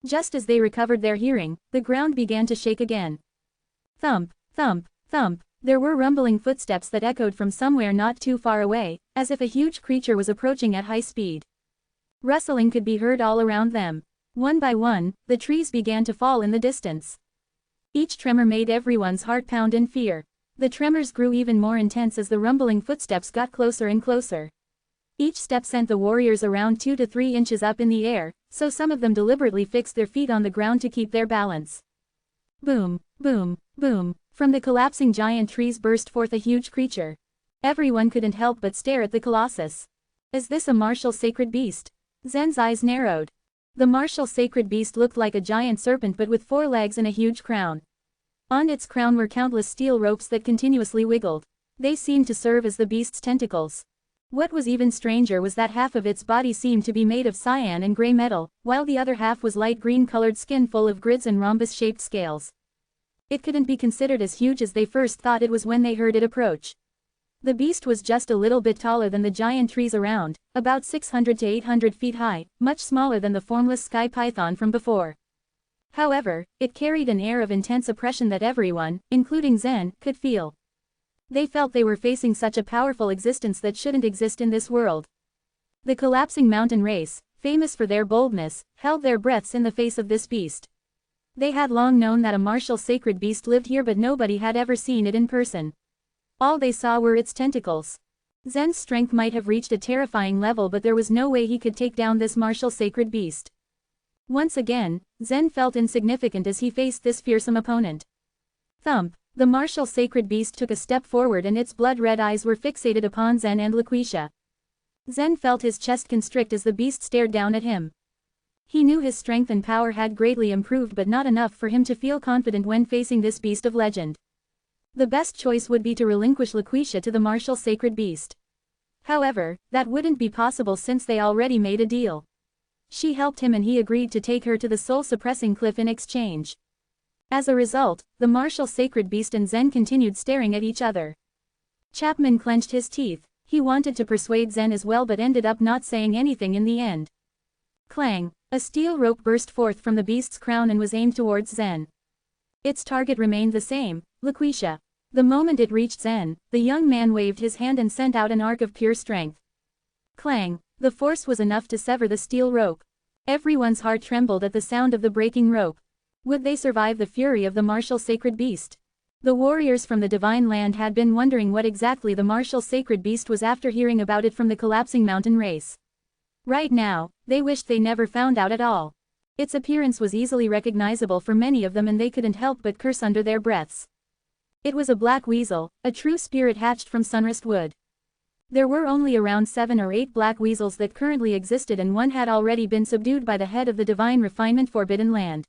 Just as they recovered their hearing, the ground began to shake again. Thump, thump, thump, there were rumbling footsteps that echoed from somewhere not too far away, as if a huge creature was approaching at high speed. Rustling could be heard all around them. One by one, the trees began to fall in the distance. Each tremor made everyone's heart pound in fear. The tremors grew even more intense as the rumbling footsteps got closer and closer. Each step sent the warriors around 2 to 3 inches up in the air, so some of them deliberately fixed their feet on the ground to keep their balance. Boom, boom, boom, from the collapsing giant trees burst forth a huge creature. Everyone couldn't help but stare at the colossus. Is this a martial sacred beast? Zen's eyes narrowed. The martial sacred beast looked like a giant serpent but with 4 legs and a huge crown. On its crown were countless steel ropes that continuously wiggled. They seemed to serve as the beast's tentacles. What was even stranger was that half of its body seemed to be made of cyan and gray metal, while the other half was light green-colored skin full of grids and rhombus-shaped scales. It couldn't be considered as huge as they first thought it was when they heard it approach. The beast was just a little bit taller than the giant trees around, about 600 to 800 feet high, much smaller than the formless sky python from before. However, it carried an air of intense oppression that everyone, including Zen, could feel. They felt they were facing such a powerful existence that shouldn't exist in this world. The collapsing mountain race, famous for their boldness, held their breaths in the face of this beast. They had long known that a martial sacred beast lived here, but nobody had ever seen it in person. All they saw were its tentacles. Zen's strength might have reached a terrifying level, but there was no way he could take down this martial sacred beast. Once again, Zen felt insignificant as he faced this fearsome opponent. Thump, the martial sacred beast took a step forward and its blood-red eyes were fixated upon Zen and Laquisha. Zen felt his chest constrict as the beast stared down at him. He knew his strength and power had greatly improved, but not enough for him to feel confident when facing this beast of legend. The best choice would be to relinquish Laquisha to the martial sacred beast. However, that wouldn't be possible since they already made a deal. She helped him and he agreed to take her to the soul-suppressing cliff in exchange. As a result, the martial sacred beast and Zen continued staring at each other. Chapman clenched his teeth. He wanted to persuade Zen as well but ended up not saying anything in the end. Clang! A steel rope burst forth from the beast's crown and was aimed towards Zen. Its target remained the same, Laquisha. The moment it reached Zen, the young man waved his hand and sent out an arc of pure strength. Clang! The force was enough to sever the steel rope. Everyone's heart trembled at the sound of the breaking rope. Would they survive the fury of the martial sacred beast? The warriors from the divine land had been wondering what exactly the martial sacred beast was after hearing about it from the collapsing mountain race. Right now, they wished they never found out at all. Its appearance was easily recognizable for many of them and they couldn't help but curse under their breaths. It was a black weasel, a true spirit hatched from sunrest wood. There were only around 7 or 8 black weasels that currently existed, and one had already been subdued by the head of the divine refinement Forbidden Land.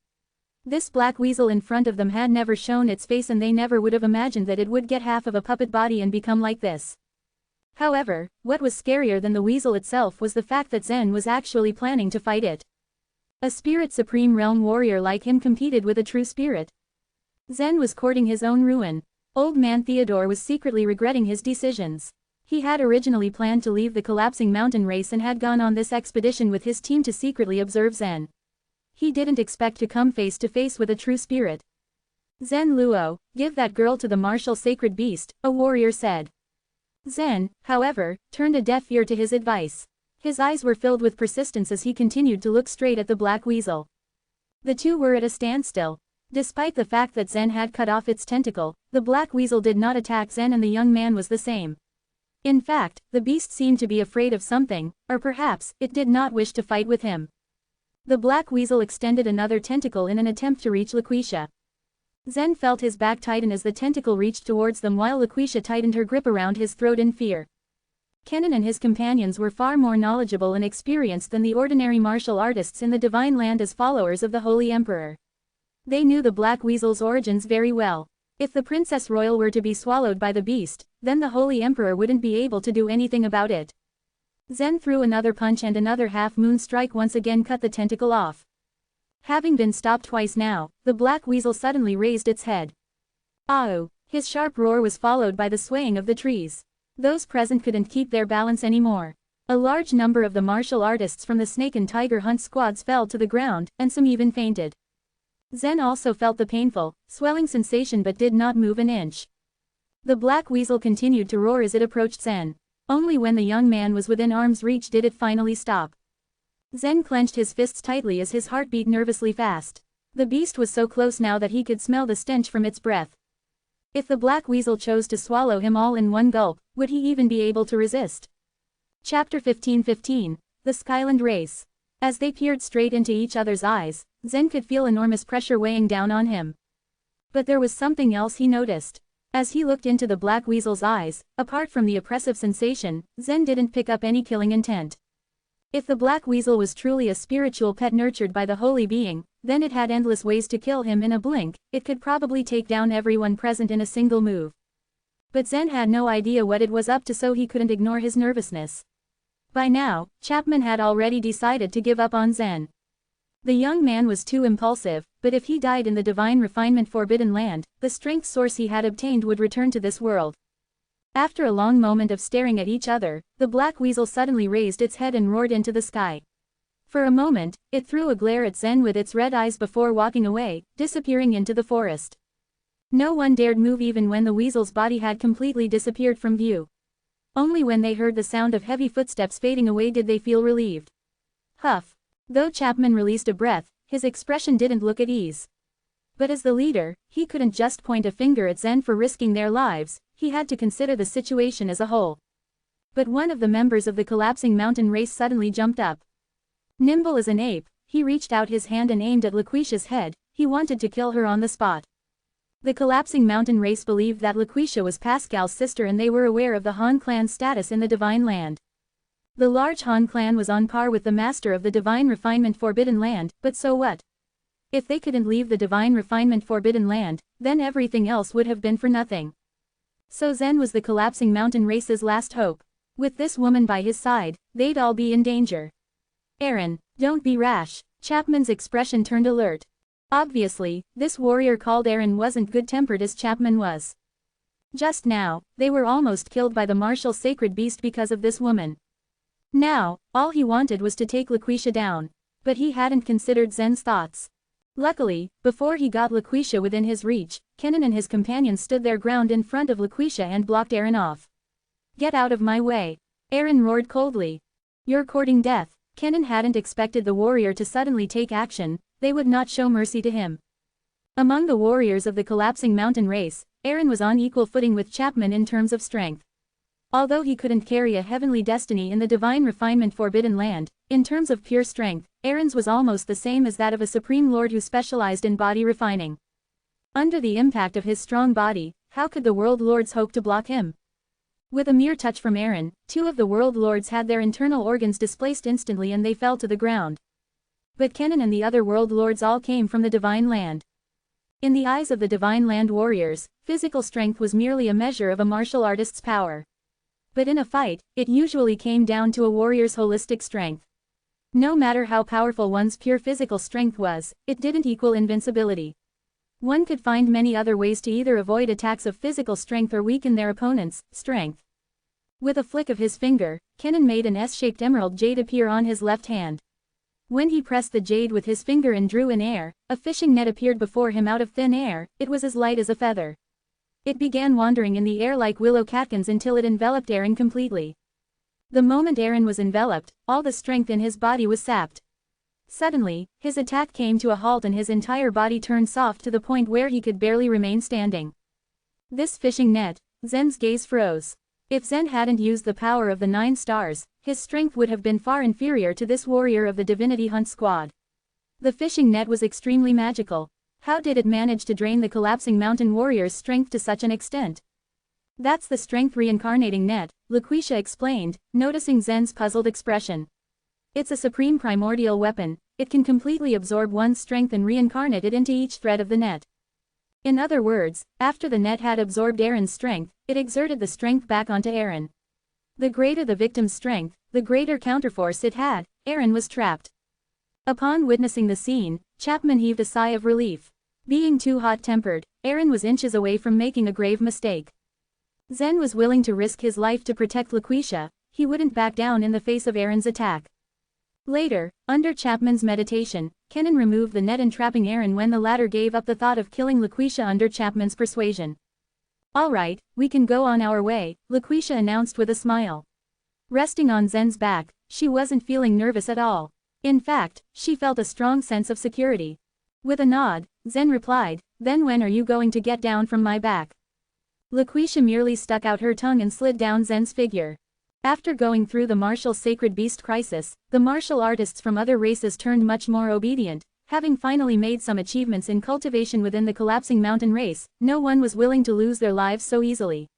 This black weasel in front of them had never shown its face and they never would have imagined that it would get half of a puppet body and become like this. However, what was scarier than the weasel itself was the fact that Zen was actually planning to fight it. A spirit supreme realm warrior like him competed with a true spirit. Zen was courting his own ruin. Old man Theodore was secretly regretting his decisions. He had originally planned to leave the collapsing mountain race and had gone on this expedition with his team to secretly observe Zen. He didn't expect to come face to face with a true spirit. Zen Luo, give that girl to the martial sacred beast, a warrior said. Zen, however, turned a deaf ear to his advice. His eyes were filled with persistence as he continued to look straight at the black weasel. The two were at a standstill. Despite the fact that Zen had cut off its tentacle, the black weasel did not attack Zen and the young man was the same. In fact, the beast seemed to be afraid of something, or perhaps, it did not wish to fight with him. The black weasel extended another tentacle in an attempt to reach Laquisha. Zen felt his back tighten as the tentacle reached towards them while Laquisha tightened her grip around his throat in fear. Kenan and his companions were far more knowledgeable and experienced than the ordinary martial artists in the Divine Land as followers of the Holy Emperor. They knew the black weasel's origins very well. If the Princess Royal were to be swallowed by the beast, then the Holy Emperor wouldn't be able to do anything about it. Zen threw another punch and another half-moon strike once again cut the tentacle off. Having been stopped twice now, the black weasel suddenly raised its head. "Ow!" His sharp roar was followed by the swaying of the trees. Those present couldn't keep their balance anymore. A large number of the martial artists from the snake and tiger hunt squads fell to the ground, and some even fainted. Zen also felt the painful, swelling sensation but did not move an inch. The black weasel continued to roar as it approached Zen. Only when the young man was within arm's reach did it finally stop. Zen clenched his fists tightly as his heart beat nervously fast. The beast was so close now that he could smell the stench from its breath. If the black weasel chose to swallow him all in one gulp, would he even be able to resist? Chapter 15:15, The Skyland Race. As they peered straight into each other's eyes, Zen could feel enormous pressure weighing down on him. But there was something else he noticed. As he looked into the black weasel's eyes, apart from the oppressive sensation, Zen didn't pick up any killing intent. If the black weasel was truly a spiritual pet nurtured by the holy being, then it had endless ways to kill him in a blink. It could probably take down everyone present in a single move. But Zen had no idea what it was up to, so he couldn't ignore his nervousness. By now, Chapman had already decided to give up on Zen. The young man was too impulsive, but if he died in the divine refinement forbidden land, the strength source he had obtained would return to this world. After a long moment of staring at each other, the black weasel suddenly raised its head and roared into the sky. For a moment, it threw a glare at Zen with its red eyes before walking away, disappearing into the forest. No one dared move even when the weasel's body had completely disappeared from view. Only when they heard the sound of heavy footsteps fading away did they feel relieved. Huff. Though Chapman released a breath, his expression didn't look at ease. But as the leader, he couldn't just point a finger at Zen for risking their lives, he had to consider the situation as a whole. But one of the members of the collapsing mountain race suddenly jumped up. Nimble as an ape, he reached out his hand and aimed at Laquisha's head. He wanted to kill her on the spot. The collapsing mountain race believed that Laquisha was Pascal's sister and they were aware of the Han clan's status in the Divine Land. The large Han clan was on par with the master of the Divine Refinement Forbidden Land, but so what? If they couldn't leave the Divine Refinement Forbidden Land, then everything else would have been for nothing. So Zen was the collapsing mountain race's last hope. With this woman by his side, they'd all be in danger. Aaron, don't be rash. Chapman's expression turned alert. Obviously, this warrior called Aaron wasn't good-tempered as Chapman was. Just now, they were almost killed by the martial sacred beast because of this woman. Now, all he wanted was to take Laquisha down. But he hadn't considered Zen's thoughts. Luckily, before he got Laquisha within his reach, Kenan and his companions stood their ground in front of Laquisha and blocked Aaron off. Get out of my way. Aaron roared coldly. You're courting death. Kenan hadn't expected the warrior to suddenly take action. They would not show mercy to him. Among the warriors of the collapsing mountain race, Aaron was on equal footing with Chapman in terms of strength. Although he couldn't carry a heavenly destiny in the Divine Refinement Forbidden Land, in terms of pure strength, Aaron's was almost the same as that of a supreme lord who specialized in body refining. Under the impact of his strong body, how could the world lords hope to block him? With a mere touch from Aaron, two of the world lords had their internal organs displaced instantly and they fell to the ground. But Kenan and the other world lords all came from the Divine Land. In the eyes of the Divine Land warriors, physical strength was merely a measure of a martial artist's power. But in a fight, it usually came down to a warrior's holistic strength. No matter how powerful one's pure physical strength was, it didn't equal invincibility. One could find many other ways to either avoid attacks of physical strength or weaken their opponent's strength. With a flick of his finger, Kenan made an S-shaped emerald jade appear on his left hand. When he pressed the jade with his finger and drew in air, a fishing net appeared before him out of thin air. It was as light as a feather. It began wandering in the air like willow catkins until it enveloped Aaron completely. The moment Aaron was enveloped, all the strength in his body was sapped. Suddenly, his attack came to a halt and his entire body turned soft to the point where he could barely remain standing. This fishing net, Zen's gaze froze. If Zen hadn't used the power of the 9 stars, his strength would have been far inferior to this warrior of the Divinity Hunt Squad. The fishing net was extremely magical. How did it manage to drain the collapsing mountain warrior's strength to such an extent? That's the strength reincarnating net, Laquisha explained, noticing Zen's puzzled expression. It's a supreme primordial weapon. It can completely absorb one's strength and reincarnate it into each thread of the net. In other words, after the net had absorbed Aaron's strength, it exerted the strength back onto Aaron. The greater the victim's strength, the greater counterforce it had. Aaron was trapped. Upon witnessing the scene, Chapman heaved a sigh of relief. Being too hot-tempered, Aaron was inches away from making a grave mistake. Zen was willing to risk his life to protect Laquisha. He wouldn't back down in the face of Aaron's attack. Later, under Chapman's meditation, Kenan removed the net entrapping Aaron when the latter gave up the thought of killing Laquisha under Chapman's persuasion. "All right, we can go on our way," Laquisha announced with a smile. Resting on Zen's back, she wasn't feeling nervous at all. In fact, she felt a strong sense of security. With a nod, Zen replied, "Then when are you going to get down from my back?" Laquisha merely stuck out her tongue and slid down Zen's figure. After going through the martial sacred beast crisis, the martial artists from other races turned much more obedient. Having finally made some achievements in cultivation within the collapsing mountain race, no one was willing to lose their lives so easily.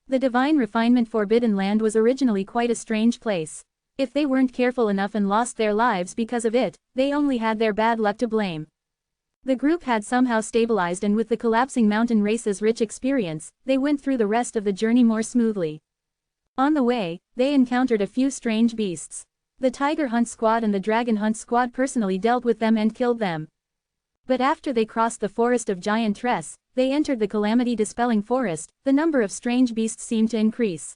The divine refinement Forbidden Land was originally quite a strange place. If they weren't careful enough and lost their lives because of it, they only had their bad luck to blame. The group had somehow stabilized, and with the collapsing mountain race's rich experience, they went through the rest of the journey more smoothly. On the way, they encountered a few strange beasts. The Tiger Hunt Squad and the Dragon Hunt Squad personally dealt with them and killed them. But after they crossed the forest of Giant Tress, they entered the calamity-dispelling forest. The number of strange beasts seemed to increase.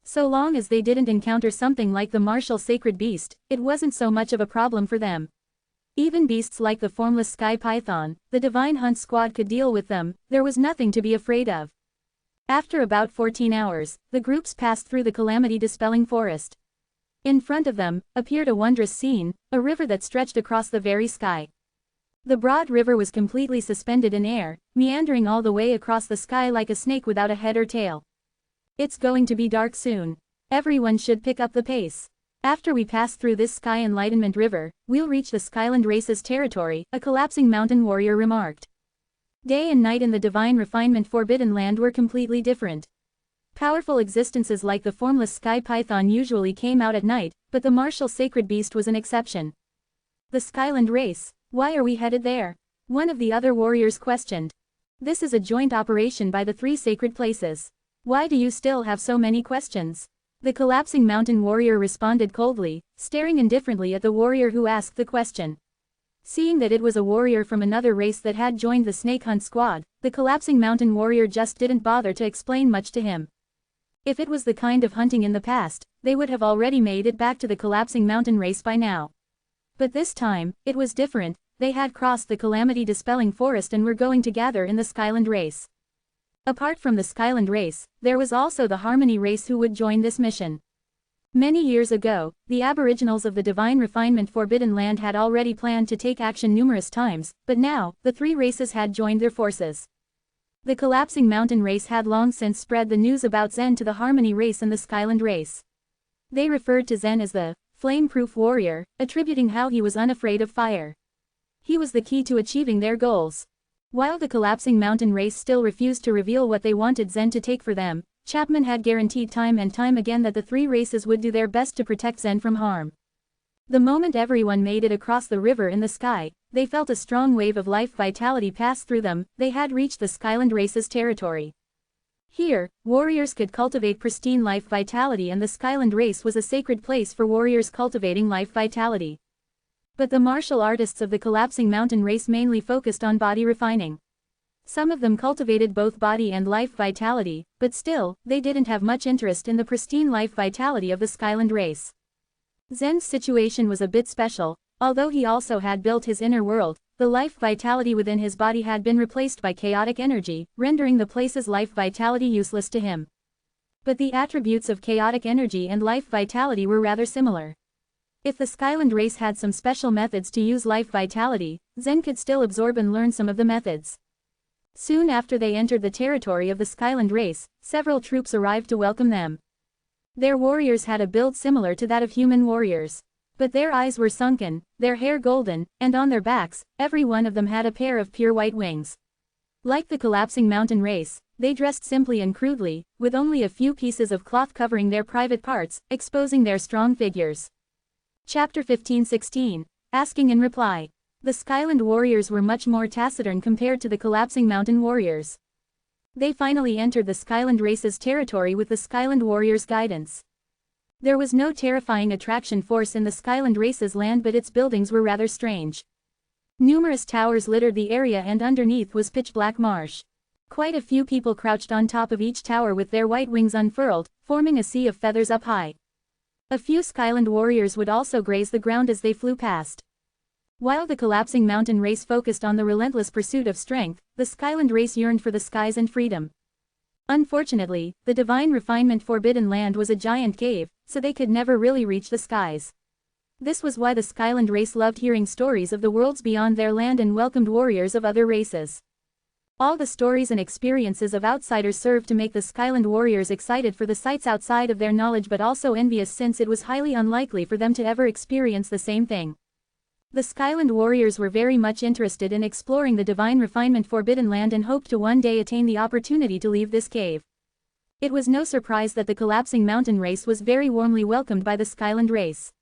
So long as they didn't encounter something like the martial sacred beast, it wasn't so much of a problem for them. Even beasts like the formless sky python, the Divine Hunt Squad could deal with them. There was nothing to be afraid of. After about 14 hours, the groups passed through the calamity-dispelling forest. In front of them appeared a wondrous scene, a river that stretched across the very sky. The broad river was completely suspended in air, meandering all the way across the sky like a snake without a head or tail. "It's going to be dark soon. Everyone should pick up the pace. After we pass through this Sky Enlightenment River, we'll reach the Skyland Race's territory," a collapsing mountain warrior remarked. Day and night in the Divine Refinement Forbidden Land were completely different. Powerful existences like the formless sky python usually came out at night, but the martial sacred beast was an exception. "The Skyland Race, why are we headed there?" one of the other warriors questioned. "This is a joint operation by the 3 sacred places. Why do you still have so many questions?" The collapsing mountain warrior responded coldly, staring indifferently at the warrior who asked the question. Seeing that it was a warrior from another race that had joined the Snake Hunt Squad, the collapsing mountain warrior just didn't bother to explain much to him. If it was the kind of hunting in the past, they would have already made it back to the collapsing mountain race by now. But this time, it was different. They had crossed the calamity-dispelling forest and were going to gather in the Skyland Race. Apart from the Skyland Race, there was also the Harmony Race who would join this mission. Many years ago, the Aboriginals of the Divine Refinement Forbidden Land had already planned to take action numerous times, but now, the 3 races had joined their forces. The Collapsing Mountain Race had long since spread the news about Zen to the Harmony Race and the Skyland Race. They referred to Zen as the flame-proof warrior, attributing how he was unafraid of fire. He was the key to achieving their goals. While the Collapsing Mountain Race still refused to reveal what they wanted Zen to take for them, Chapman had guaranteed time and time again that the 3 races would do their best to protect Zen from harm. The moment everyone made it across the river in the sky, they felt a strong wave of life vitality pass through them. They had reached the Skyland Race's territory. Here, warriors could cultivate pristine life vitality, and the Skyland race was a sacred place for warriors cultivating life vitality. But the martial artists of the collapsing mountain race mainly focused on body refining. Some of them cultivated both body and life vitality, but still, they didn't have much interest in the pristine life vitality of the Skyland race. Zen's situation was a bit special. Although he also had built his inner world, the life vitality within his body had been replaced by chaotic energy, rendering the place's life vitality useless to him. But the attributes of chaotic energy and life vitality were rather similar. If the Skyland race had some special methods to use life vitality, Zen could still absorb and learn some of the methods. Soon after they entered the territory of the Skyland race, several troops arrived to welcome them. Their warriors had a build similar to that of human warriors. But their eyes were sunken, their hair golden, and on their backs, every one of them had a pair of pure white wings. Like the collapsing mountain race, they dressed simply and crudely, with only a few pieces of cloth covering their private parts, exposing their strong figures. Chapter 15:16. Asking in reply. The Skyland warriors were much more taciturn compared to the collapsing mountain warriors. They finally entered the Skyland race's territory with the Skyland warriors' guidance. There was no terrifying attraction force in the Skyland race's land, but its buildings were rather strange. Numerous towers littered the area, and underneath was pitch-black marsh. Quite a few people crouched on top of each tower with their white wings unfurled, forming a sea of feathers up high. A few Skyland warriors would also graze the ground as they flew past. While the collapsing mountain race focused on the relentless pursuit of strength, the Skyland race yearned for the skies and freedom. Unfortunately, the divine refinement forbidden land was a giant cave, so they could never really reach the skies. This was why the Skyland race loved hearing stories of the worlds beyond their land and welcomed warriors of other races. All the stories and experiences of outsiders served to make the Skyland warriors excited for the sights outside of their knowledge, but also envious, since it was highly unlikely for them to ever experience the same thing. The Skyland warriors were very much interested in exploring the divine refinement forbidden land and hoped to one day attain the opportunity to leave this cave. It was no surprise that the collapsing mountain race was very warmly welcomed by the Skyland race.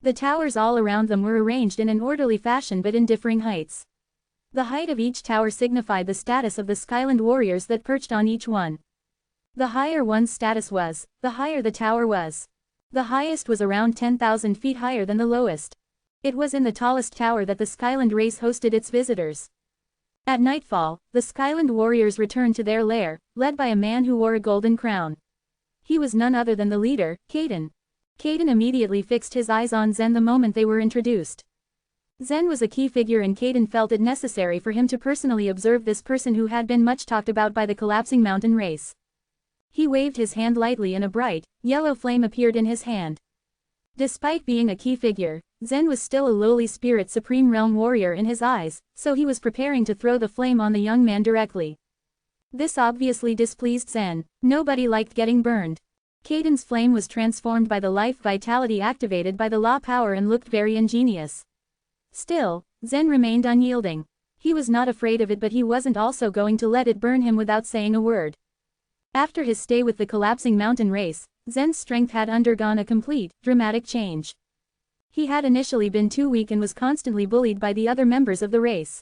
The towers all around them were arranged in an orderly fashion, but in differing heights. The height of each tower signified the status of the Skyland warriors that perched on each one. The higher one's status was, the higher the tower was. The highest was around 10,000 feet higher than the lowest. It was in the tallest tower that the Skyland race hosted its visitors. At nightfall, the Skyland warriors returned to their lair, led by a man who wore a golden crown. He was none other than the leader, Caden. Caden immediately fixed his eyes on Zen the moment they were introduced. Zen was a key figure, and Caden felt it necessary for him to personally observe this person who had been much talked about by the collapsing mountain race. He waved his hand lightly, and a bright, yellow flame appeared in his hand. Despite being a key figure, Zen was still a lowly spirit supreme realm warrior in his eyes, so he was preparing to throw the flame on the young man directly. This obviously displeased Zen. Nobody liked getting burned. Caden's flame was transformed by the life vitality activated by the law power and looked very ingenious. Still, Zen remained unyielding. He was not afraid of it, but he wasn't also going to let it burn him without saying a word. After his stay with the collapsing mountain race, Zen's strength had undergone a complete, dramatic change. He had initially been too weak and was constantly bullied by the other members of the race.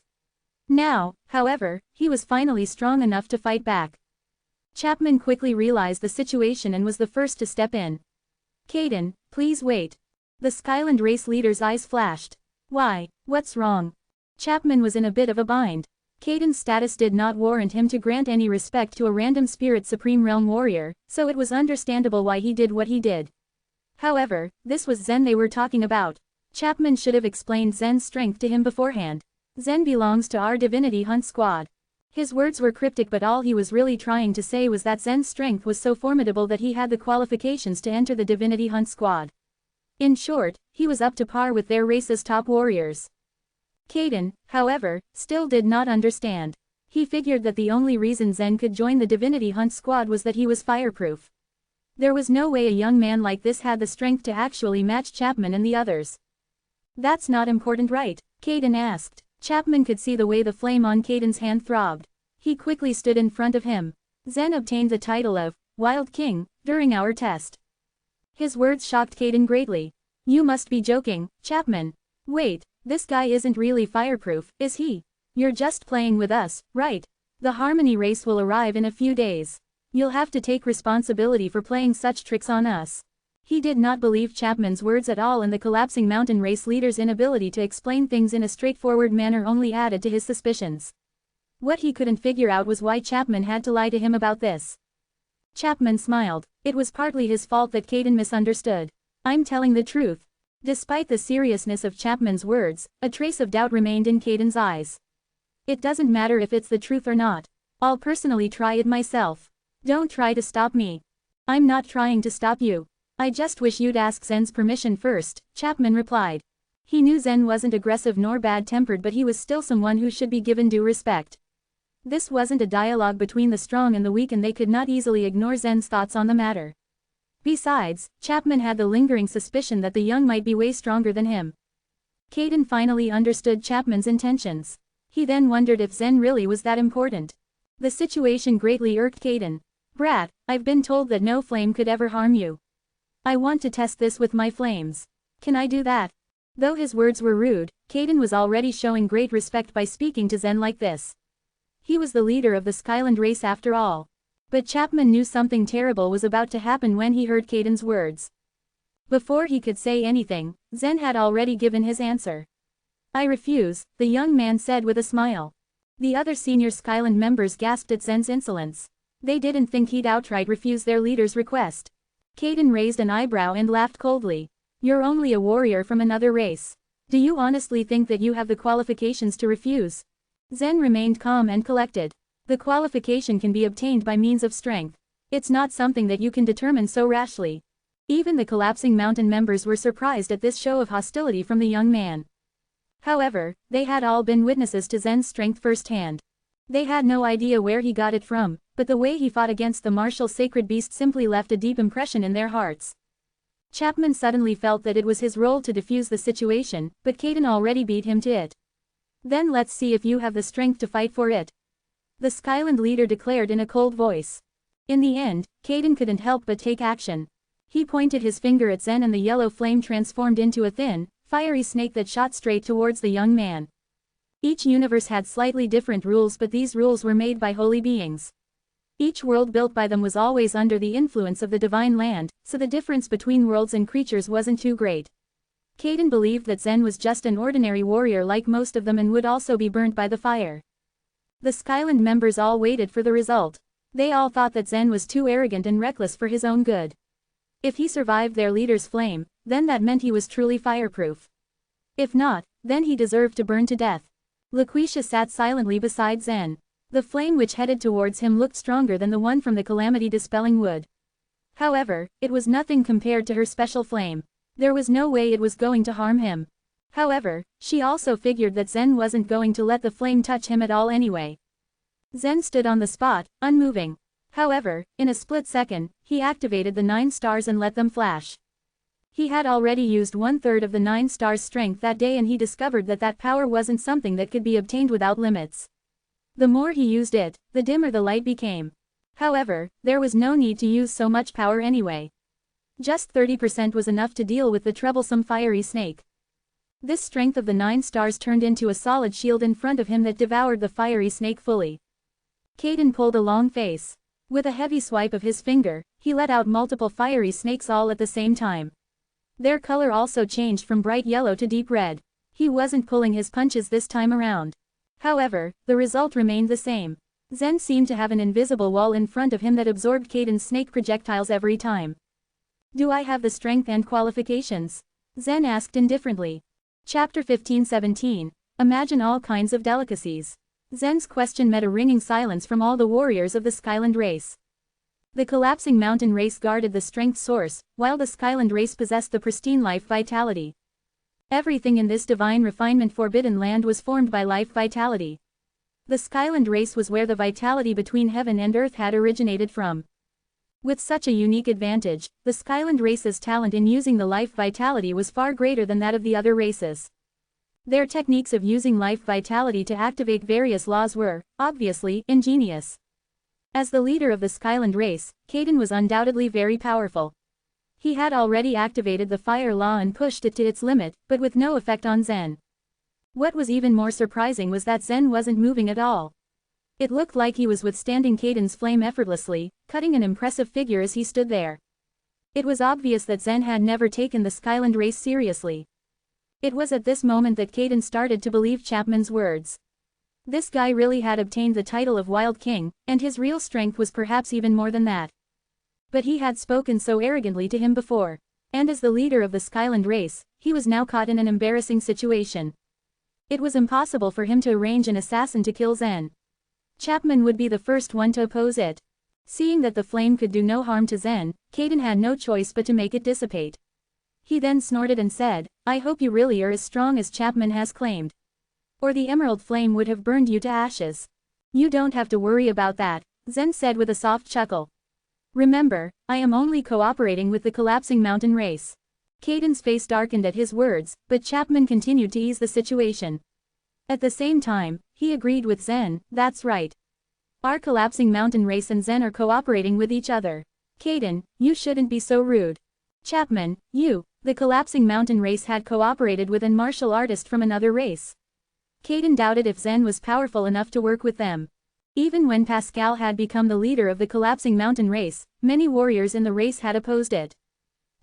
Now, however, he was finally strong enough to fight back. Chapman quickly realized the situation and was the first to step in. "Caden, please wait." The Skyland race leader's eyes flashed. "Why, what's wrong?" Chapman was in a bit of a bind. Caden's status did not warrant him to grant any respect to a random spirit supreme realm warrior, so it was understandable why he did what he did. However, this was Zen they were talking about. Chapman should have explained Zen's strength to him beforehand. "Zen belongs to our Divinity Hunt Squad." His words were cryptic, but all he was really trying to say was that Zen's strength was so formidable that he had the qualifications to enter the Divinity Hunt Squad. In short, he was up to par with their race's top warriors. Caden, however, still did not understand. He figured that the only reason Zen could join the Divinity Hunt Squad was that he was fireproof. There was no way a young man like this had the strength to actually match Chapman and the others. "That's not important, right?" Caden asked. Chapman could see the way the flame on Caden's hand throbbed. He quickly stood in front of him. "Zen obtained the title of Wild King during our test." His words shocked Caden greatly. "You must be joking, Chapman. Wait, this guy isn't really fireproof, is he? You're just playing with us, right? The Harmony race will arrive in a few days. You'll have to take responsibility for playing such tricks on us. He did not believe Chapman's words at all, and the collapsing mountain race leader's inability to explain things in a straightforward manner only added to his suspicions. What he couldn't figure out was why Chapman had to lie to him about this. Chapman smiled. It was partly his fault that Caden misunderstood. I'm telling the truth. Despite the seriousness of Chapman's words, a trace of doubt remained in Caden's eyes. It doesn't matter if it's the truth or not. I'll personally try it myself. Don't try to stop me. I'm not trying to stop you. I just wish you'd ask Zen's permission first, Chapman replied. He knew Zen wasn't aggressive nor bad-tempered, but he was still someone who should be given due respect. This wasn't a dialogue between the strong and the weak, and they could not easily ignore Zen's thoughts on the matter. Besides, Chapman had the lingering suspicion that the young might be way stronger than him. Caden finally understood Chapman's intentions. He then wondered if Zen really was that important. The situation greatly irked Caden. Brat, I've been told that no flame could ever harm you. I want to test this with my flames. Can I do that? Though his words were rude, Caden was already showing great respect by speaking to Zen like this. He was the leader of the Skyland race after all. But Chapman knew something terrible was about to happen when he heard Caden's words. Before he could say anything, Zen had already given his answer. I refuse, the young man said with a smile. The other senior Skyland members gasped at Zen's insolence. They didn't think he'd outright refuse their leader's request. Caden raised an eyebrow and laughed coldly. You're only a warrior from another race. Do you honestly think that you have the qualifications to refuse? Zen remained calm and collected. The qualification can be obtained by means of strength. It's not something that you can determine so rashly. Even the collapsing mountain members were surprised at this show of hostility from the young man. However, they had all been witnesses to Zen's strength firsthand. They had no idea where he got it from, but the way he fought against the martial sacred beast simply left a deep impression in their hearts. Chapman suddenly felt that it was his role to defuse the situation, but Caden already beat him to it. Then let's see if you have the strength to fight for it. The Skyland leader declared in a cold voice. In the end, Caden couldn't help but take action. He pointed his finger at Zen, and the yellow flame transformed into a thin, fiery snake that shot straight towards the young man. Each universe had slightly different rules, but these rules were made by holy beings. Each world built by them was always under the influence of the divine land, so the difference between worlds and creatures wasn't too great. Caden believed that Zen was just an ordinary warrior like most of them and would also be burnt by the fire. The Skyland members all waited for the result. They all thought that Zen was too arrogant and reckless for his own good. If he survived their leader's flame, then that meant he was truly fireproof. If not, then he deserved to burn to death. Laquisha sat silently beside Zen. The flame which headed towards him looked stronger than the one from the calamity-dispelling wood. However, it was nothing compared to her special flame. There was no way it was going to harm him. However, she also figured that Zen wasn't going to let the flame touch him at all anyway. Zen stood on the spot, unmoving. However, in a split second, he activated the 9 stars and let them flash. He had already used 1/3 of the 9 stars' strength that day, and he discovered that that power wasn't something that could be obtained without limits. The more he used it, the dimmer the light became. However, there was no need to use so much power anyway. Just 30% was enough to deal with the troublesome fiery snake. This strength of the 9 stars turned into a solid shield in front of him that devoured the fiery snake fully. Caden pulled a long face. With a heavy swipe of his finger, he let out multiple fiery snakes all at the same time. Their color also changed from bright yellow to deep red. He wasn't pulling his punches this time around. However, the result remained the same. Zen seemed to have an invisible wall in front of him that absorbed Caden's snake projectiles every time. Do I have the strength and qualifications? Zen asked indifferently. Chapter 15-17. Imagine all kinds of delicacies. Zen's question met a ringing silence from all the warriors of the Skyland race. The collapsing mountain race guarded the strength source, while the Skyland race possessed the pristine life vitality. Everything in this divine refinement forbidden land was formed by life vitality. The Skyland race was where the vitality between heaven and earth had originated from. With such a unique advantage, the Skyland race's talent in using the life vitality was far greater than that of the other races. Their techniques of using life vitality to activate various laws were, obviously, ingenious. As the leader of the Skyland race, Caden was undoubtedly very powerful. He had already activated the fire law and pushed it to its limit, but with no effect on Zen. What was even more surprising was that Zen wasn't moving at all. It looked like he was withstanding Kaiden's flame effortlessly, cutting an impressive figure as he stood there. It was obvious that Zen had never taken the Skyland race seriously. It was at this moment that Kaiden started to believe Chapman's words. This guy really had obtained the title of Wild King, and his real strength was perhaps even more than that. But he had spoken so arrogantly to him before. And as the leader of the Skyland race, he was now caught in an embarrassing situation. It was impossible for him to arrange an assassin to kill Zen. Chapman would be the first one to oppose it. Seeing that the flame could do no harm to Zen, Kaiden had no choice but to make it dissipate. He then snorted and said, "I hope you really are as strong as Chapman has claimed. Or the emerald flame would have burned you to ashes." "You don't have to worry about that," Zen said with a soft chuckle. "Remember, I am only cooperating with the collapsing mountain race." Kaiden's face darkened at his words, but Chapman continued to ease the situation. At the same time, he agreed with Zen, "That's right. Our collapsing mountain race and Zen are cooperating with each other. Kaiden, you shouldn't be so rude." "Chapman, the collapsing mountain race had cooperated with an martial artist from another race." Kaiden doubted if Zen was powerful enough to work with them. Even when Pascal had become the leader of the collapsing mountain race, many warriors in the race had opposed it.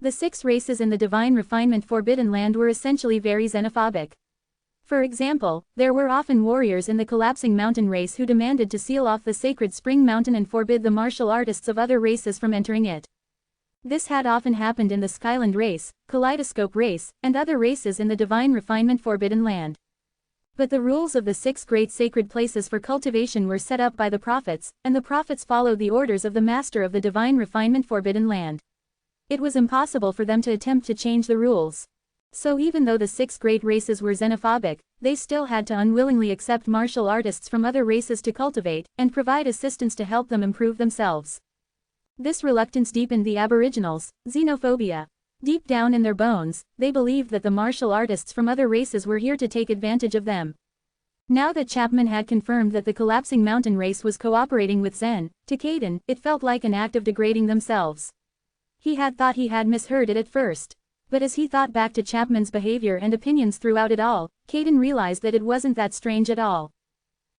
The 6 races in the Divine Refinement Forbidden Land were essentially very xenophobic. For example, there were often warriors in the collapsing mountain race who demanded to seal off the sacred spring mountain and forbid the martial artists of other races from entering it. This had often happened in the Skyland race, Kaleidoscope race, and other races in the Divine Refinement Forbidden Land. But the rules of the 6 great sacred places for cultivation were set up by the prophets, and the prophets followed the orders of the master of the Divine Refinement Forbidden Land. It was impossible for them to attempt to change the rules. So even though the 6 great races were xenophobic, they still had to unwillingly accept martial artists from other races to cultivate, and provide assistance to help them improve themselves. This reluctance deepened the Aboriginals' xenophobia. Deep down in their bones, they believed that the martial artists from other races were here to take advantage of them. Now that Chapman had confirmed that the collapsing mountain race was cooperating with Zen, to Kaiden, it felt like an act of degrading themselves. He had thought he had misheard it at first. But as he thought back to Chapman's behavior and opinions throughout it all, Kaiden realized that it wasn't that strange at all.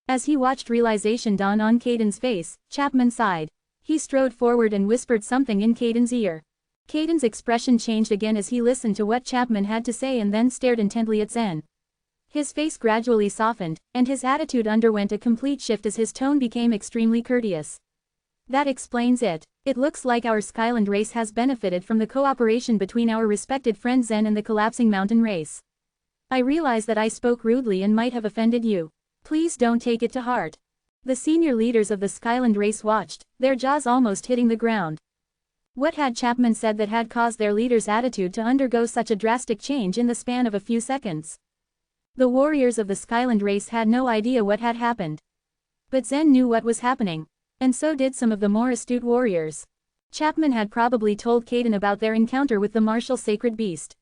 As he watched realization dawn on Kaiden's face, Chapman sighed. He strode forward and whispered something in Kaiden's ear. Kaiden's expression changed again as he listened to what Chapman had to say and then stared intently at Zen. His face gradually softened, and his attitude underwent a complete shift as his tone became extremely courteous. "That explains it. It looks like our Skyland race has benefited from the cooperation between our respected friend Zen and the collapsing mountain race. I realize that I spoke rudely and might have offended you. Please don't take it to heart." The senior leaders of the Skyland race watched, their jaws almost hitting the ground. What had Chapman said that had caused their leader's attitude to undergo such a drastic change in the span of a few seconds? The warriors of the Skyland race had no idea what had happened. But Zen knew what was happening. And so did some of the more astute warriors. Chapman had probably told Kaiden about their encounter with the martial sacred beast.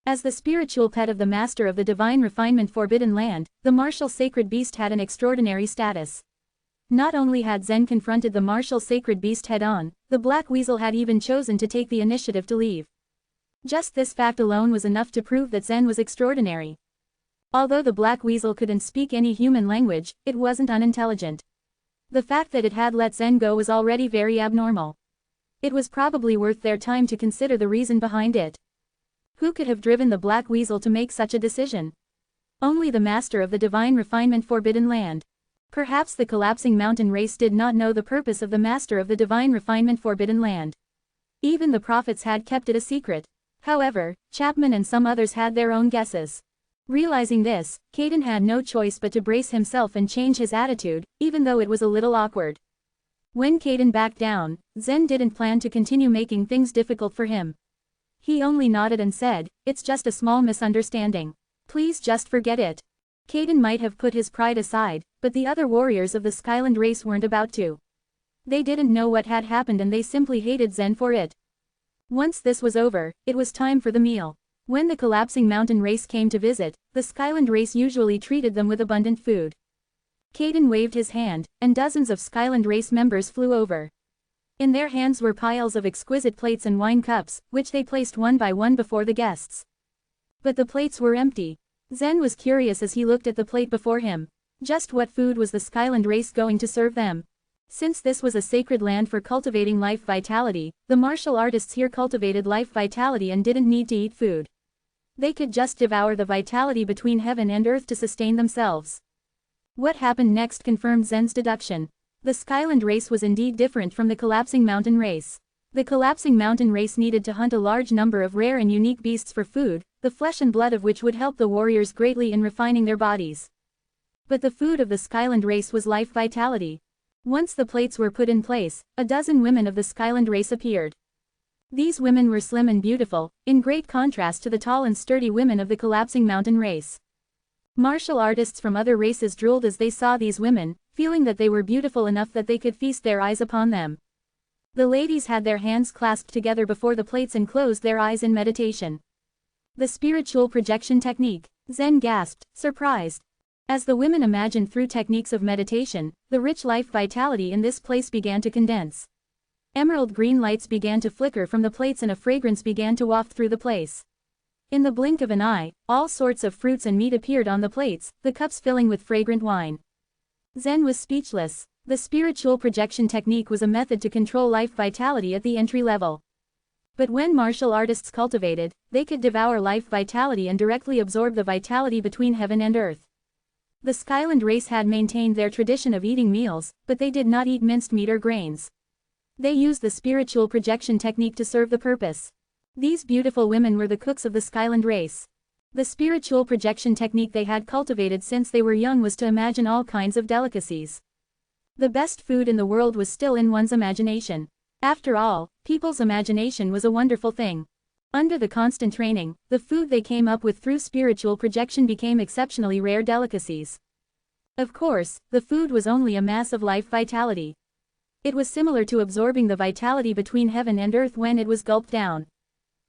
As the spiritual pet of the master of the Divine Refinement Forbidden Land, the martial sacred beast had an extraordinary status. Not only had Zen confronted the martial sacred beast head-on, the Black Weasel had even chosen to take the initiative to leave. Just this fact alone was enough to prove that Zen was extraordinary. Although the Black Weasel couldn't speak any human language, it wasn't unintelligent. The fact that it had let Zen go was already very abnormal. It was probably worth their time to consider the reason behind it. Who could have driven the Black Weasel to make such a decision? Only the master of the Divine Refinement Forbidden Land. Perhaps the collapsing mountain race did not know the purpose of the master of the Divine Refinement Forbidden Land. Even the prophets had kept it a secret. However, Chapman and some others had their own guesses. Realizing this, Kaiden had no choice but to brace himself and change his attitude, even though it was a little awkward. When Kaiden backed down, Zen didn't plan to continue making things difficult for him. He only nodded and said, "It's just a small misunderstanding. Please just forget it." Kaiden might have put his pride aside, but the other warriors of the Skyland race weren't about to. They didn't know what had happened and they simply hated Zen for it. Once this was over, it was time for the meal. When the collapsing mountain race came to visit, the Skyland race usually treated them with abundant food. Kaiden waved his hand, and dozens of Skyland race members flew over. In their hands were piles of exquisite plates and wine cups, which they placed one by one before the guests. But the plates were empty. Zen was curious as he looked at the plate before him. Just what food was the Skyland race going to serve them? Since this was a sacred land for cultivating life vitality, the martial artists here cultivated life vitality and didn't need to eat food. They could just devour the vitality between heaven and earth to sustain themselves. What happened next confirmed Zen's deduction. The Skyland race was indeed different from the collapsing mountain race. The collapsing mountain race needed to hunt a large number of rare and unique beasts for food, the flesh and blood of which would help the warriors greatly in refining their bodies. But the food of the Skyland race was life vitality. Once the plates were put in place, a dozen women of the Skyland race appeared. These women were slim and beautiful, in great contrast to the tall and sturdy women of the collapsing mountain race. Martial artists from other races drooled as they saw these women, feeling that they were beautiful enough that they could feast their eyes upon them. The ladies had their hands clasped together before the plates and closed their eyes in meditation. The spiritual projection technique. Zen gasped, surprised. As the women imagined through techniques of meditation, the rich life vitality in this place began to condense. Emerald green lights began to flicker from the plates and a fragrance began to waft through the place. In the blink of an eye, all sorts of fruits and meat appeared on the plates, the cups filling with fragrant wine. Zen was speechless. The spiritual projection technique was a method to control life vitality at the entry level. But when martial artists cultivated, they could devour life vitality and directly absorb the vitality between heaven and earth. The Skyland race had maintained their tradition of eating meals, but they did not eat minced meat or grains. They used the spiritual projection technique to serve the purpose. These beautiful women were the cooks of the Skyland race. The spiritual projection technique they had cultivated since they were young was to imagine all kinds of delicacies. The best food in the world was still in one's imagination. After all, people's imagination was a wonderful thing. Under the constant training, the food they came up with through spiritual projection became exceptionally rare delicacies. Of course, the food was only a mass of life vitality. It was similar to absorbing the vitality between heaven and earth when it was gulped down.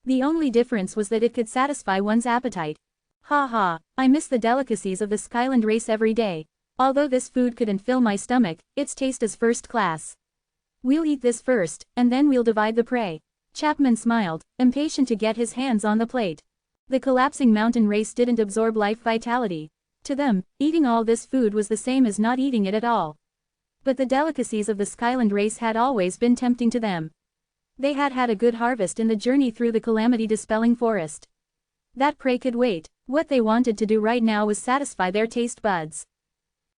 The only difference was that it could satisfy one's appetite. Ha ha, I miss the delicacies of the Skyland race every day. Although this food couldn't fill my stomach, its taste is first class. We'll eat this first, and then we'll divide the prey. Chapman smiled, impatient to get his hands on the plate. The collapsing mountain race didn't absorb life vitality. To them, eating all this food was the same as not eating it at all. But the delicacies of the Skyland race had always been tempting to them. They had had a good harvest in the journey through the calamity-dispelling forest. That prey could wait. What they wanted to do right now was satisfy their taste buds.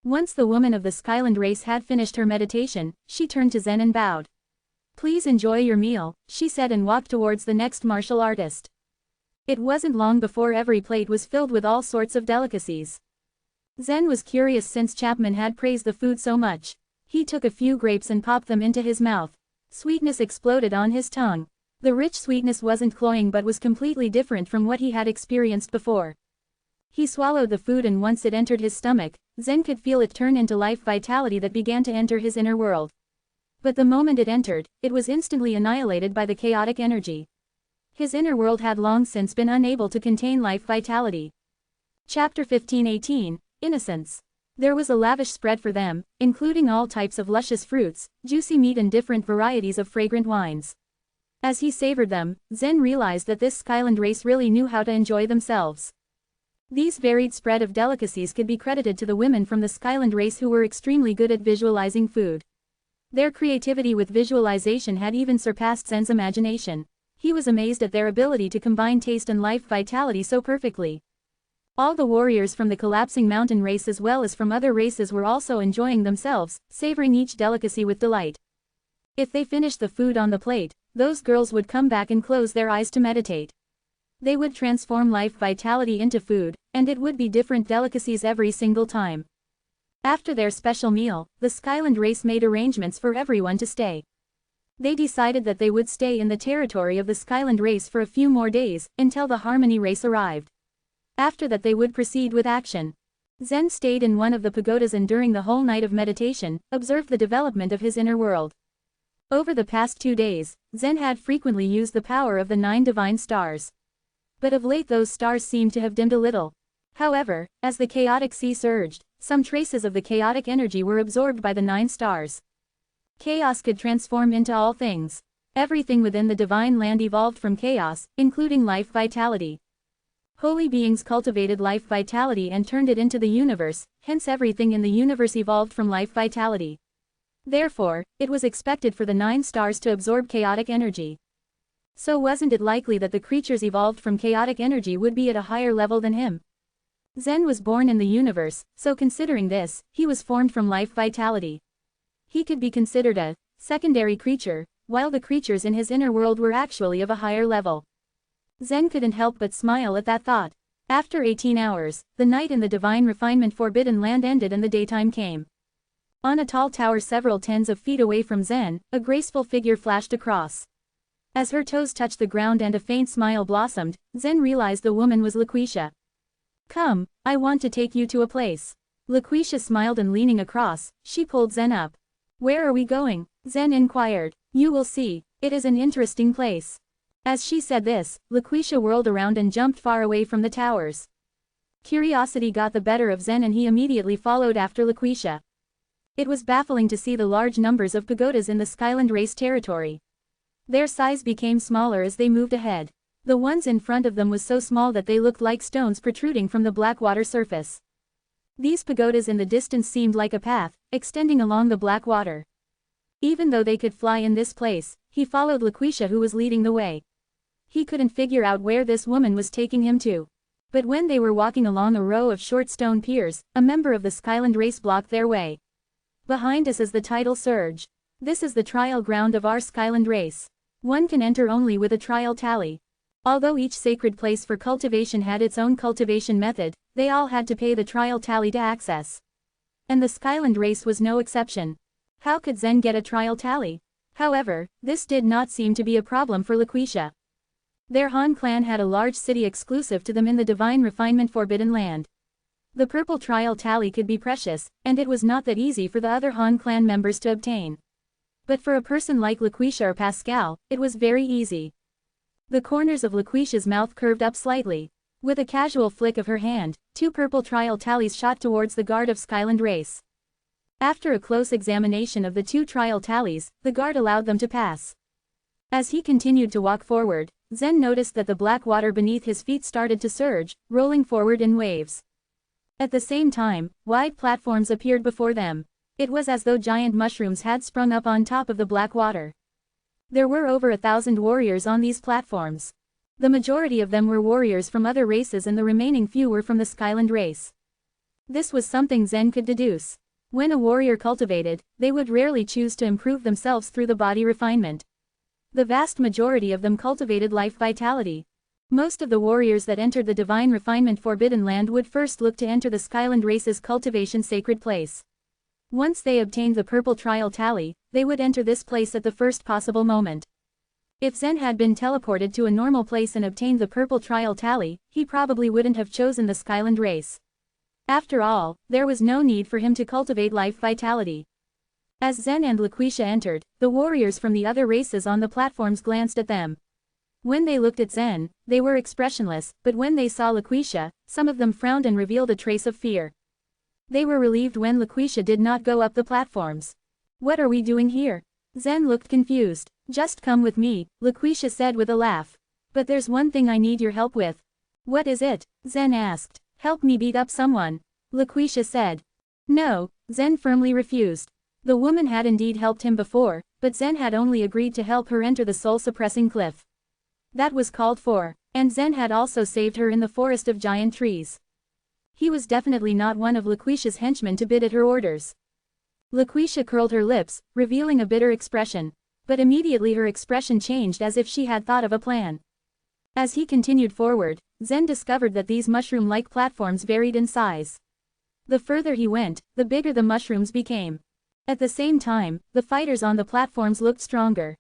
Once the woman of the Skyland race had finished her meditation, she turned to Zen and bowed. "Please enjoy your meal," she said and walked towards the next martial artist. It wasn't long before every plate was filled with all sorts of delicacies. Zen was curious since Chapman had praised the food so much. He took a few grapes and popped them into his mouth. Sweetness exploded on his tongue. The rich sweetness wasn't cloying but was completely different from what he had experienced before. He swallowed the food and once it entered his stomach, Zen could feel it turn into life vitality that began to enter his inner world. But the moment it entered, it was instantly annihilated by the chaotic energy. His inner world had long since been unable to contain life vitality. Chapter 15:18, Innocence. There was a lavish spread for them, including all types of luscious fruits, juicy meat and different varieties of fragrant wines. As he savored them, Zen realized that this Skyland race really knew how to enjoy themselves. These varied spread of delicacies could be credited to the women from the Skyland race who were extremely good at visualizing food. Their creativity with visualization had even surpassed Zen's imagination. He was amazed at their ability to combine taste and life vitality so perfectly. All the warriors from the collapsing mountain race as well as from other races were also enjoying themselves, savoring each delicacy with delight. If they finished the food on the plate, those girls would come back and close their eyes to meditate. They would transform life vitality into food, and it would be different delicacies every single time. After their special meal, the Skyland race made arrangements for everyone to stay. They decided that they would stay in the territory of the Skyland race for a few more days, until the Harmony race arrived. After that they would proceed with action. Zen stayed in one of the pagodas and during the whole night of meditation, observed the development of his inner world. Over the past 2 days, Zen had frequently used the power of the 9 divine stars. But of late those stars seemed to have dimmed a little. However, as the chaotic sea surged, some traces of the chaotic energy were absorbed by the 9 stars. Chaos could transform into all things. Everything within the divine land evolved from chaos, including life vitality. Holy beings cultivated life vitality and turned it into the universe, hence everything in the universe evolved from life vitality. Therefore, it was expected for the 9 stars to absorb chaotic energy. So wasn't it likely that the creatures evolved from chaotic energy would be at a higher level than him? Zen was born in the universe, so considering this, he was formed from life vitality. He could be considered a secondary creature, while the creatures in his inner world were actually of a higher level. Zen couldn't help but smile at that thought. After 18 hours, the night in the divine refinement forbidden land ended and the daytime came. On a tall tower several tens of feet away from Zen, a graceful figure flashed across. As her toes touched the ground and a faint smile blossomed, Zen realized the woman was Laquisha. "Come, I want to take you to a place." Laquisha smiled and leaning across, she pulled Zen up. "Where are we going?" Zen inquired. "You will see, it is an interesting place." As she said this, Laquisha whirled around and jumped far away from the towers. Curiosity got the better of Zen and he immediately followed after Laquisha. It was baffling to see the large numbers of pagodas in the Skyland race territory. Their size became smaller as they moved ahead. The ones in front of them was so small that they looked like stones protruding from the black water surface. These pagodas in the distance seemed like a path, extending along the black water. Even though they could fly in this place, he followed Laquisha who was leading the way. He couldn't figure out where this woman was taking him to. But when they were walking along a row of short stone piers, a member of the Skyland race blocked their way. "Behind us is the tidal surge. This is the trial ground of our Skyland race. One can enter only with a trial tally." Although each sacred place for cultivation had its own cultivation method, they all had to pay the trial tally to access. And the Skyland race was no exception. How could Zen get a trial tally? However, this did not seem to be a problem for Laquisha. Their Han clan had a large city exclusive to them in the divine refinement forbidden land. The purple trial tally could be precious, and it was not that easy for the other Han clan members to obtain. But for a person like Laquisha or Pascal, it was very easy. The corners of Laquisha's mouth curved up slightly. With a casual flick of her hand, 2 purple trial tallies shot towards the guard of Skyland race. After a close examination of the 2 trial tallies, the guard allowed them to pass. As he continued to walk forward, Zen noticed that the black water beneath his feet started to surge, rolling forward in waves. At the same time, wide platforms appeared before them. It was as though giant mushrooms had sprung up on top of the black water. There were over 1,000 warriors on these platforms. The majority of them were warriors from other races and the remaining few were from the Skyland race. This was something Zen could deduce. When a warrior cultivated, they would rarely choose to improve themselves through the body refinement. The vast majority of them cultivated life vitality. Most of the warriors that entered the divine refinement forbidden land would first look to enter the Skyland race's cultivation sacred place. Once they obtained the purple trial tally, they would enter this place at the first possible moment. If Zen had been teleported to a normal place and obtained the purple trial tally, he probably wouldn't have chosen the Skyland race. After all, there was no need for him to cultivate life vitality. As Zen and Laquisha entered, the warriors from the other races on the platforms glanced at them. When they looked at Zen, they were expressionless, but when they saw Laquisha, some of them frowned and revealed a trace of fear. They were relieved when Laquisha did not go up the platforms. "What are we doing here?" Zen looked confused. "Just come with me," Laquisha said with a laugh. "But there's one thing I need your help with." "What is it?" Zen asked. "Help me beat up someone," Laquisha said. "No," Zen firmly refused. The woman had indeed helped him before, but Zen had only agreed to help her enter the soul-suppressing cliff. That was called for, and Zen had also saved her in the forest of giant trees. He was definitely not one of Laquisha's henchmen to bid at her orders. Laquisha curled her lips, revealing a bitter expression. But immediately her expression changed as if she had thought of a plan. As he continued forward, Zen discovered that these mushroom-like platforms varied in size. The further he went, the bigger the mushrooms became. At the same time, the fighters on the platforms looked stronger.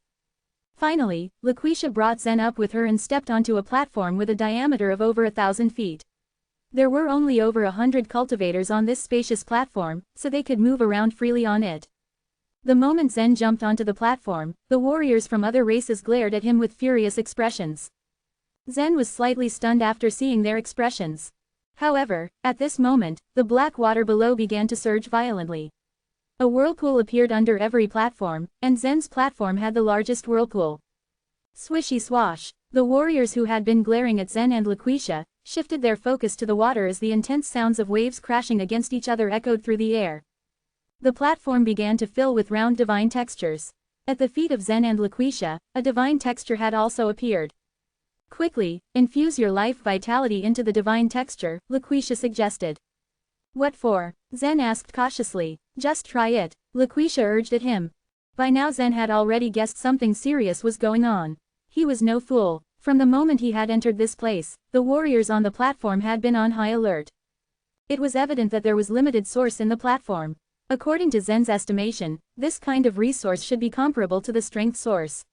Finally, Laquisha brought Zen up with her and stepped onto a platform with a diameter of over 1,000 feet. There were only over 100 cultivators on this spacious platform, so they could move around freely on it. The moment Zen jumped onto the platform, the warriors from other races glared at him with furious expressions. Zen was slightly stunned after seeing their expressions. However, at this moment, the black water below began to surge violently. A whirlpool appeared under every platform, and Zen's platform had the largest whirlpool. Swishy swash. The warriors who had been glaring at Zen and Laquisha, shifted their focus to the water as the intense sounds of waves crashing against each other echoed through the air. The platform began to fill with round divine textures. At the feet of Zen and Laquisha, a divine texture had also appeared. Quickly, infuse your life vitality into the divine texture, Laquisha suggested. What for? Zen asked cautiously. Just try it, Laquisha urged at him. By now Zen had already guessed something serious was going on. He was no fool. From the moment he had entered this place, the warriors on the platform had been on high alert. It was evident that there was limited source in the platform. According to Zen's estimation, this kind of resource should be comparable to the strength source.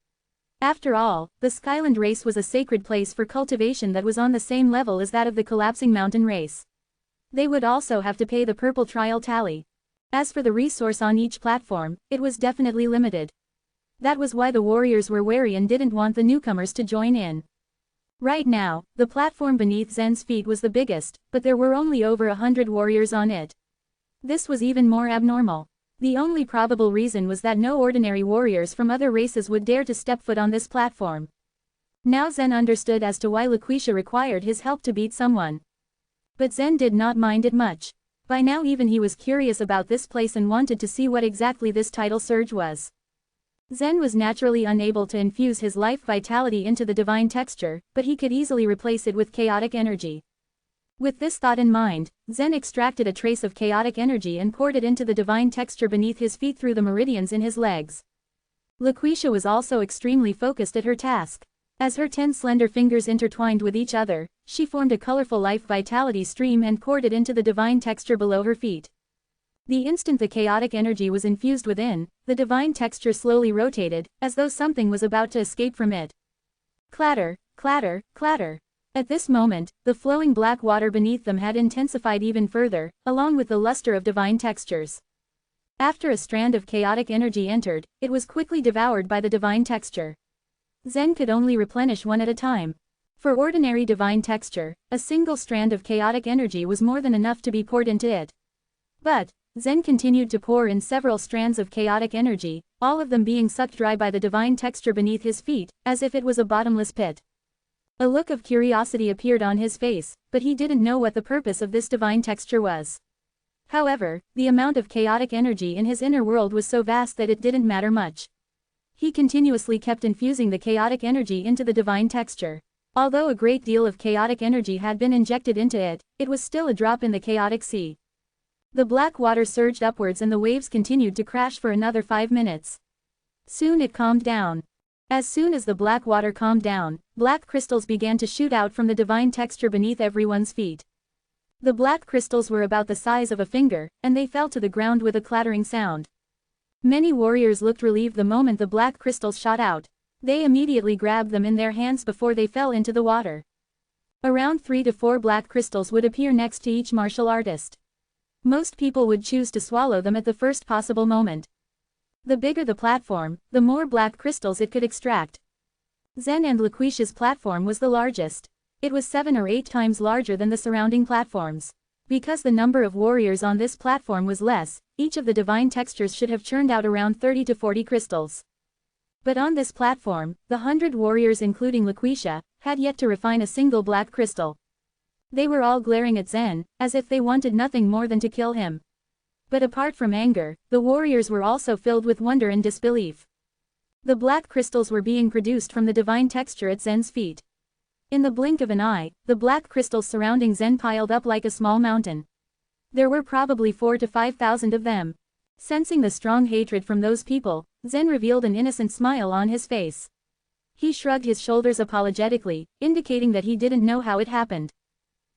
After all, the Skyland race was a sacred place for cultivation that was on the same level as that of the collapsing mountain race. They would also have to pay the purple trial tally. As for the resource on each platform, it was definitely limited. That was why the warriors were wary and didn't want the newcomers to join in. Right now, the platform beneath Zen's feet was the biggest, but there were only over 100 warriors on it. This was even more abnormal. The only probable reason was that no ordinary warriors from other races would dare to step foot on this platform. Now Zen understood as to why Laquisha required his help to beat someone. But Zen did not mind it much. By now even he was curious about this place and wanted to see what exactly this tidal surge was. Zen was naturally unable to infuse his life vitality into the divine texture, but he could easily replace it with chaotic energy. With this thought in mind, Zen extracted a trace of chaotic energy and poured it into the divine texture beneath his feet through the meridians in his legs. Laquisha was also extremely focused at her task. As her 10 slender fingers intertwined with each other, she formed a colorful life vitality stream and poured it into the divine texture below her feet. The instant the chaotic energy was infused within, the divine texture slowly rotated, as though something was about to escape from it. Clatter, clatter, clatter. At this moment, the flowing black water beneath them had intensified even further, along with the luster of divine textures. After a strand of chaotic energy entered, it was quickly devoured by the divine texture. Zen could only replenish one at a time. For ordinary divine texture, a single strand of chaotic energy was more than enough to be poured into it. But Zen continued to pour in several strands of chaotic energy, all of them being sucked dry by the divine texture beneath his feet, as if it was a bottomless pit. A look of curiosity appeared on his face, but he didn't know what the purpose of this divine texture was. However, the amount of chaotic energy in his inner world was so vast that it didn't matter much. He continuously kept infusing the chaotic energy into the divine texture. Although a great deal of chaotic energy had been injected into it, it was still a drop in the chaotic sea. The black water surged upwards and the waves continued to crash for another 5 minutes. Soon it calmed down. As soon as the black water calmed down, black crystals began to shoot out from the divine texture beneath everyone's feet. The black crystals were about the size of a finger, and they fell to the ground with a clattering sound. Many warriors looked relieved the moment the black crystals shot out. They immediately grabbed them in their hands before they fell into the water. Around 3 to 4 black crystals would appear next to each martial artist. Most people would choose to swallow them at the first possible moment. The bigger the platform, the more black crystals it could extract. Zen and Laquisha's platform was the largest. It was 7 or 8 times larger than the surrounding platforms. Because the number of warriors on this platform was less, each of the divine textures should have churned out around 30 to 40 crystals. But on this platform, the 100 warriors including Laquisha, had yet to refine a single black crystal. They were all glaring at Zen, as if they wanted nothing more than to kill him. But apart from anger, the warriors were also filled with wonder and disbelief. The black crystals were being produced from the divine texture at Zen's feet. In the blink of an eye, the black crystals surrounding Zen piled up like a small mountain. There were probably 4,000 to 5,000 of them. Sensing the strong hatred from those people, Zen revealed an innocent smile on his face. He shrugged his shoulders apologetically, indicating that he didn't know how it happened.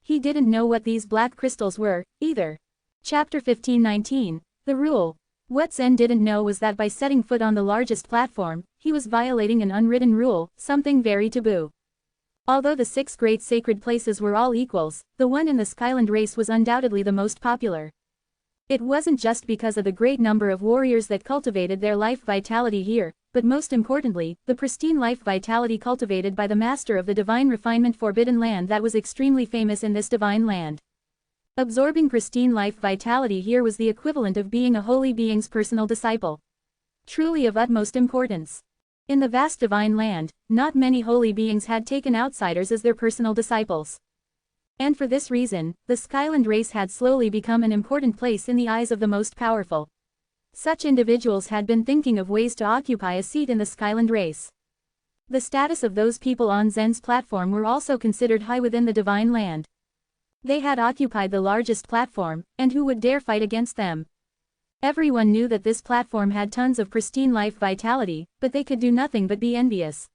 He didn't know what these black crystals were, either. Chapter 15:19, The Rule. What Zen didn't know was that by setting foot on the largest platform, he was violating an unwritten rule, something very taboo. Although the 6 great sacred places were all equals, the one in the Skyland race was undoubtedly the most popular. It wasn't just because of the great number of warriors that cultivated their life vitality here, but most importantly, the pristine life vitality cultivated by the master of the divine refinement forbidden land that was extremely famous in this divine land. Absorbing pristine life vitality here was the equivalent of being a holy being's personal disciple. Truly of utmost importance. In the vast divine land, not many holy beings had taken outsiders as their personal disciples. And for this reason, the Skyland race had slowly become an important place in the eyes of the most powerful. Such individuals had been thinking of ways to occupy a seat in the Skyland race. The status of those people on Zen's platform were also considered high within the divine land. They had occupied the largest platform, and who would dare fight against them? Everyone knew that this platform had tons of pristine life vitality, but they could do nothing but be envious.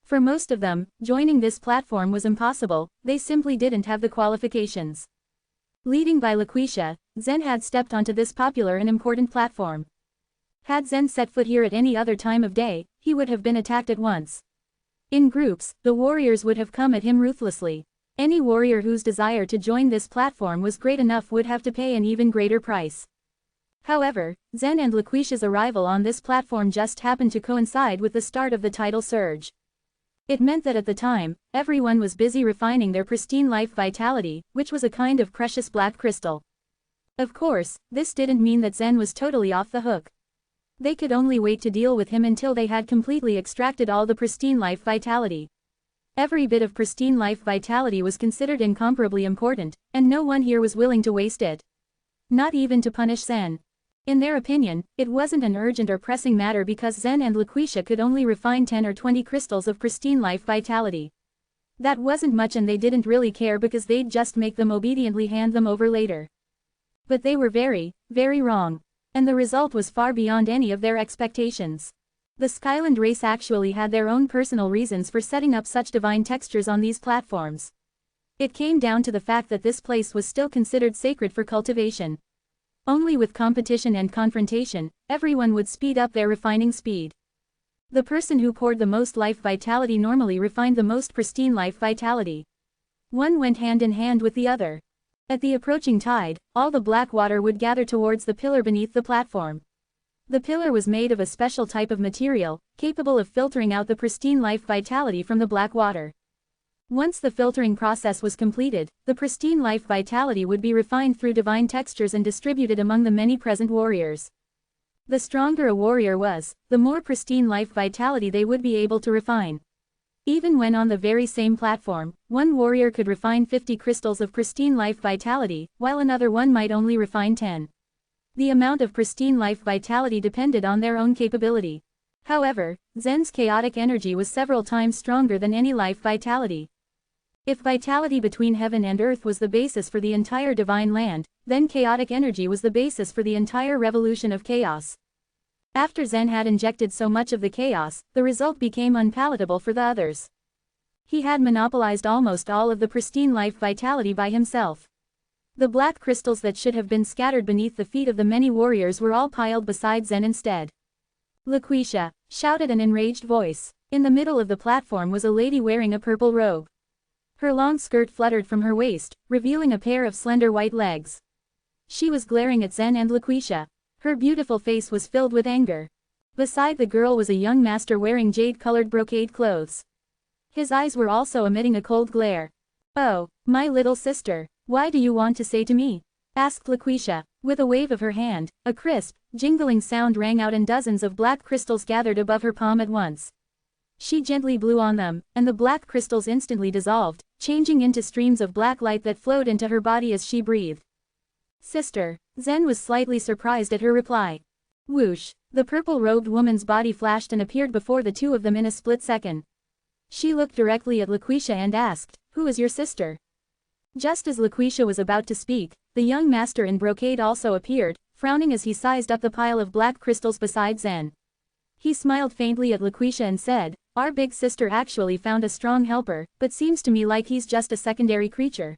For most of them, joining this platform was impossible, they simply didn't have the qualifications. Leading by Laquisha, Zen had stepped onto this popular and important platform. Had Zen set foot here at any other time of day, he would have been attacked at once. In groups, the warriors would have come at him ruthlessly. Any warrior whose desire to join this platform was great enough would have to pay an even greater price. However, Zen and Laquisha's arrival on this platform just happened to coincide with the start of the tidal surge. It meant that at the time, everyone was busy refining their pristine life vitality, which was a kind of precious black crystal. Of course, this didn't mean that Zen was totally off the hook. They could only wait to deal with him until they had completely extracted all the pristine life vitality. Every bit of pristine life vitality was considered incomparably important, and no one here was willing to waste it. Not even to punish Zen. In their opinion, it wasn't an urgent or pressing matter because Zen and Laquisha could only refine 10 or 20 crystals of pristine life vitality. That wasn't much and they didn't really care because they'd just make them obediently hand them over later. But they were very, very wrong. And the result was far beyond any of their expectations. The Skyland race actually had their own personal reasons for setting up such divine textures on these platforms. It came down to the fact that this place was still considered sacred for cultivation. Only with competition and confrontation, everyone would speed up their refining speed. The person who poured the most life vitality normally refined the most pristine life vitality. One went hand in hand with the other. At the approaching tide, all the black water would gather towards the pillar beneath the platform. The pillar was made of a special type of material, capable of filtering out the pristine life vitality from the black water. Once the filtering process was completed, the pristine life vitality would be refined through divine textures and distributed among the many present warriors. The stronger a warrior was, the more pristine life vitality they would be able to refine. Even when on the very same platform, one warrior could refine 50 crystals of pristine life vitality, while another one might only refine 10. The amount of pristine life vitality depended on their own capability. However, Zen's chaotic energy was several times stronger than any life vitality. If vitality between heaven and earth was the basis for the entire divine land, then chaotic energy was the basis for the entire revolution of chaos. After Zen had injected so much of the chaos, the result became unpalatable for the others. He had monopolized almost all of the pristine life vitality by himself. The black crystals that should have been scattered beneath the feet of the many warriors were all piled beside Zen instead. Laquisha, shouted an enraged voice. In the middle of the platform was a lady wearing a purple robe. Her long skirt fluttered from her waist, revealing a pair of slender white legs. She was glaring at Zen and Laquisha. Her beautiful face was filled with anger. Beside the girl was a young master wearing jade-colored brocade clothes. His eyes were also emitting a cold glare. "Oh, my little sister, why do you want to say to me?" asked Laquisha. With a wave of her hand, a crisp, jingling sound rang out and dozens of black crystals gathered above her palm at once. She gently blew on them, and the black crystals instantly dissolved, changing into streams of black light that flowed into her body as she breathed. "Sister." Zen was slightly surprised at her reply. Whoosh! The purple-robed woman's body flashed and appeared before the two of them in a split second. She looked directly at Laquisha and asked, "Who is your sister?" Just as Laquisha was about to speak, the young master in brocade also appeared, frowning as he sized up the pile of black crystals beside Zen. He smiled faintly at Laquisha and said, "Our big sister actually found a strong helper, but seems to me like he's just a secondary creature.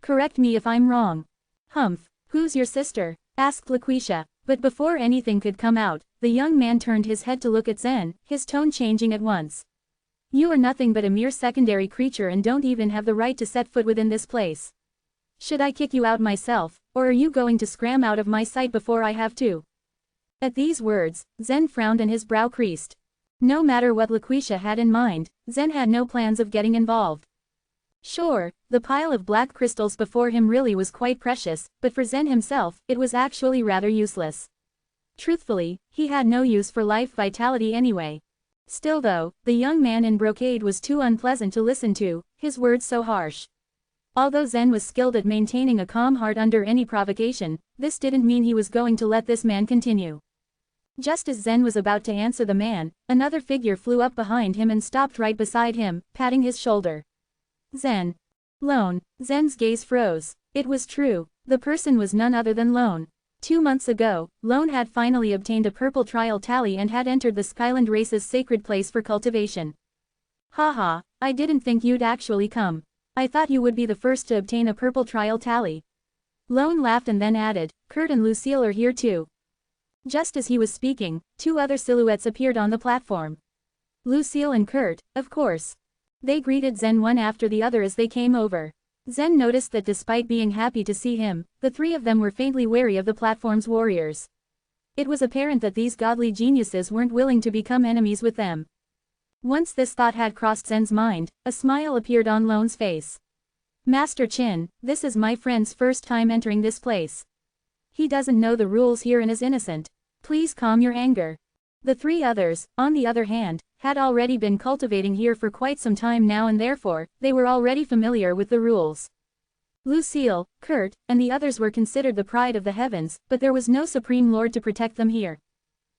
Correct me if I'm wrong." "Humph, who's your sister?" asked Laquisha, but before anything could come out, the young man turned his head to look at Zen, his tone changing at once. "You are nothing but a mere secondary creature and don't even have the right to set foot within this place. Should I kick you out myself, or are you going to scram out of my sight before I have to?" At these words, Zen frowned and his brow creased. No matter what Laquisha had in mind, Zen had no plans of getting involved. Sure, the pile of black crystals before him really was quite precious, but for Zen himself, it was actually rather useless. Truthfully, he had no use for life vitality anyway. Still though, the young man in brocade was too unpleasant to listen to, his words so harsh. Although Zen was skilled at maintaining a calm heart under any provocation, this didn't mean he was going to let this man continue. Just as Zen was about to answer the man, another figure flew up behind him and stopped right beside him, patting his shoulder. Zen. Lone. Zen's gaze froze. It was true. The person was none other than Lone. 2 months ago, Lone had finally obtained a purple trial tally and had entered the Skyland race's sacred place for cultivation. Haha, I didn't think you'd actually come. I thought you would be the first to obtain a purple trial tally. Lone laughed and then added, Kurt and Lucille are here too. Just as he was speaking, 2 other silhouettes appeared on the platform. Lucille and Kurt, of course. They greeted Zen one after the other as they came over. Zen noticed that despite being happy to see him, the 3 of them were faintly wary of the platform's warriors. It was apparent that these godly geniuses weren't willing to become enemies with them. Once this thought had crossed Zen's mind, a smile appeared on Lone's face. Master Chin, this is my friend's first time entering this place. He doesn't know the rules here and is innocent. Please calm your anger. The 3 others, on the other hand, had already been cultivating here for quite some time now and therefore, they were already familiar with the rules. Lucille, Kurt, and the others were considered the pride of the heavens, but there was no supreme lord to protect them here.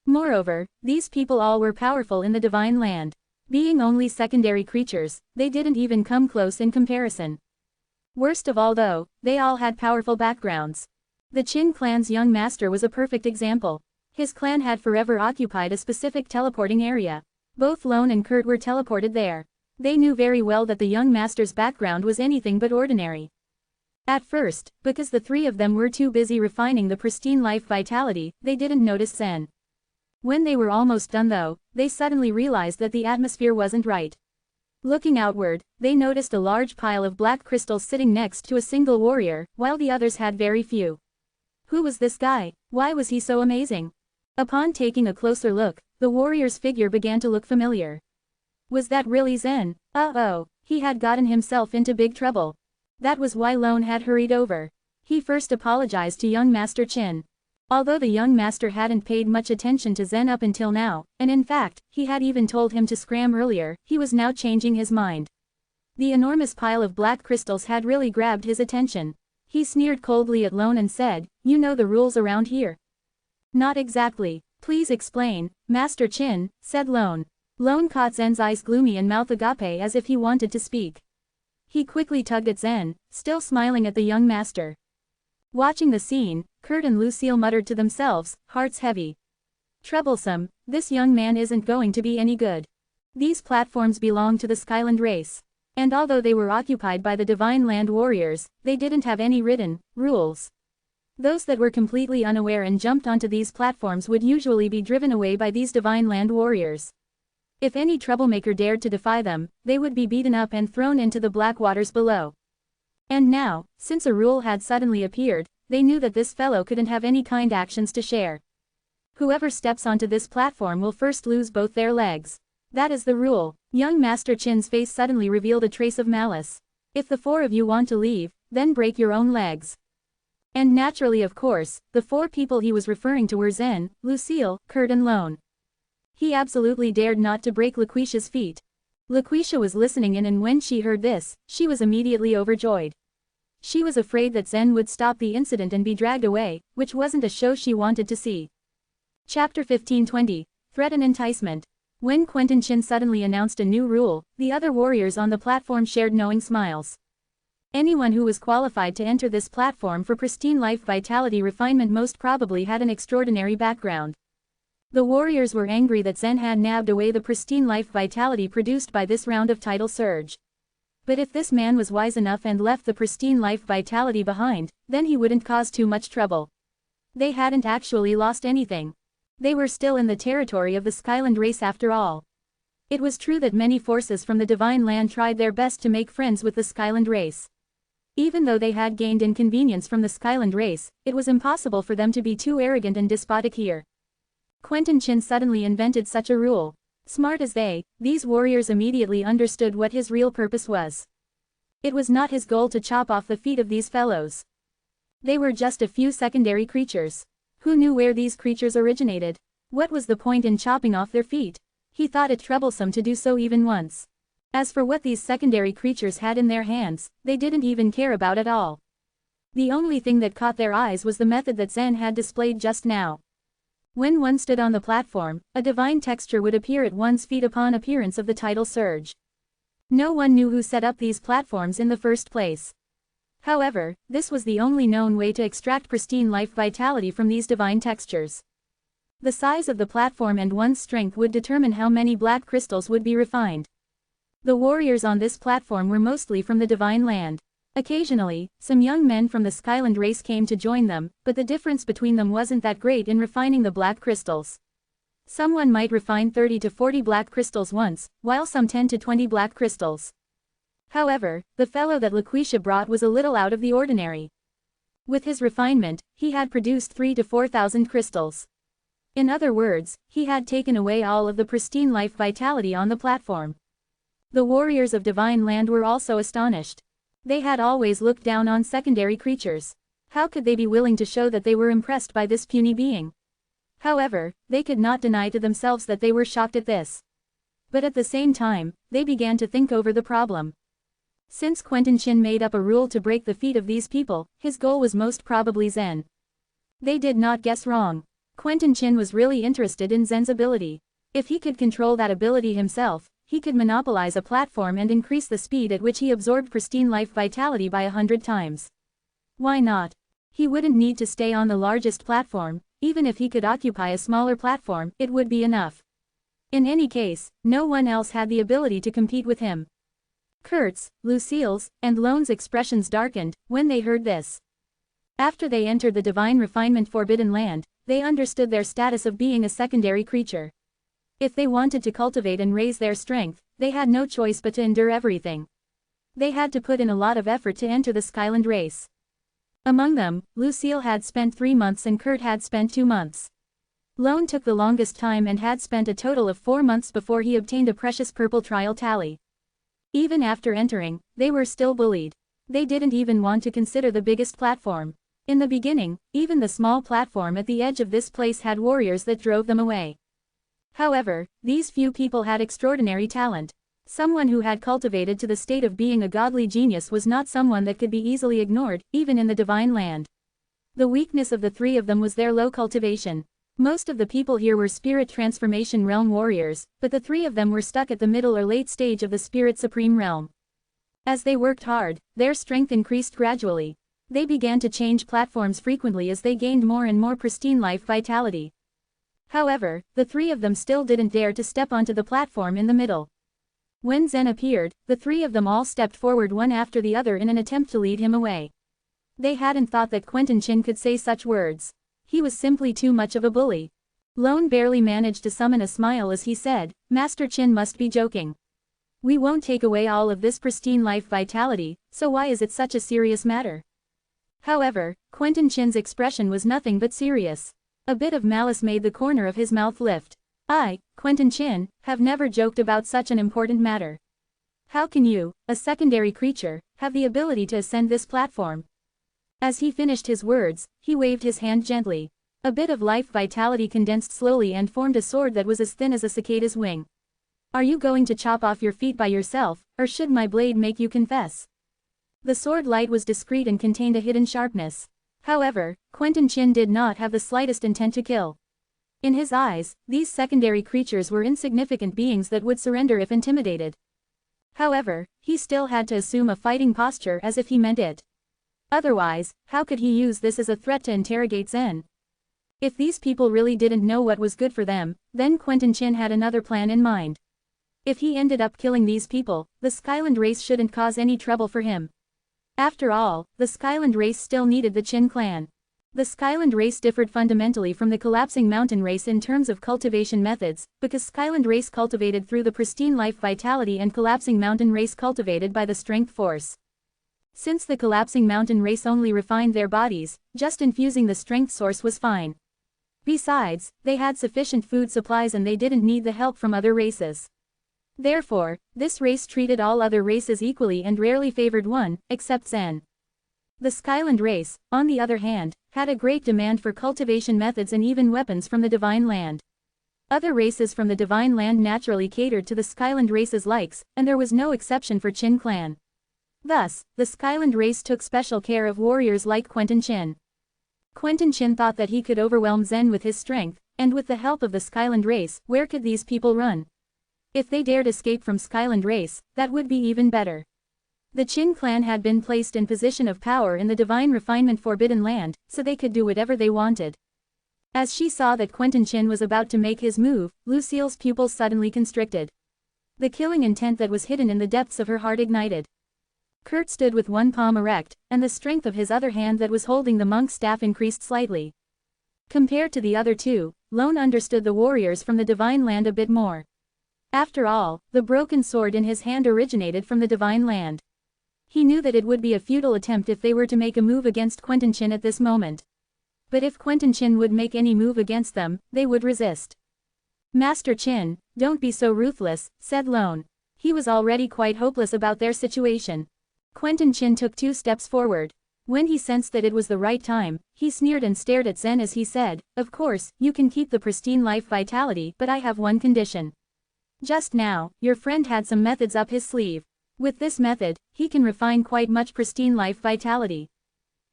Moreover, these people all were powerful in the divine land. Being only secondary creatures, they didn't even come close in comparison. Worst of all though, they all had powerful backgrounds. The Chin clan's young master was a perfect example. His clan had forever occupied a specific teleporting area. Both Lone and Kurt were teleported there. They knew very well that the young master's background was anything but ordinary. At first, because the 3 of them were too busy refining the pristine life vitality, they didn't notice Zen. When they were almost done though, they suddenly realized that the atmosphere wasn't right. Looking outward, they noticed a large pile of black crystals sitting next to a single warrior, while the others had very few. Who was this guy? Why was he so amazing? Upon taking a closer look, the warrior's figure began to look familiar. Was that really Zen? Uh-oh, he had gotten himself into big trouble. That was why Lone had hurried over. He first apologized to young Master Chin. Although the young master hadn't paid much attention to Zen up until now, and in fact, he had even told him to scram earlier, he was now changing his mind. The enormous pile of black crystals had really grabbed his attention. He sneered coldly at Lone and said, "You know the rules around here?" "Not exactly. Please explain, Master Chin," said Lone. Lone caught Zen's eyes gloomy and mouth agape as if he wanted to speak. He quickly tugged at Zen, still smiling at the young master. Watching the scene, Kurt and Lucille muttered to themselves, hearts heavy. Troublesome, this young man isn't going to be any good. These platforms belong to the Skyland race. And although they were occupied by the Divine Land warriors, they didn't have any written rules. Those that were completely unaware and jumped onto these platforms would usually be driven away by these Divine Land warriors. If any troublemaker dared to defy them, they would be beaten up and thrown into the black waters below. And now, since a rule had suddenly appeared, they knew that this fellow couldn't have any kind actions to share. Whoever steps onto this platform will first lose both their legs. That is the rule. Young Master Chin's face suddenly revealed a trace of malice. If the 4 of you want to leave, then break your own legs. And naturally of course, the 4 people he was referring to were Zen, Lucille, Kurt and Lone. He absolutely dared not to break Laquisha's feet. Laquisha was listening in and when she heard this, she was immediately overjoyed. She was afraid that Zen would stop the incident and be dragged away, which wasn't a show she wanted to see. Chapter 1520, Threat and Enticement. When Quentin Chin suddenly announced a new rule, the other warriors on the platform shared knowing smiles. Anyone who was qualified to enter this platform for pristine life vitality refinement most probably had an extraordinary background. The warriors were angry that Zen had nabbed away the pristine life vitality produced by this round of tidal surge. But if this man was wise enough and left the pristine life vitality behind, then he wouldn't cause too much trouble. They hadn't actually lost anything. They were still in the territory of the Skyland race after all. It was true that many forces from the Divine Land tried their best to make friends with the Skyland race. Even though they had gained inconvenience from the Skyland race, it was impossible for them to be too arrogant and despotic here. Quentin Chin suddenly invented such a rule. Smart as these warriors immediately understood what his real purpose was. It was not his goal to chop off the feet of these fellows. They were just a few secondary creatures. Who knew where these creatures originated? What was the point in chopping off their feet? He thought it troublesome to do so even once. As for what these secondary creatures had in their hands, they didn't even care about at all. The only thing that caught their eyes was the method that Zen had displayed just now. When one stood on the platform, a divine texture would appear at one's feet upon appearance of the tidal surge. No one knew who set up these platforms in the first place. However, this was the only known way to extract pristine life vitality from these divine textures. The size of the platform and one's strength would determine how many black crystals would be refined. The warriors on this platform were mostly from the divine land. Occasionally, some young men from the Skyland race came to join them, but the difference between them wasn't that great in refining the black crystals. Someone might refine 30 to 40 black crystals once, while some 10 to 20 black crystals. However, the fellow that Laquisha brought was a little out of the ordinary. With his refinement, he had produced 3 to 4,000 crystals. In other words, he had taken away all of the pristine life vitality on the platform. The warriors of divine land were also astonished. They had always looked down on secondary creatures. How could they be willing to show that they were impressed by this puny being? However, they could not deny to themselves that they were shocked at this. But at the same time, they began to think over the problem. Since Quentin Chin made up a rule to break the feet of these people, his goal was most probably Zen. They did not guess wrong. Quentin Chin was really interested in Zen's ability. If he could control that ability himself, he could monopolize a platform and increase the speed at which he absorbed pristine life vitality by 100 times. Why not? He wouldn't need to stay on the largest platform. Even if he could occupy a smaller platform, it would be enough. In any case, no one else had the ability to compete with him. Kurt's, Lucille's, and Lone's expressions darkened when they heard this. After they entered the divine refinement forbidden land, they understood their status of being a secondary creature. If they wanted to cultivate and raise their strength, they had no choice but to endure everything. They had to put in a lot of effort to enter the Skyland race. Among them, Lucille had spent 3 months and Kurt had spent 2 months. Lone took the longest time and had spent a total of 4 months before he obtained a precious purple trial tally. Even after entering, they were still bullied. They didn't even want to consider the biggest platform. In the beginning, even the small platform at the edge of this place had warriors that drove them away. However, these few people had extraordinary talent. Someone who had cultivated to the state of being a godly genius was not someone that could be easily ignored, even in the divine land. The weakness of the 3 of them was their low cultivation. Most of the people here were spirit transformation realm warriors, but the 3 of them were stuck at the middle or late stage of the spirit supreme realm. As they worked hard, their strength increased gradually. They began to change platforms frequently as they gained more and more pristine life vitality. However, the 3 of them still didn't dare to step onto the platform in the middle. When Zen appeared, the 3 of them all stepped forward one after the other in an attempt to lead him away. They hadn't thought that Quentin Chin could say such words. He was simply too much of a bully. Lone barely managed to summon a smile as he said, "Master Chin must be joking. We won't take away all of this pristine life vitality, so why is it such a serious matter?" However, Quentin Chin's expression was nothing but serious. A bit of malice made the corner of his mouth lift. "I, Quentin Chin, have never joked about such an important matter. How can you, a secondary creature, have the ability to ascend this platform?" As he finished his words, he waved his hand gently. A bit of life vitality condensed slowly and formed a sword that was as thin as a cicada's wing. "Are you going to chop off your feet by yourself, or should my blade make you confess?" The sword light was discreet and contained a hidden sharpness. However, Quentin Chin did not have the slightest intent to kill. In his eyes, these secondary creatures were insignificant beings that would surrender if intimidated. However, he still had to assume a fighting posture as if he meant it. Otherwise, how could he use this as a threat to interrogate Zen? If these people really didn't know what was good for them, then Quentin Chin had another plan in mind. If he ended up killing these people, the Skyland race shouldn't cause any trouble for him. After all, the Skyland race still needed the Chin clan. The Skyland race differed fundamentally from the collapsing mountain race in terms of cultivation methods, because Skyland race cultivated through the pristine life vitality and collapsing mountain race cultivated by the strength force. Since the collapsing mountain race only refined their bodies, just infusing the strength source was fine. Besides, they had sufficient food supplies and they didn't need the help from other races. Therefore, this race treated all other races equally and rarely favored one, except Zen. The Skyland race, on the other hand, had a great demand for cultivation methods and even weapons from the divine land. Other races from the Divine Land naturally catered to the Skyland race's likes, and there was no exception for Qin clan. Thus, the Skyland race took special care of warriors like Quentin Qin. Quentin Qin thought that he could overwhelm Zen with his strength, and with the help of the Skyland race, where could these people run? If they dared escape from Skyland race, that would be even better. The Qin clan had been placed in position of power in the Divine Refinement Forbidden Land, so they could do whatever they wanted. As she saw that Quentin Qin was about to make his move, Lucille's pupils suddenly constricted. The killing intent that was hidden in the depths of her heart ignited. Kurt stood with one palm erect, and the strength of his other hand that was holding the monk's staff increased slightly. Compared to the other two, Lone understood the warriors from the Divine Land a bit more. After all, the broken sword in his hand originated from the Divine Land. He knew that it would be a futile attempt if they were to make a move against Quentin Qin at this moment. But if Quentin Qin would make any move against them, they would resist. Master Qin, don't be so ruthless, said Lone. He was already quite hopeless about their situation. Quentin Qin took 2 steps forward. When he sensed that it was the right time, he sneered and stared at Zen as he said, "Of course, you can keep the pristine life vitality, but I have one condition. Just now, your friend had some methods up his sleeve. With this method, he can refine quite much pristine life vitality.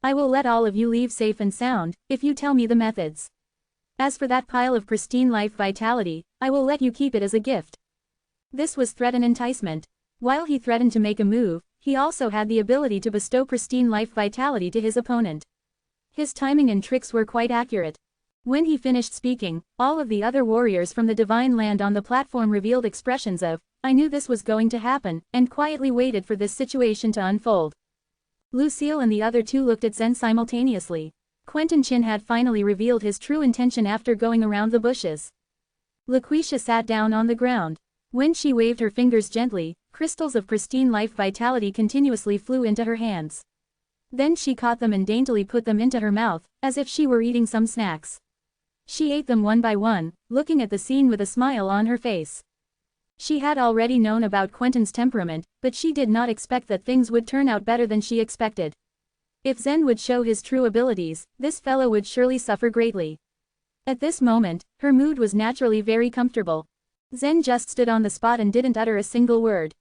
I will let all of you leave safe and sound, if you tell me the methods. As for that pile of pristine life vitality, I will let you keep it as a gift." This was threat and enticement. While he threatened to make a move, he also had the ability to bestow pristine life vitality to his opponent. His timing and tricks were quite accurate. When he finished speaking, all of the other warriors from the Divine Land on the platform revealed expressions of, "I knew this was going to happen," and quietly waited for this situation to unfold. Lucille and the other 2 looked at Zen simultaneously. Quentin Qin had finally revealed his true intention after going around the bushes. Laquisha sat down on the ground. When she waved her fingers gently, crystals of pristine life vitality continuously flew into her hands. Then she caught them and daintily put them into her mouth, as if she were eating some snacks. She ate them one by one, looking at the scene with a smile on her face. She had already known about Quentin's temperament, but she did not expect that things would turn out better than she expected. If Zen would show his true abilities, this fellow would surely suffer greatly. At this moment, her mood was naturally very comfortable. Zen just stood on the spot and didn't utter a single word.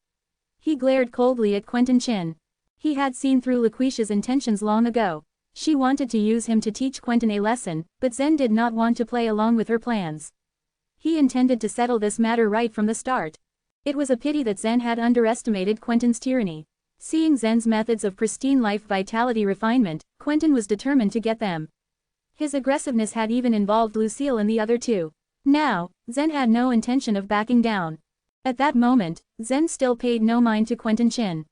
He glared coldly at Quentin Qin. He had seen through Laquisha's intentions long ago. She wanted to use him to teach Quentin a lesson, but Zen did not want to play along with her plans. He intended to settle this matter right from the start. It was a pity that Zen had underestimated Quentin's tyranny. Seeing Zen's methods of pristine life vitality refinement, Quentin was determined to get them. His aggressiveness had even involved Lucille and the other 2. Now, Zen had no intention of backing down. At that moment, Zen still paid no mind to Quentin Qin.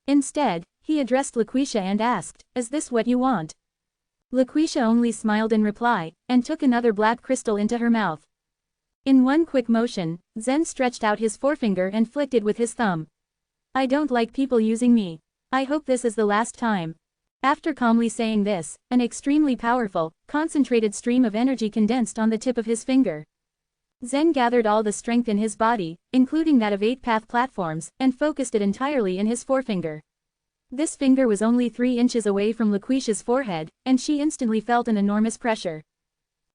Instead, he addressed Laquisha and asked, "Is this what you want?" Laquisha only smiled in reply, and took another black crystal into her mouth. In one quick motion, Zen stretched out his forefinger and flicked it with his thumb. "I don't like people using me. I hope this is the last time." After calmly saying this, an extremely powerful, concentrated stream of energy condensed on the tip of his finger. Zen gathered all the strength in his body, including that of 8 path platforms, and focused it entirely in his forefinger. This finger was only 3 inches away from Laquisha's forehead, and she instantly felt an enormous pressure.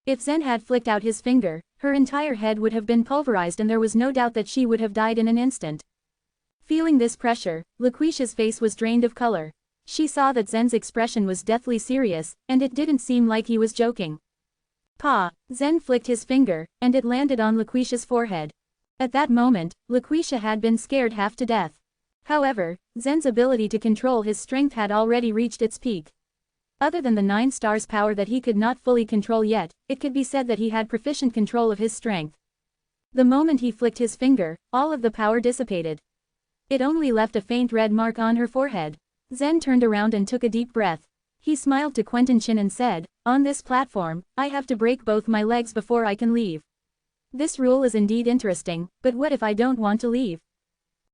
If Zen had flicked out his finger, her entire head would have been pulverized and there was no doubt that she would have died in an instant. Feeling this pressure, Laquisha's face was drained of color. She saw that Zen's expression was deathly serious, and it didn't seem like he was joking. "Pa!" Zen flicked his finger, and it landed on Laquisha's forehead. At that moment, Laquisha had been scared half to death. However, Zen's ability to control his strength had already reached its peak. Other than the 9 stars power that he could not fully control yet, it could be said that he had proficient control of his strength. The moment he flicked his finger, all of the power dissipated. It only left a faint red mark on her forehead. Zen turned around and took a deep breath. He smiled to Quentin Qin and said, "On this platform, I have to break both my legs before I can leave. This rule is indeed interesting, but what if I don't want to leave?"